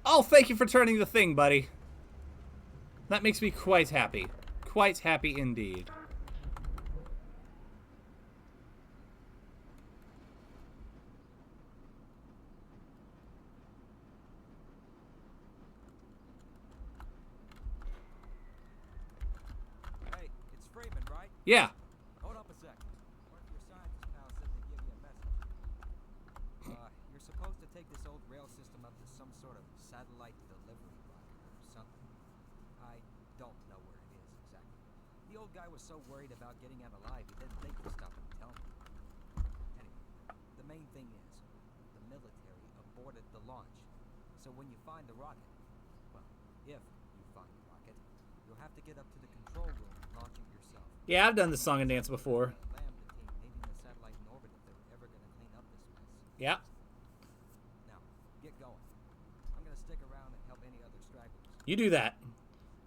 Oh, thank you for turning the thing, buddy. That makes me quite happy. Quite happy indeed. Hey, it's Freeman, right? Yeah. Hold up a sec. One of your scientist pals said to give you a message. You're supposed to take this old rail system up to some sort of satellite delivery rocket or something. I don't know where it is exactly. The old guy was so worried about getting out alive, he didn't think to stop and tell me. Anyway, the main thing is, the military aborted the launch. So when you find the rocket, well, if you find the rocket, you'll have to get up to the control room and launch it yourself. Yeah, I've done the song and dance before. Lambda team leaving the satellite in orbit if they're ever going to clean up this mess. Yeah. Now, get going. I'm going to stick around and help any other stragglers. You do that.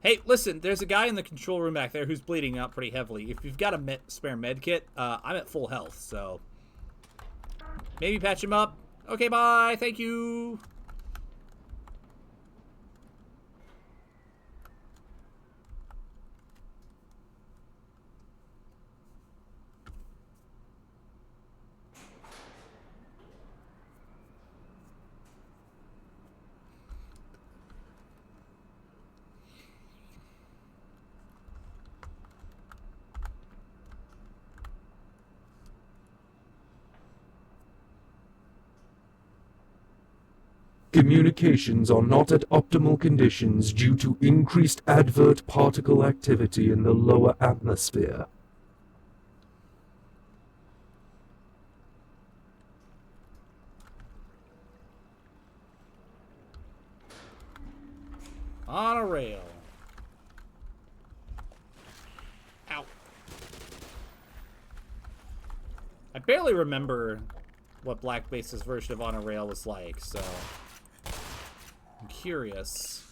Hey, listen, there's a guy in the control room back there who's bleeding out pretty heavily. If you've got a spare med kit, I'm at full health, so maybe patch him up. Okay, bye. Thank you. Communications are not at optimal conditions due to increased advert particle activity in the lower atmosphere. On a rail. Ow. I barely remember what Black Mesa's version of On a Rail was like, so I'm curious.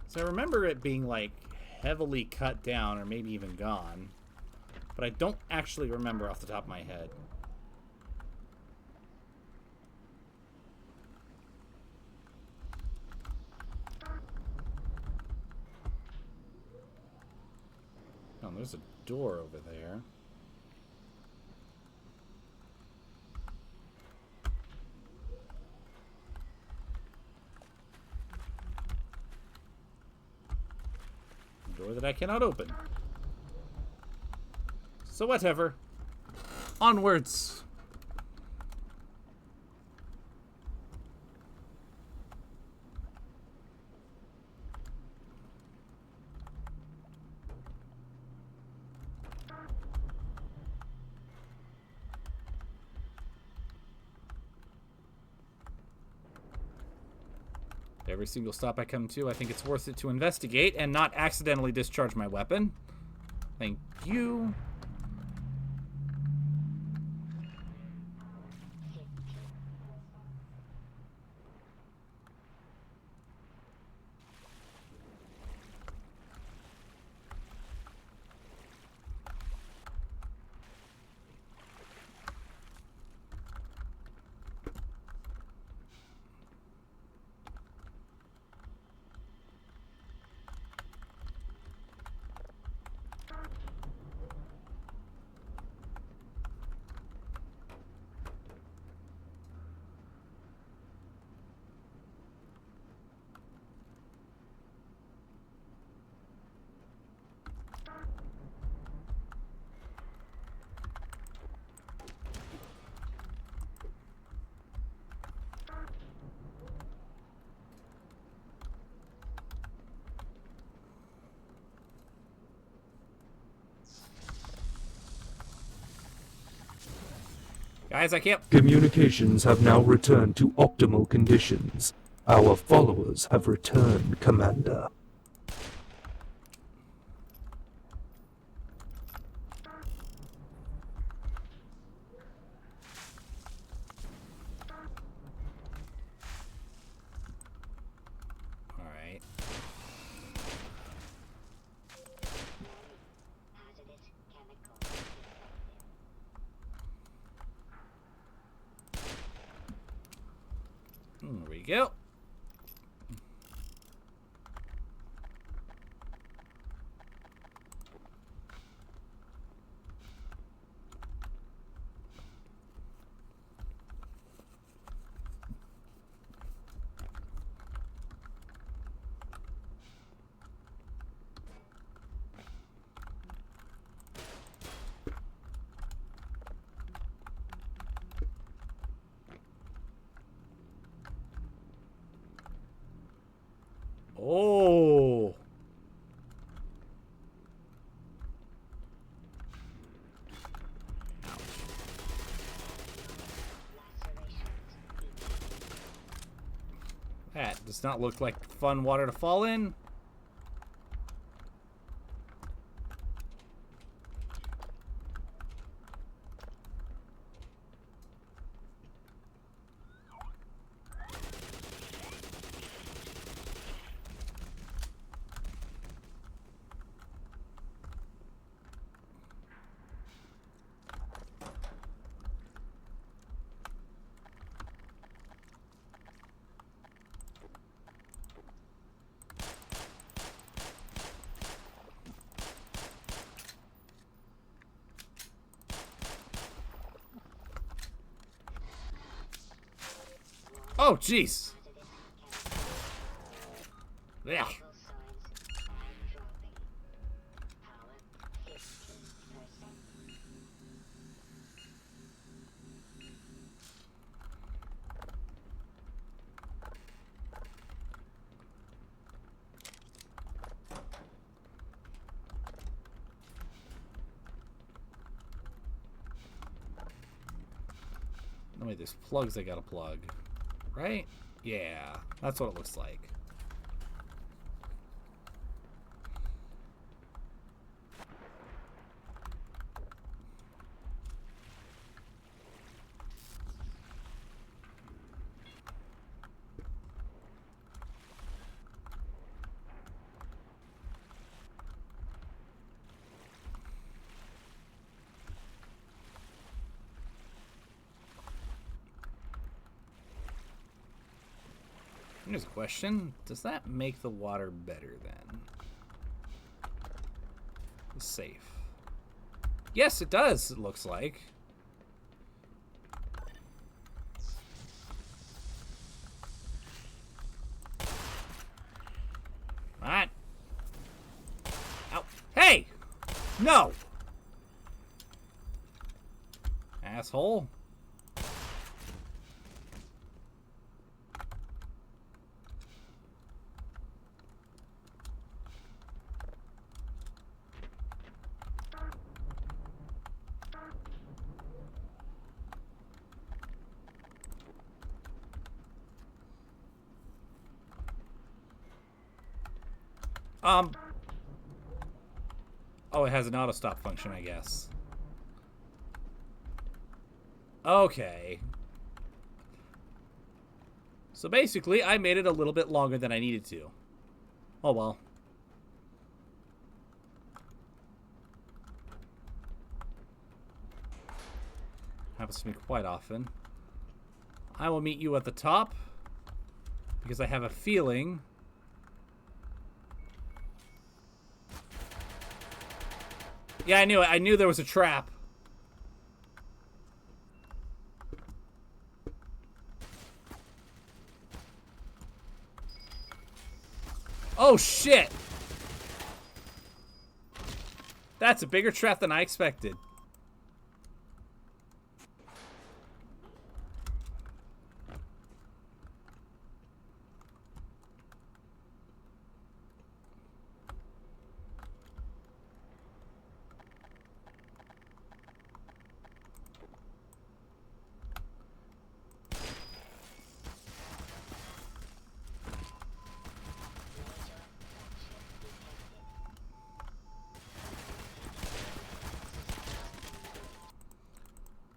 So I remember it being like heavily cut down or maybe even gone, but I don't actually remember off the top of my head. Oh, there's a door over there. A door that I cannot open. So whatever. Onwards. Every single stop I come to, I think it's worth it to investigate and not accidentally discharge my weapon. Thank you. Guys, I can't... Communications have now returned to optimal conditions. Our followers have returned, Commander. There we go. Oh. That does not look like fun water to fall in. Oh, jeez. Yeah. No, wait, there's plugs I gotta plug. Right? Yeah, that's what it looks like. Here's a question. Does that make the water better then? Safe. Yes, it does, it looks like. Alright. Ow. Hey! No! Asshole. Oh, it has an auto stop function, I guess. Okay. So basically, I made it a little bit longer than I needed to. Oh well. Happens to me quite often. I will meet you at the top, because I have a feeling... Yeah, I knew it. I knew there was a trap. Oh, shit! That's a bigger trap than I expected.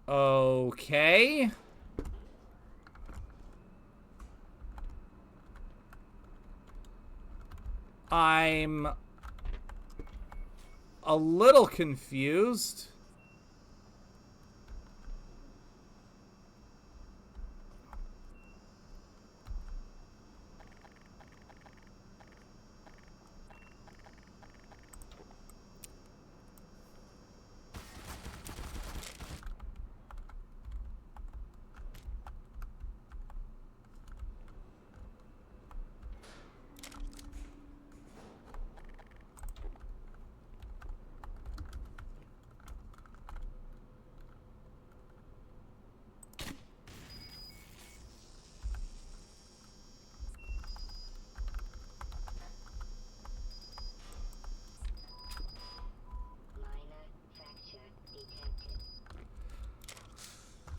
Okay. I'm a little confused.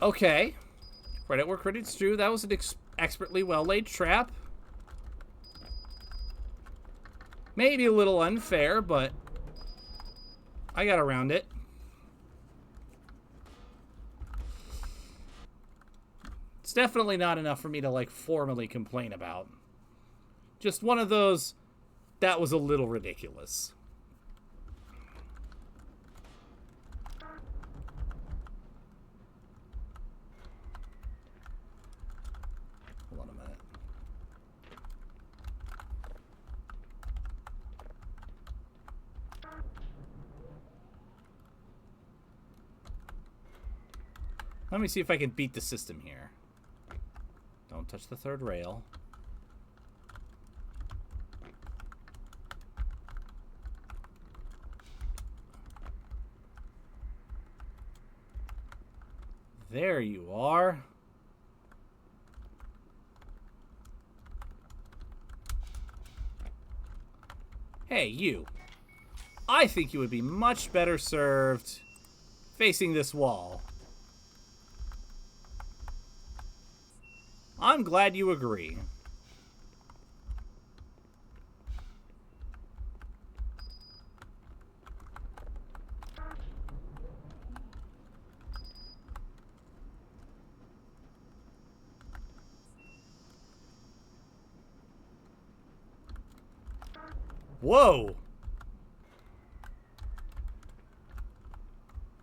Okay. Credit where credit's due. That was an expertly well-laid trap. Maybe a little unfair, but I got around it. It's definitely not enough for me to, like, formally complain about. Just one of those, that was a little ridiculous. Hold on a minute. Let me see if I can beat the system here. Don't touch the third rail. There you are. Hey, you. I think you would be much better served facing this wall. I'm glad you agree. Whoa!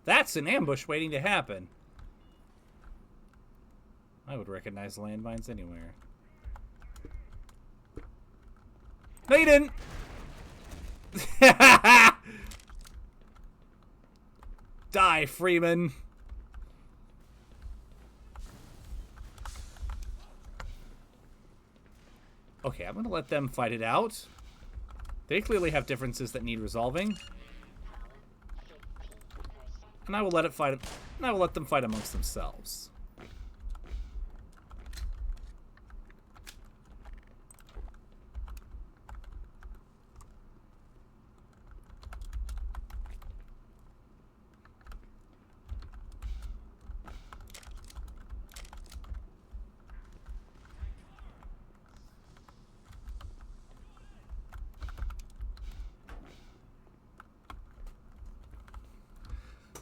That's an ambush waiting to happen. I would recognize landmines anywhere. No, you didn't! Die, Freeman! Okay, I'm gonna let them fight it out. They clearly have differences that need resolving. And I will let them fight amongst themselves.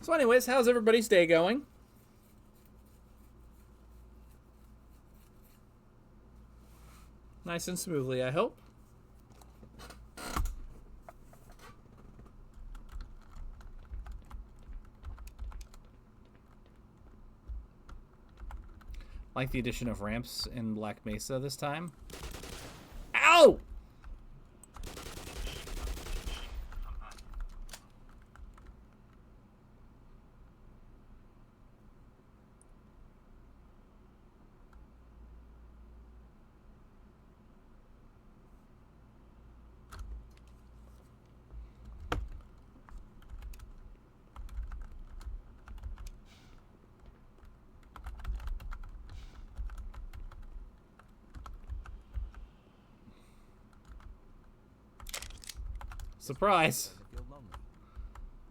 So anyways, how's everybody's day going? Nice and smoothly, I hope. Like the addition of ramps in Black Mesa this time. Ow! Surprise. Does it feel lonely?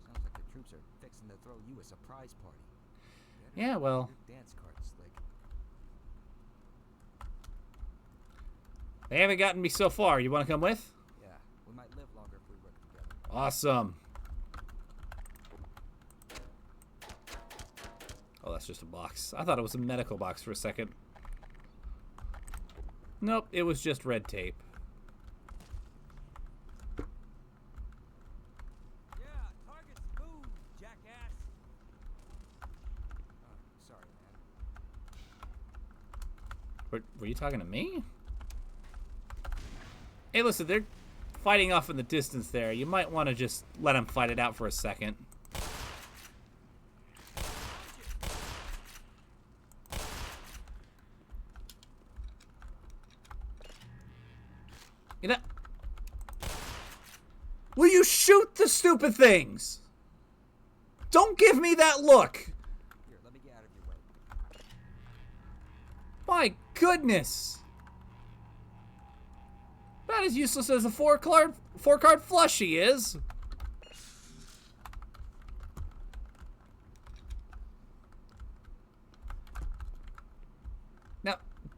Sounds like the troops are fixing to throw you a surprise party. Yeah, well. Your dance card's slick. They haven't gotten me so far. You want to come with? Yeah, we might live longer if we work together. Awesome. Oh, that's just a box. I thought it was a medical box for a second. Nope, it was just red tape. Yeah, target's moved, jackass. Oh, sorry, man. Were you talking to me? Hey, listen, they're fighting off in the distance there. You might want to just let them fight it out for a second. You know, will you shoot the stupid things? Don't give me that look. Here, let me get out of your way. My goodness. About as useless as a four-card flush he is.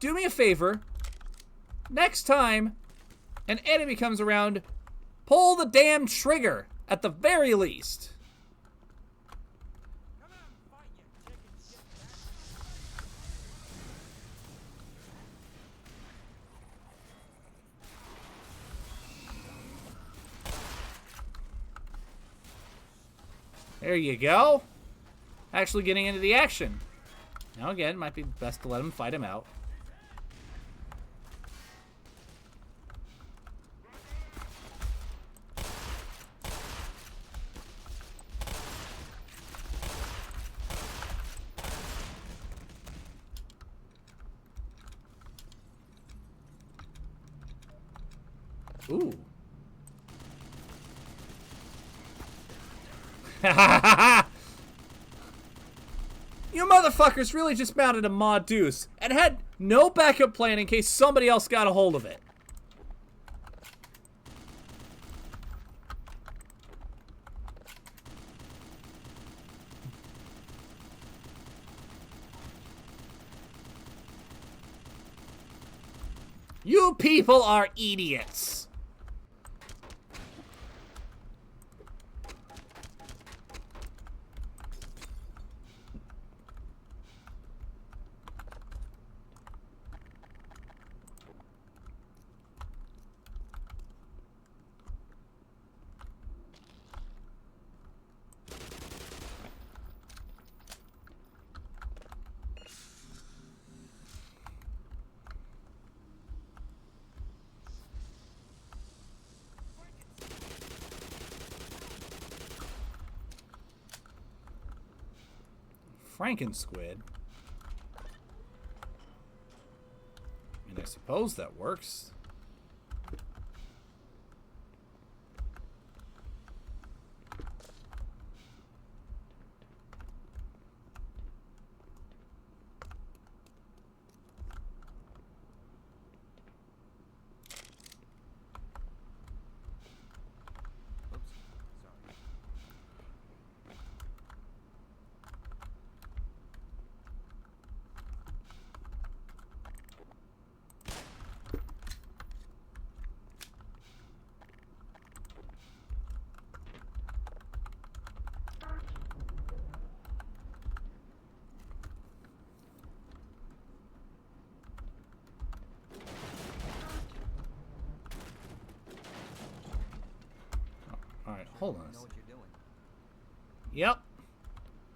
do me a favor. Next time an enemy comes around, pull the damn trigger at the very least. There you go. Actually getting into the action. Now again, might be best to let him fight him out. Ooh. You motherfuckers really just mounted a mod deuce and had no backup plan in case somebody else got a hold of it. You people are idiots. Frankensquid. I mean, I suppose that works. Alright, hold on. You know what you're doing. Yep.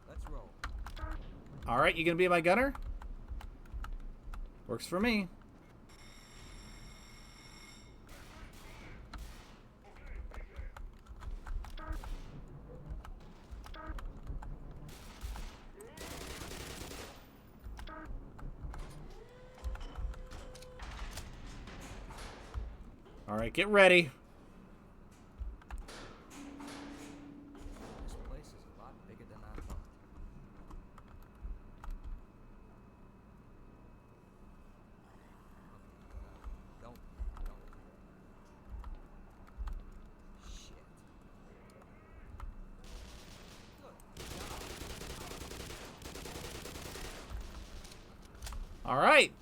Let's roll. Alright, you gonna be my gunner? Works for me. Alright, get ready. This place is a lot bigger than I thought. Don't. Shit. Alright.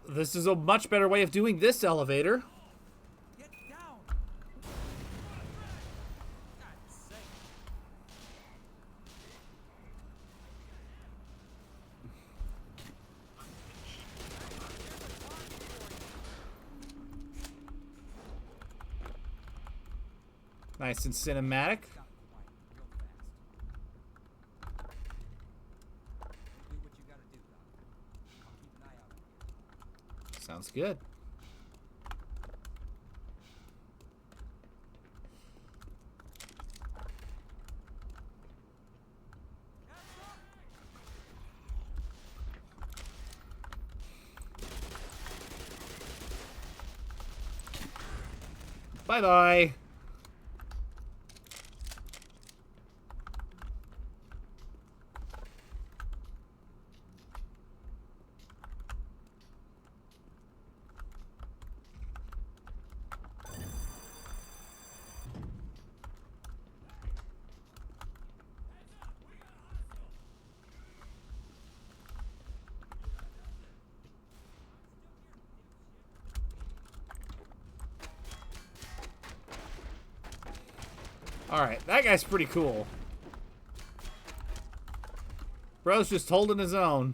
This is a much better way of doing this elevator. Get down. God's sake. Nice and cinematic. Got quiet real fast. Do what you gotta do, Doc. I'll keep an eye out on you. Sounds good. Bye-bye. Alright, that guy's pretty cool. Bro's just holding his own.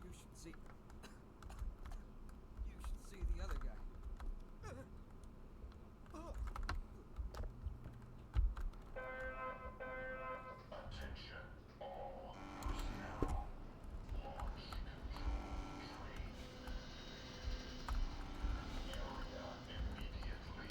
You should see the other guy. Attention, all personnel. Launch control train. Area immediately.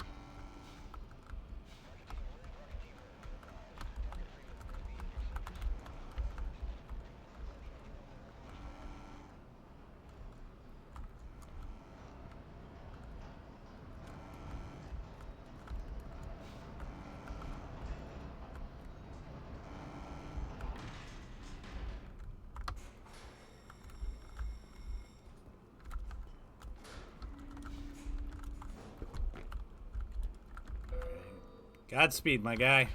Godspeed, my guy.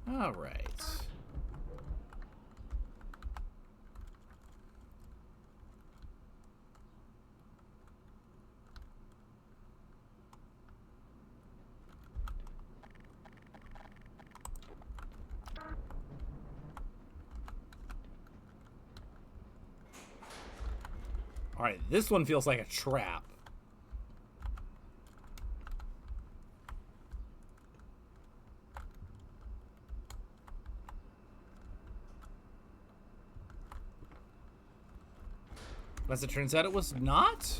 All right. All right, this one feels like a trap. As it turns out, it was not.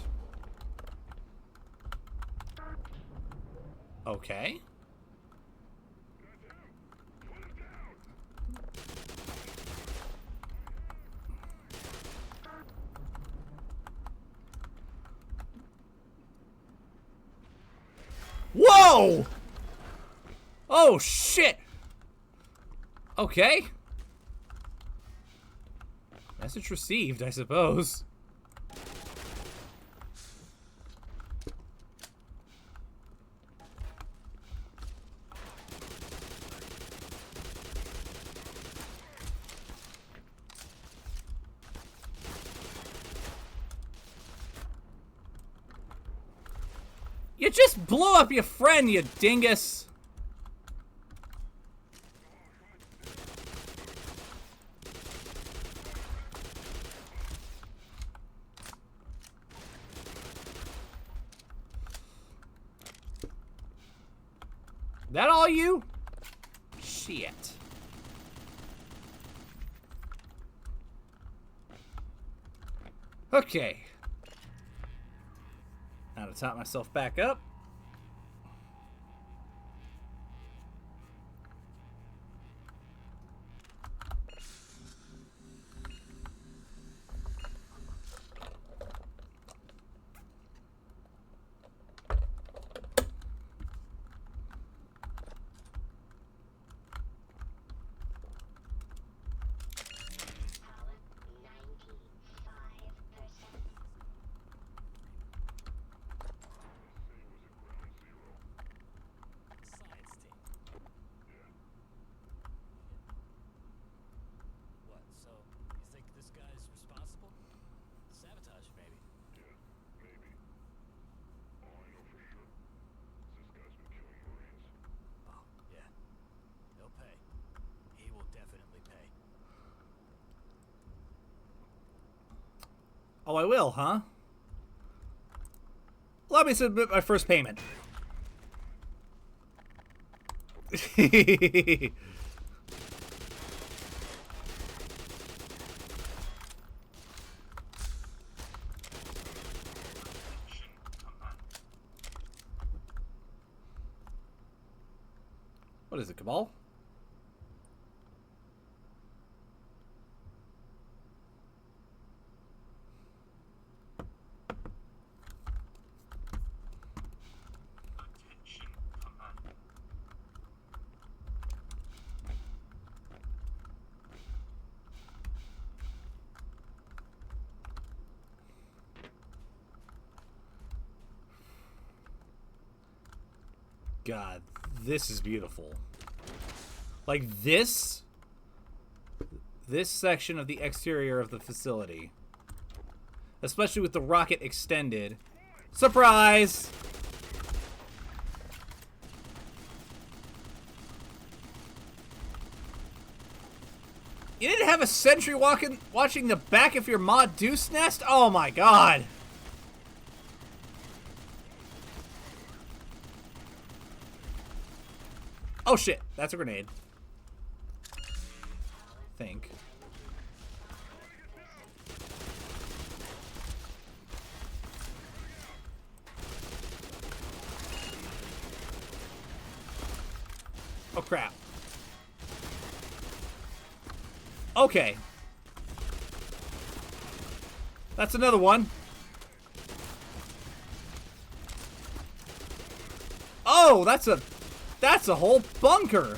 Okay. Whoa! Oh, shit! Okay. Message received, I suppose. You just blew up your friend, you dingus! That all you? Shit. Okay. Now to top myself back up. Oh, I will, huh? Let me submit my first payment. What is it, Cabal? God, this is beautiful. Like this section of the exterior of the facility, especially with the rocket extended. Surprise! You didn't have a sentry watching the back of your mod deuce nest? Oh my god! Oh shit, that's a grenade. I think. Oh crap. Okay. That's another one. Oh, that's a whole bunker.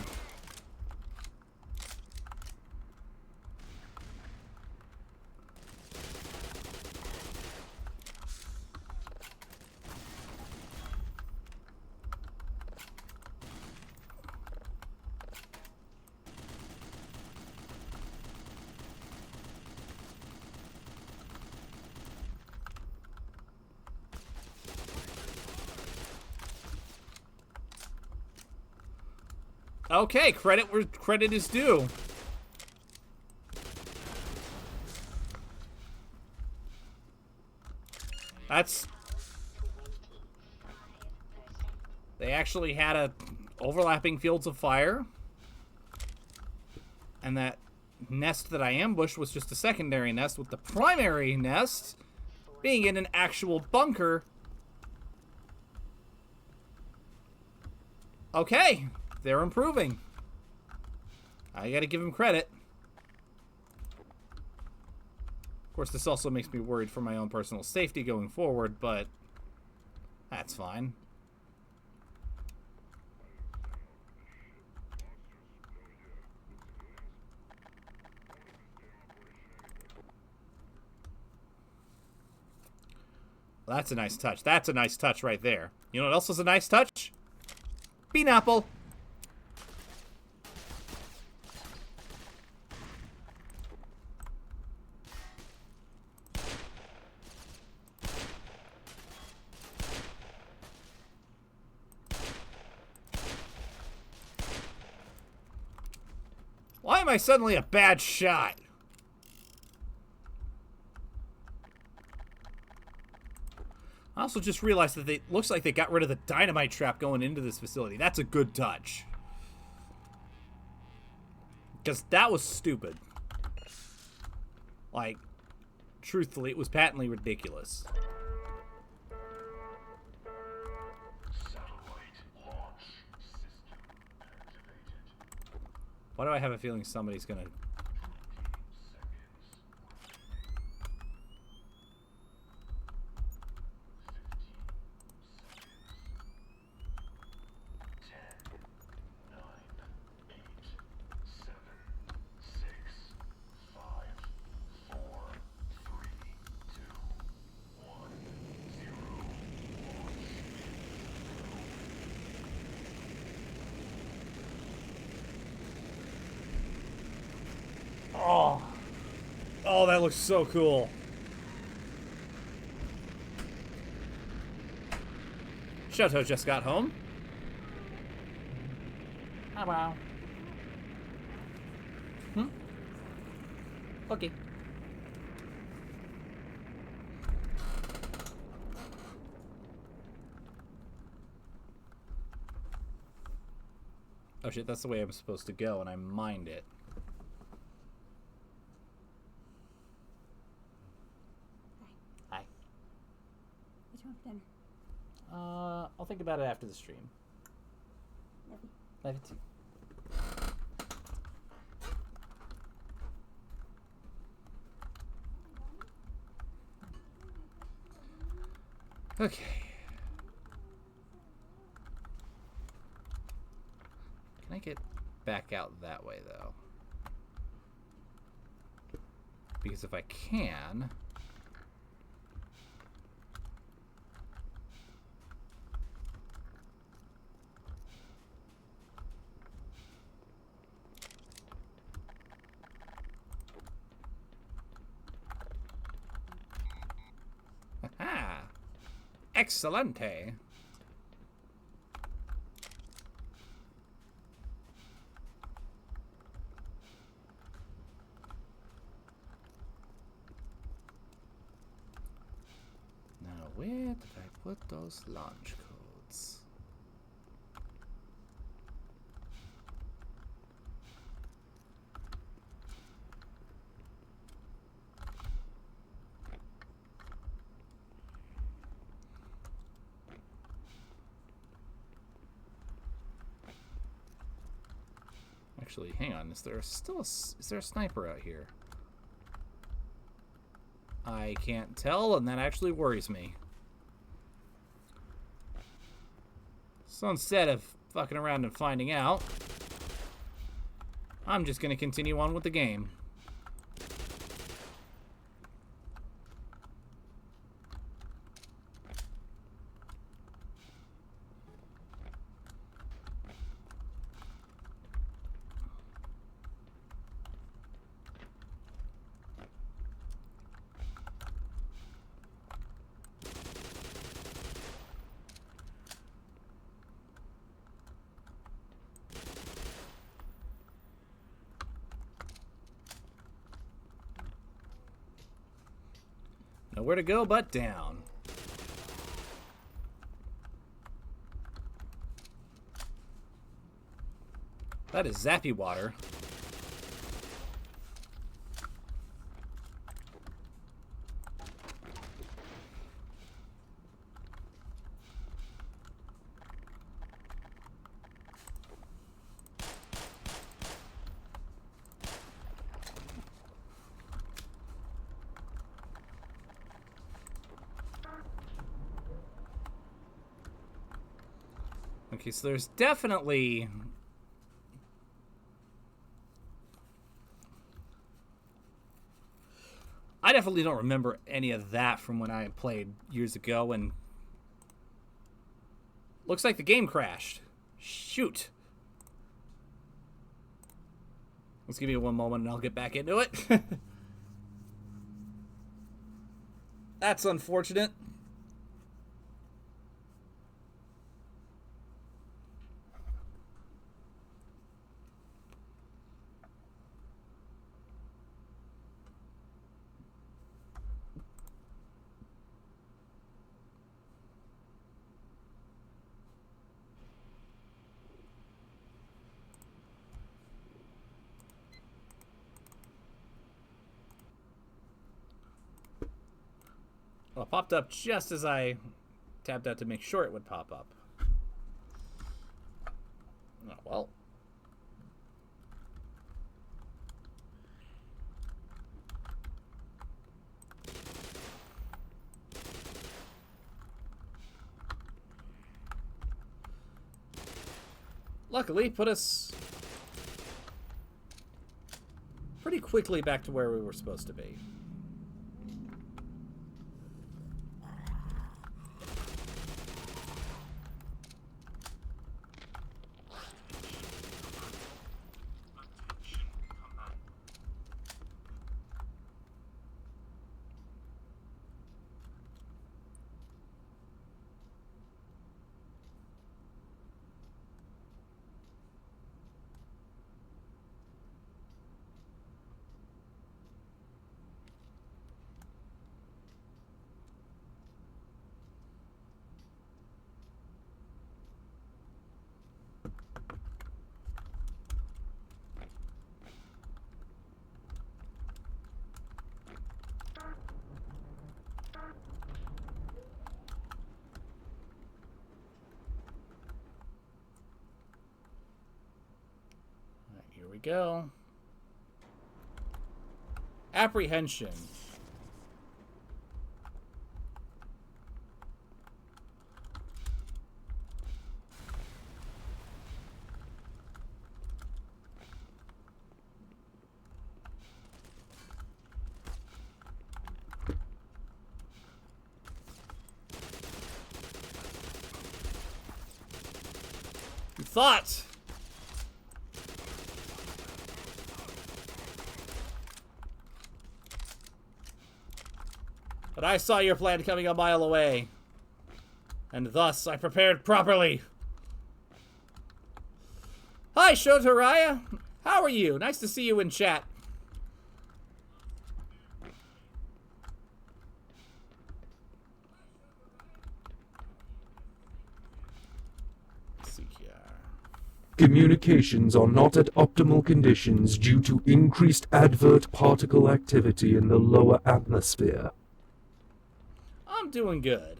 Okay, credit where credit is due. They actually had overlapping fields of fire. And that nest that I ambushed was just a secondary nest, with the primary nest being in an actual bunker. Okay. They're improving. I gotta give them credit. Of course, this also makes me worried for my own personal safety going forward, but that's fine. Well, that's a nice touch. That's a nice touch right there. You know what else is a nice touch? Bean apple. Why am I suddenly a bad shot? I also just realized that looks like they got rid of the dynamite trap going into this facility. That's a good touch. Because that was stupid. Like, truthfully, it was patently ridiculous. Why do I have a feeling somebody's gonna... Oh, that looks so cool. Shoto just got home. Oh, wow. Okay. Oh shit, that's the way I'm supposed to go, and I mind it. Hi. What do you want for dinner? I'll think about it after the stream. Love you. Love you too. Okay. Can I get back out that way, though? Because if I can... Aha! Excelente! Now, where did I put those launch codes? Actually, hang on. Is there still is there a sniper out here? I can't tell, and that actually worries me. So instead of fucking around and finding out, I'm just gonna continue on with the game. Nowhere to go but down. That is zappy water. Okay, so there's definitely... I definitely don't remember any of that from when I played years ago, and... Looks like the game crashed. Shoot. Let's give me one moment and I'll get back into it. That's unfortunate. Well, it popped up just as I tapped out to make sure it would pop up. Oh, well. Luckily, put us pretty quickly back to where we were supposed to be. go. Apprehension. You thought. But I saw your plan coming a mile away. And thus I prepared properly. Hi, Shotoraya. How are you? Nice to see you in chat. Communications are not at optimal conditions due to increased advert particle activity in the lower atmosphere. I'm doing good.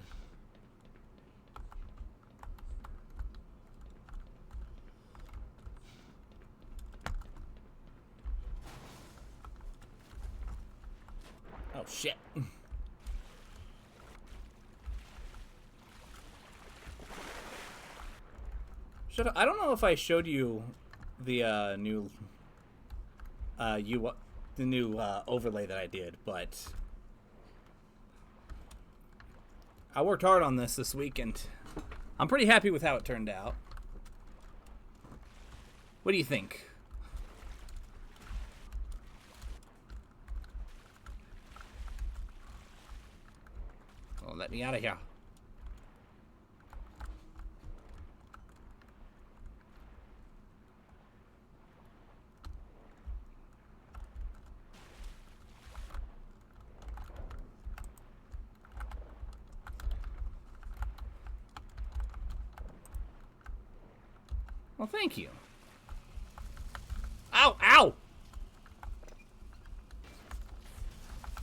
Oh, shit. I don't know if I showed you the new overlay that I did, but I worked hard on this week, and I'm pretty happy with how it turned out. What do you think? Oh, let me out of here. Well, thank you. Ow, ow!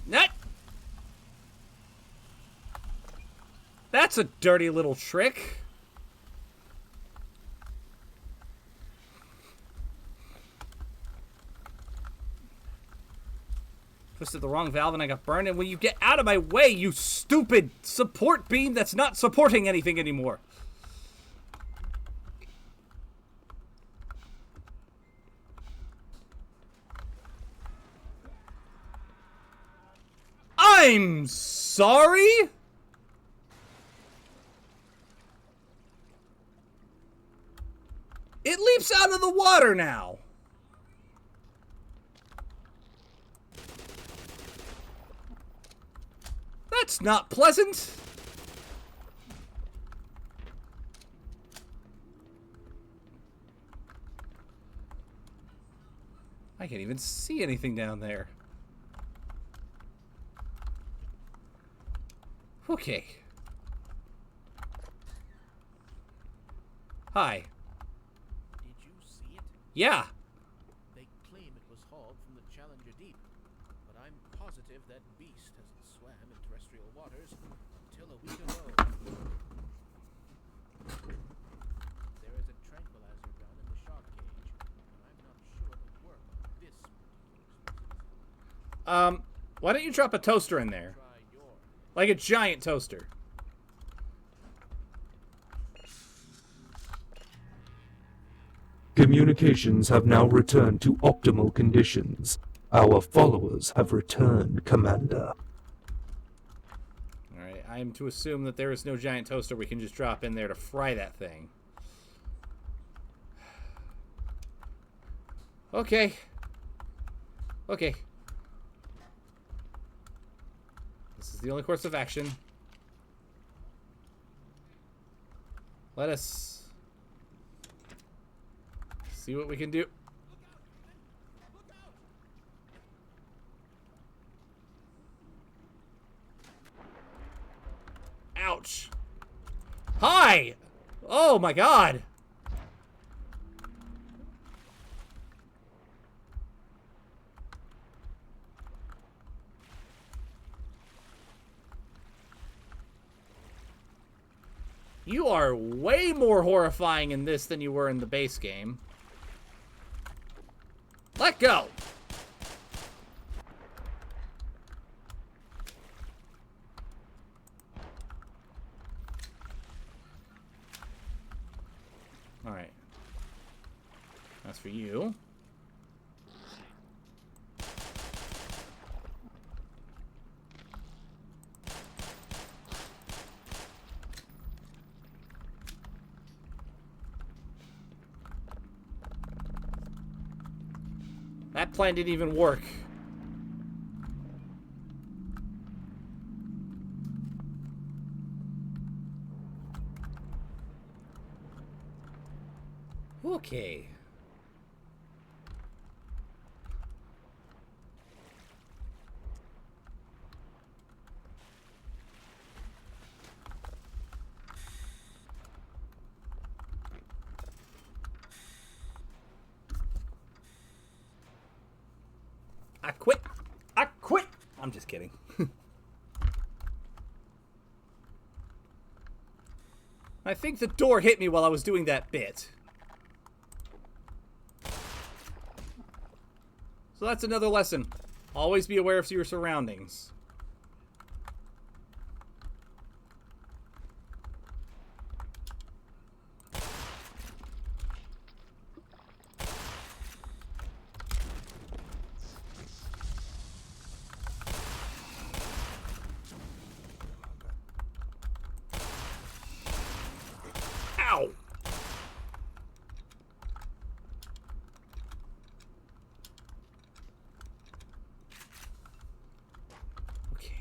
Nut! That's a dirty little trick. Twisted the wrong valve and I got burned. And will you get out of my way, you stupid support beam that's not supporting anything anymore? I'm sorry? It leaps out of the water now. That's not pleasant. I can't even see anything down there. Okay. Hi. Did you see it? Yeah. They claim it was hauled from the Challenger Deep, but I'm positive that beast hasn't swam in terrestrial waters until a week ago. There is a tranquilizer gun in the shark cage, but I'm not sure it'll work on this particular species. Why don't you drop a toaster in there? Like a giant toaster. Communications have now returned to optimal conditions. Our followers have returned, Commander. Alright, I am to assume that there is no giant toaster we can just drop in there to fry that thing. Okay. Okay. This is the only course of action. Let us see what we can do. Ouch. Hi! Oh my god! You are way more horrifying in this than you were in the base game. Let go! Alright. That's for you. That plan didn't even work. Okay. I quit. I quit. I'm just kidding. I think the door hit me while I was doing that bit. So that's another lesson. Always be aware of your surroundings. Ow! Okay.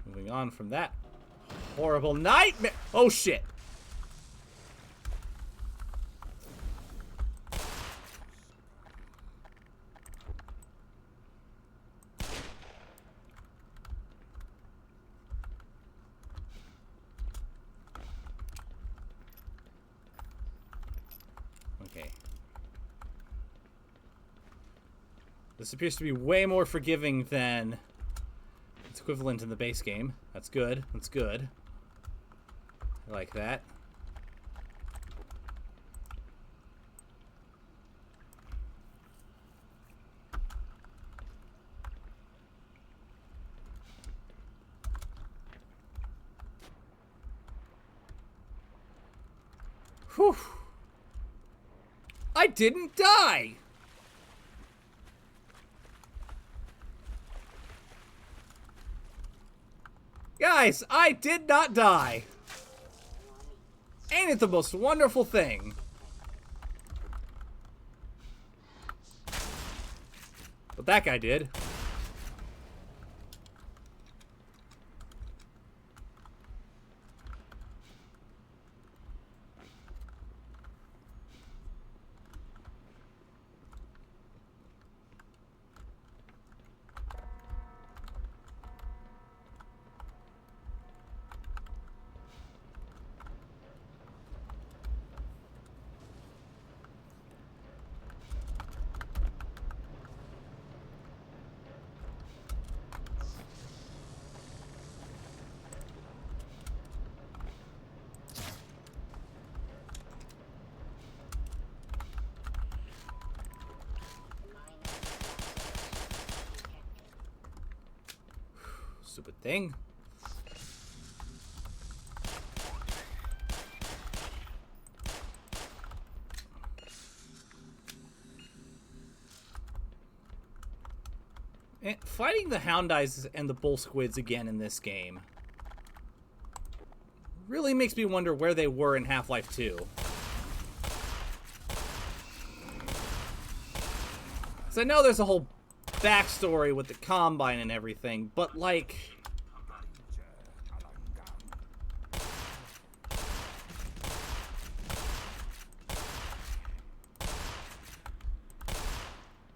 Moving on from that horrible nightmare. Oh shit. Okay. This appears to be way more forgiving than its equivalent in the base game. That's good. That's good. I like that. Whew. I didn't die! Guys, I did not die! Ain't it the most wonderful thing? But that guy did. Stupid thing. And fighting the hound eyes and the bull squids again in this game really makes me wonder where they were in Half-Life 2. So I know there's a whole backstory with the Combine and everything, but like...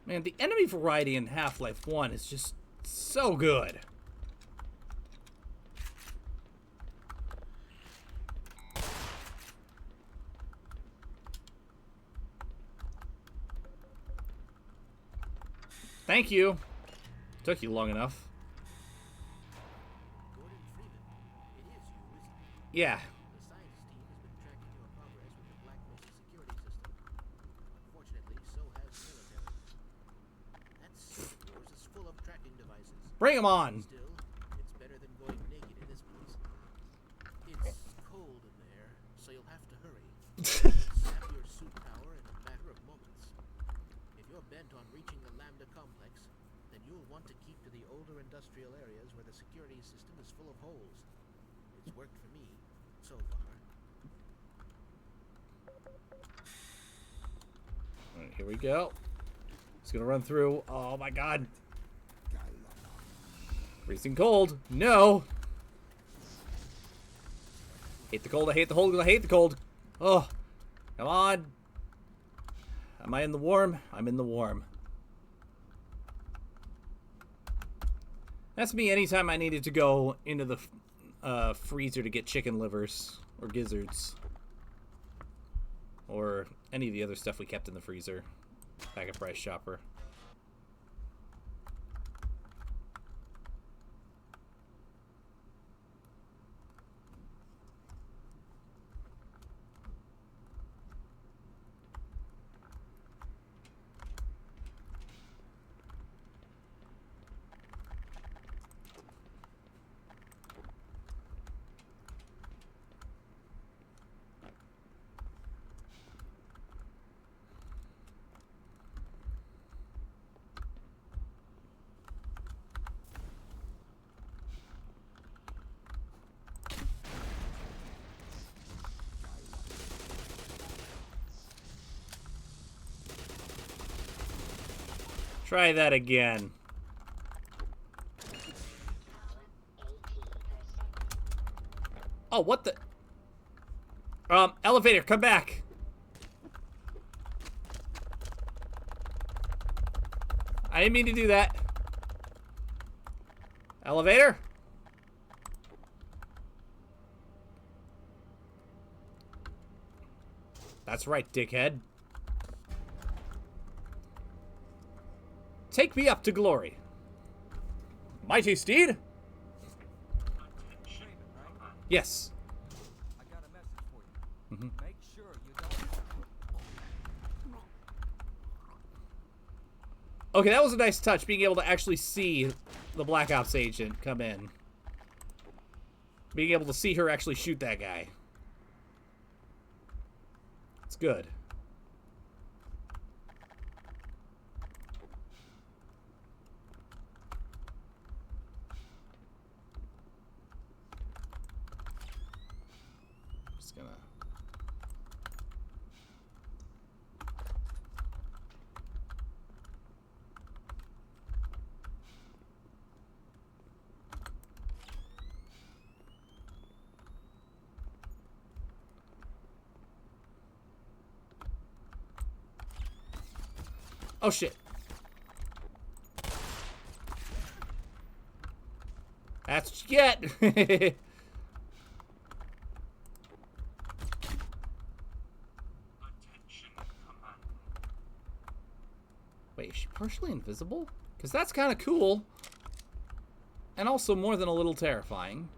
Man, the enemy variety in Half-Life 1 is just so good. Thank you. Took you long enough. Yeah. Bring him on. Still, it's better than going naked in this place. It's cold in there, so you'll have to hurry. Sap your suit power in a matter of moments. If you're bent on reaching the Lambda complex, then you'll want to keep to the older industrial areas where the security system is full of holes. It's worked for me, so far. Alright, here we go. It's gonna run through. Oh my god. Freezing cold. No. Hate the cold. I hate the cold. I hate the cold. Oh. Come on. Am I in the warm? I'm in the warm. That's me anytime I needed to go into the freezer to get chicken livers or gizzards. Or any of the other stuff we kept in the freezer back at Price Chopper. Try that again. Oh, what the? Elevator, come back. I didn't mean to do that. Elevator? That's right, dickhead. Take me up to glory. Mighty steed? Yes. I got a message for you. Mm-hmm. Make sure you don't. Okay, that was a nice touch, being able to actually see the Black Ops agent come in. Being able to see her actually shoot that guy. It's good. Just gonna... Oh shit. That's what you get. Wait, is she partially invisible? Because that's kind of cool. And also more than a little terrifying.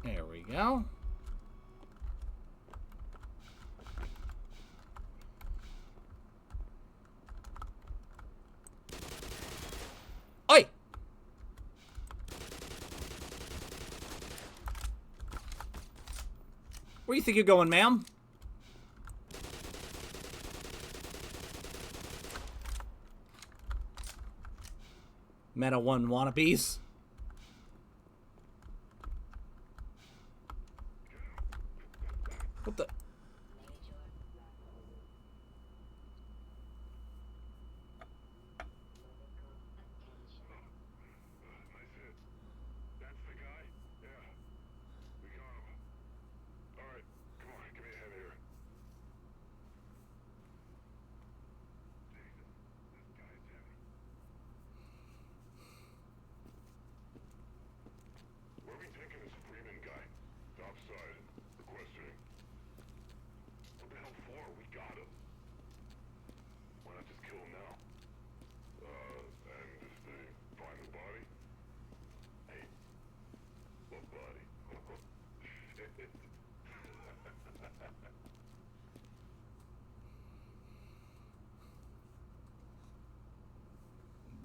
There we go. Oi! Where do you think you're going, ma'am? Meta 1 wannabes. What the? Nice hit. That's the guy? Yeah. We got him. Alright, come on, give me a hand here. Jesus, this guy is heavy. Where are we taking this Freeman guy? Topside. Requesting.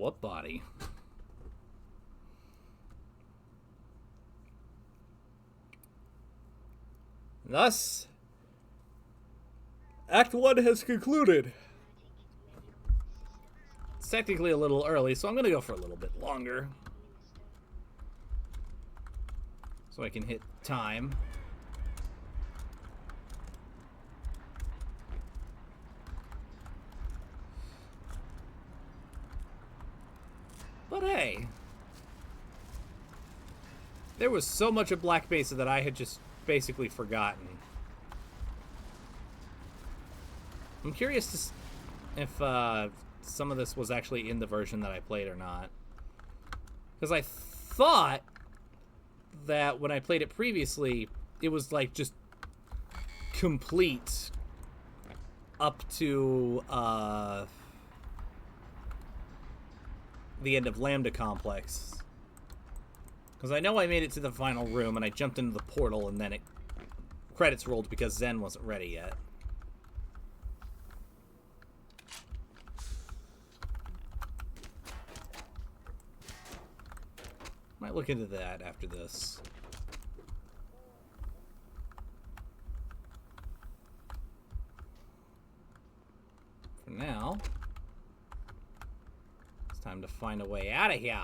What body? Thus, Act 1 has concluded. It's technically a little early, so I'm going to go for a little bit longer. So I can hit time. But hey, there was so much of Black Mesa that I had just basically forgotten. I'm curious if some of this was actually in the version that I played or not. Because I thought that when I played it previously, it was like just complete up to the end of Lambda Complex. Because I know I made it to the final room and I jumped into the portal and then credits rolled because Zen wasn't ready yet. Might look into that after this. For now, it's time to find a way out of here.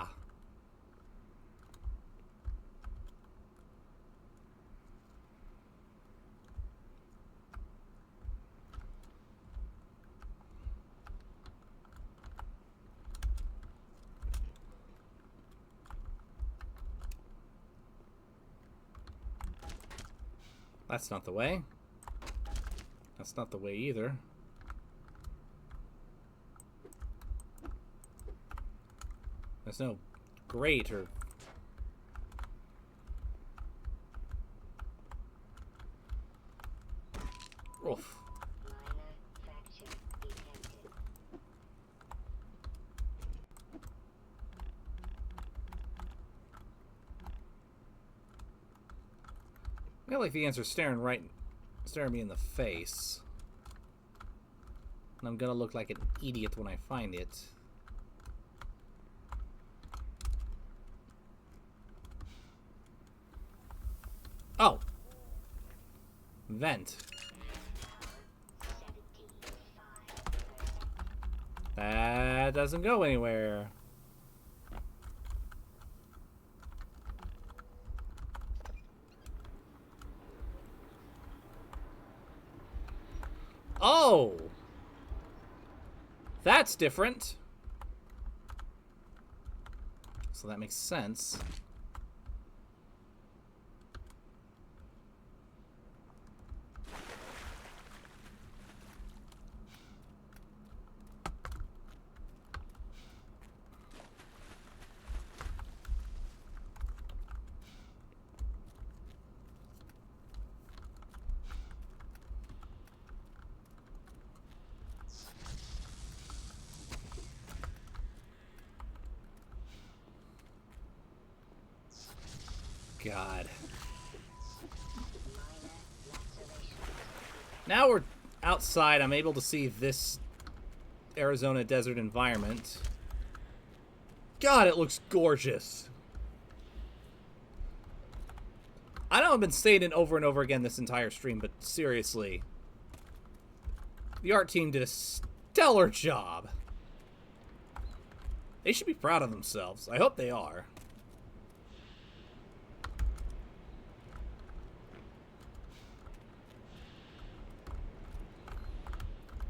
That's not the way. That's not the way either. There's no grate or... Oof. I feel like the answer's staring me in the face. And I'm gonna look like an idiot when I find it. Oh! Vent. That doesn't go anywhere. Oh! That's different. So that makes sense. God. Now we're outside. I'm able to see this Arizona desert environment. God, it looks gorgeous. I know I've been saying it over and over again this entire stream, but seriously. The art team did a stellar job. They should be proud of themselves. I hope they are.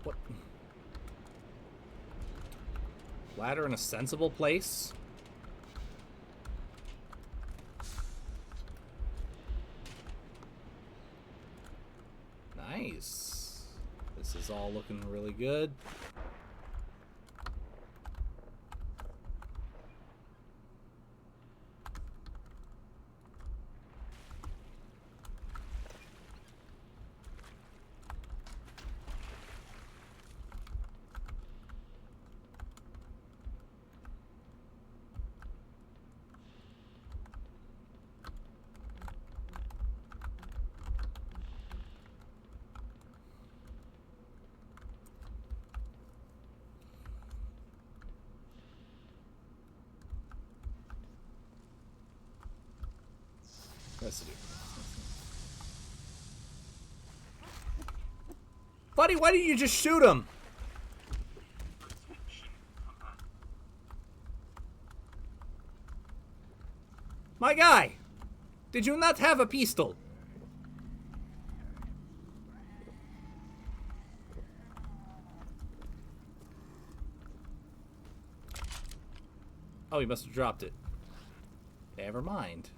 What? Ladder in a sensible place? Nice. This is all looking really good. Residue. Buddy, why didn't you just shoot him? My guy, did you not have a pistol? Oh, he must have dropped it. Never mind.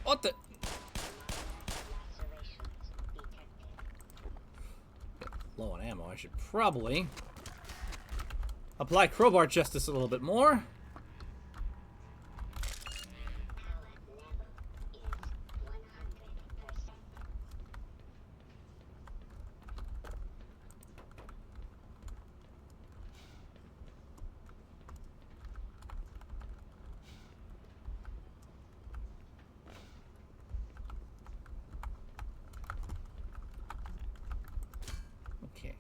What the? Low on ammo. I should probably apply crowbar justice a little bit more. Okay.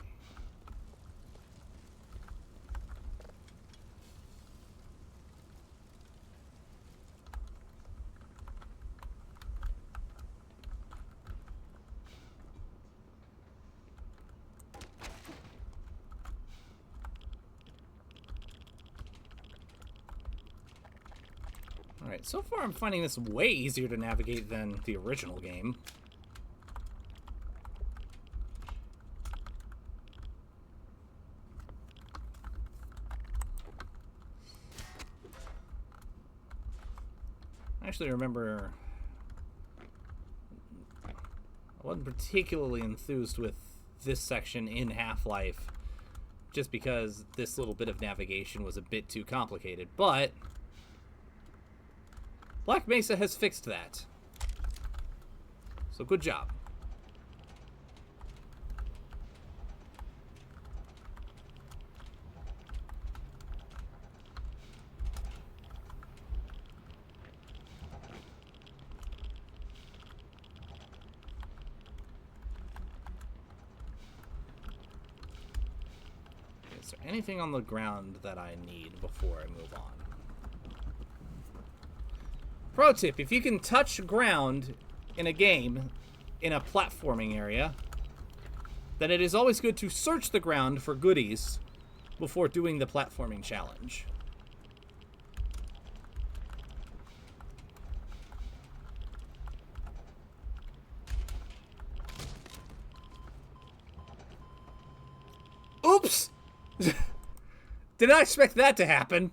Alright, so far I'm finding this way easier to navigate than the original game. I actually remember I wasn't particularly enthused with this section in Half-Life just because this little bit of navigation was a bit too complicated, but Black Mesa has fixed that. So good job. Is there anything on the ground that I need before I move on? Pro tip, if you can touch ground in a game, in a platforming area, then it is always good to search the ground for goodies before doing the platforming challenge. Oops! Did not expect that to happen.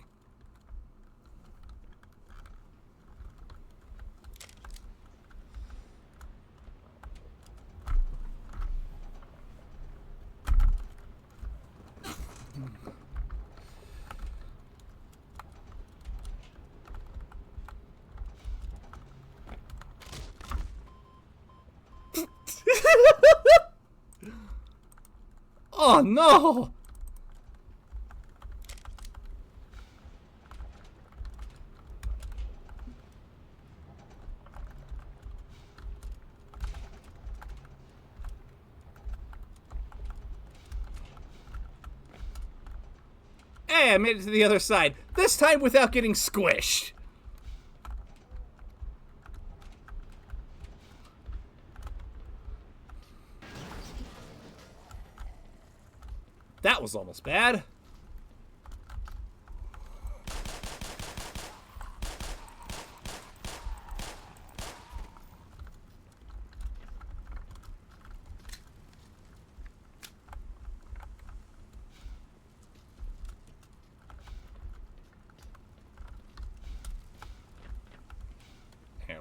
Oh no! Hey, I made it to the other side. This time without getting squished. That was almost bad.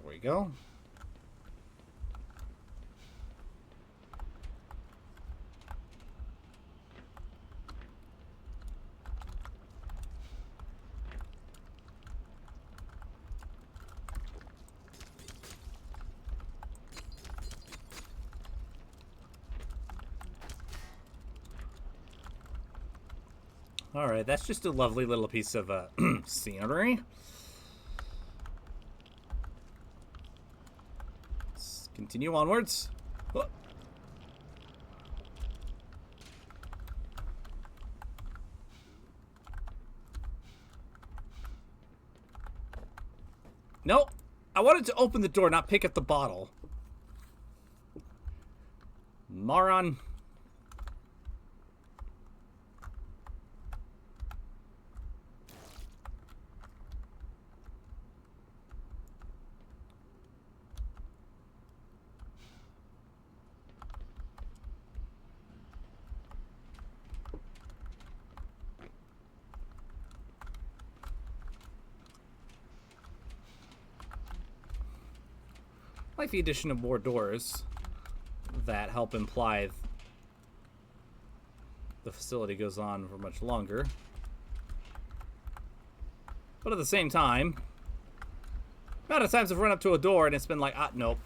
There we go. Alright, that's just a lovely little piece of scenery. Let's continue onwards. Oh. No, I wanted to open the door, not pick up the bottle. Moron. Like the addition of more doors that help imply the facility goes on for much longer. But at the same time, amount of times I've run up to a door and it's been like, nope.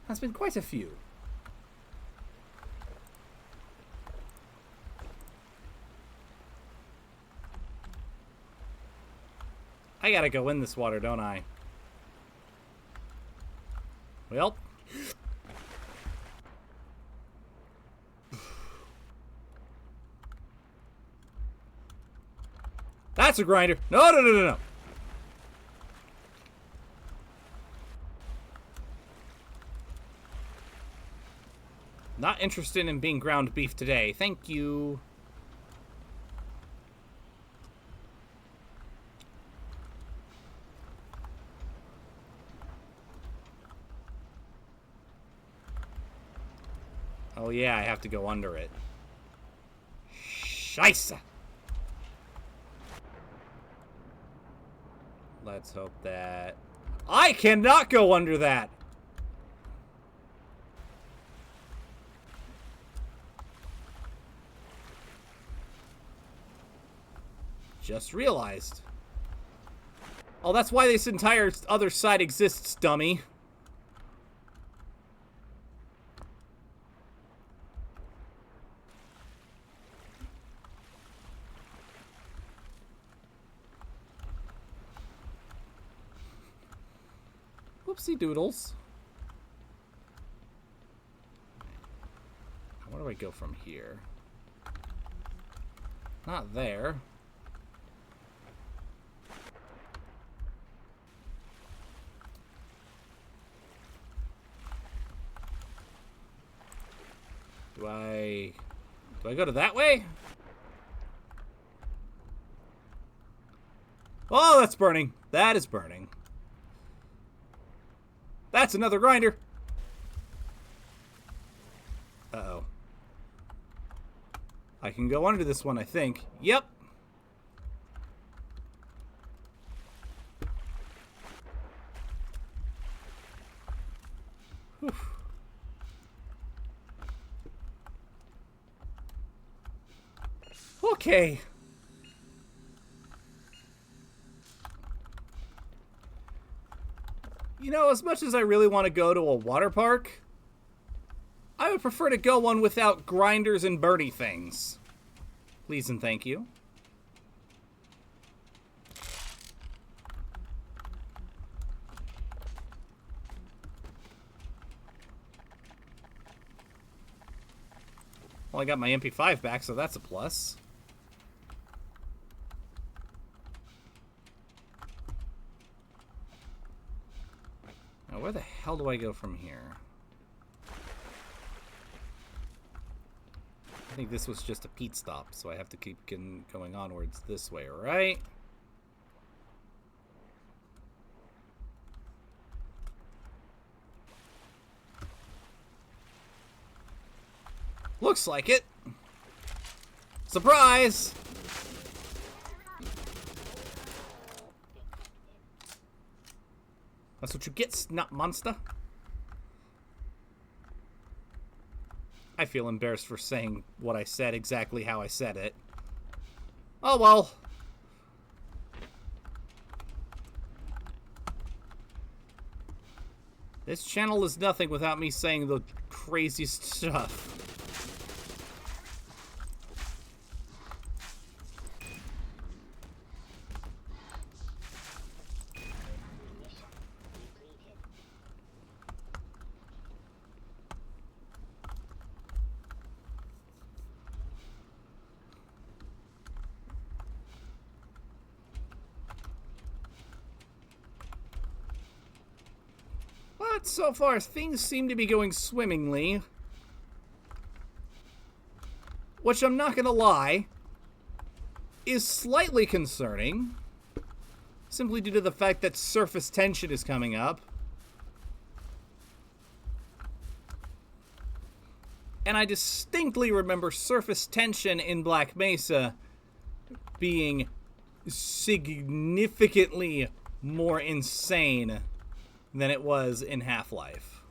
That's been quite a few. I gotta go in this water, don't I? Well. That's a grinder. No, no, no, no, no. Not interested in being ground beef today. Thank you. Oh yeah, I have to go under it. Scheisse. Let's hope that... I cannot go under that! Just realized. Oh, that's why this entire other side exists, dummy. Whoopsie doodles. Where do I go from here? Not there. Do I go to that way? Oh, that's burning. That is burning. That's another grinder. Uh-oh. I can go under this one, I think. Yep. Whew. Okay. You know, as much as I really want to go to a water park, I would prefer to go one without grinders and birdie things. Please and thank you. Well, I got my MP5 back, so that's a plus. Now, where the hell do I go from here? I think this was just a pit stop, so I have to keep going onwards this way, right? Looks like it. Surprise! That's what you get, snot monster. I feel embarrassed for saying what I said exactly how I said it. Oh well. This channel is nothing without me saying the craziest stuff. But so far, things seem to be going swimmingly. Which, I'm not gonna lie, is slightly concerning. Simply due to the fact that surface tension is coming up. And I distinctly remember surface tension in Black Mesa being significantly more insane than it was in Half-Life.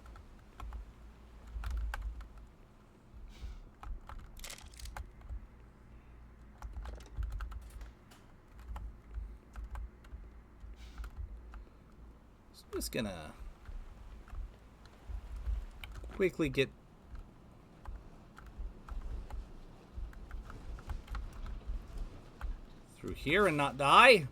So I'm just gonna quickly get through here and not die.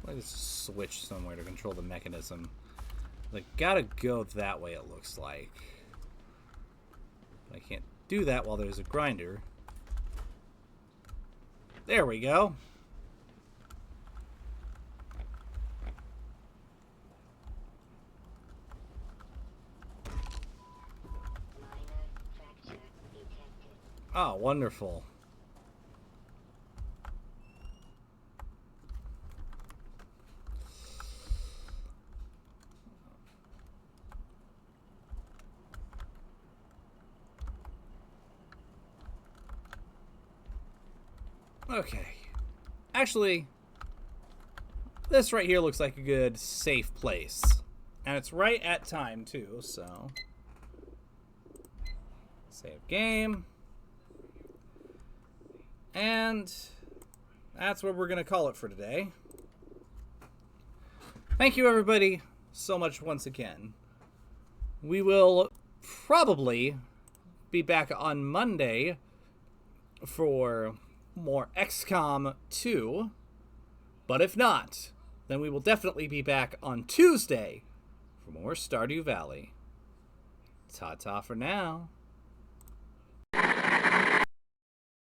There's a switch somewhere to control the mechanism. Like, gotta go that way, it looks like. I can't do that while there's a grinder. There we go. Oh, wonderful. Okay. Actually, this right here looks like a good, safe place. And it's right at time, too, so... Save game. And that's what we're going to call it for today. Thank you, everybody, so much once again. We will probably be back on Monday for more XCOM 2, but if not, then we will definitely be back on Tuesday for more Stardew Valley. Ta-ta for now.